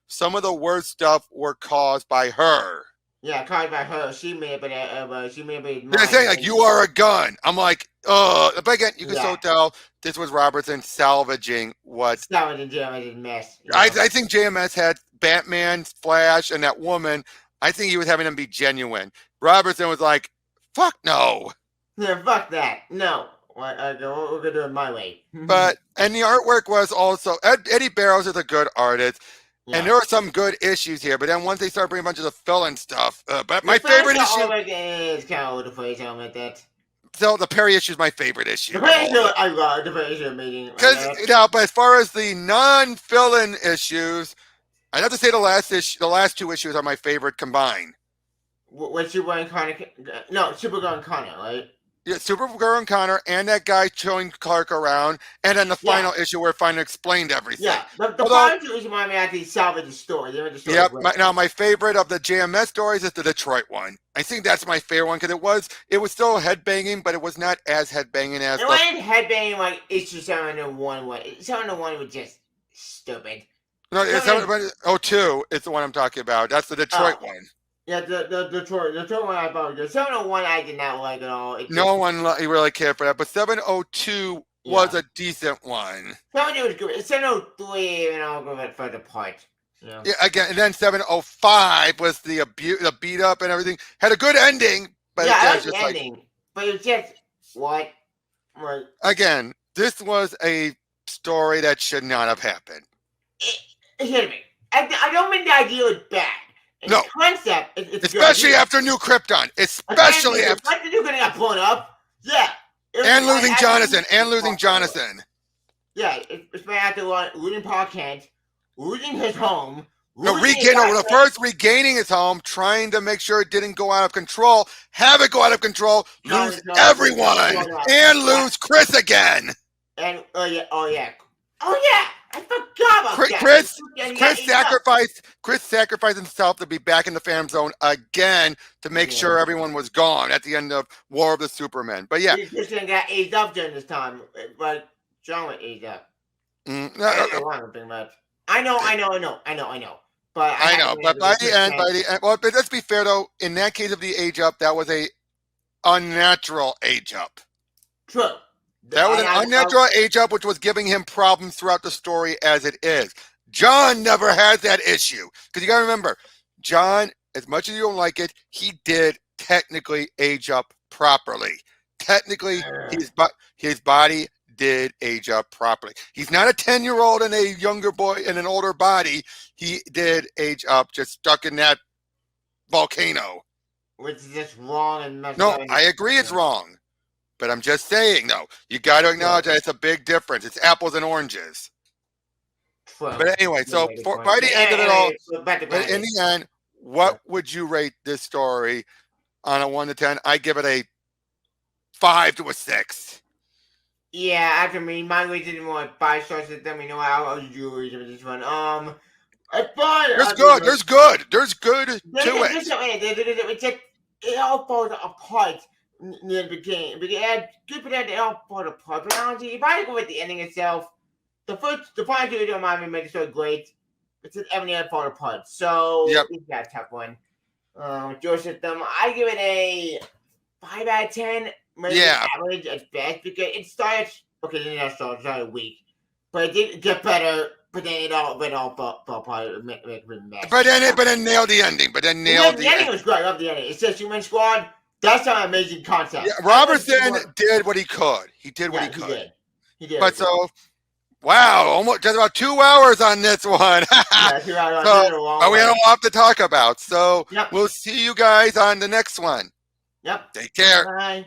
some of the worst stuff were caused by her. Yeah, caused by her. She may have been. They're saying like you are a gun. I'm like, but again, you can so tell this was Robertson salvaging JMS's mess. I think JMS had Batman, Flash, and that woman. I think he was having them be genuine. Robertson was like, fuck no. Yeah, fuck that. No. We're gonna do it my way. And the artwork was also Eddie Barrows is a good artist. Yeah. And there are some good issues here, but then once they start bringing a bunch of the fill-in stuff, but my favorite issue is kind of all the place. I'll admit that. So the Perry issue is my favorite issue. I love the Perry issue meeting. But as far as the non-fill-in issues, I'd have to say the last two issues are my favorite combined. What Supergirl and Connor? No, Supergirl and Connor, right? Yeah, Supergirl and Connor, and that guy showing Clark around, and then the final issue where it finally explained everything. Yeah, the final two issues might actually salvage the story. Now my favorite of the JMS stories is the Detroit one. I think that's my favorite one because it was still headbanging, but it was not as headbanging as. It wasn't headbanging like issue 701 was. 701 was just stupid. No, 702 is the one I'm talking about. That's the Detroit one. Yeah, the Detroit one I thought was good. 701 I did not like at all. No one really cared for that, but 702 was a decent one. 702 was good. 703, and I'll go it further apart. Yeah. Again, and then 705 was the beat up and everything. Had a good ending, but I like the ending. But it was just what? Again, this was a story that should not have happened. It should have been. I don't mean the idea was bad. No. Concept, especially after New Krypton. Especially after New Krypton got blown up. Yeah. And losing Jonathan. Yeah, it's been after losing Paul Kent, losing his home. Regaining his home, trying to make sure it didn't go out of control, have it go out of control, lose everyone, and lose Chris again. And oh yeah. I forgot about that. Chris sacrificed himself to be back in the Phantom Zone again to make sure everyone was gone at the end of War of the Supermen. But yeah, Chris got aged up during this time, but John was aged up. I know. But by the end, well, but let's be fair though. In that case of the age up, that was a unnatural age up. True. That was an unnatural age up, which was giving him problems throughout the story as it is. John never had that issue. Because you got to remember, John, as much as you don't like it, he did technically age up properly. Technically, his body did age up properly. He's not a 10-year-old and a younger boy in an older body. He did age up, just stuck in that volcano. Which is just wrong and messed up. No, I agree it's wrong. But I'm just saying, though, you got to acknowledge that it's a big difference. It's apples and oranges. But anyway, so by the end of it all, but in the end, what would you rate this story on a 1 to 10? I give it a 5 to a 6. Yeah, after me, my rating more 5 stars. Let me know how you rate this one. There's good to it. It all falls apart near the beginning. Good for that, they all fall apart. But honestly, if I go with the ending itself, the final two don't mind me make it so great. It's just everything fall apart. So it's got a tough one. George System, I give it a 5 out of 10. Maybe average at best because it started. Okay, then it started weak, but it did get better but then it all fell apart. But then nailed the ending. But then nailed the ending was great. I love the ending. It says Human Squad. That's an amazing concept. Yeah, Roberson did what he could. He did what he could. He did. But so, wow, almost just about 2 hours on this one. Yeah, 2 hours. So, we had a lot to talk about. So we'll see you guys on the next one. Yep. Take care. Bye.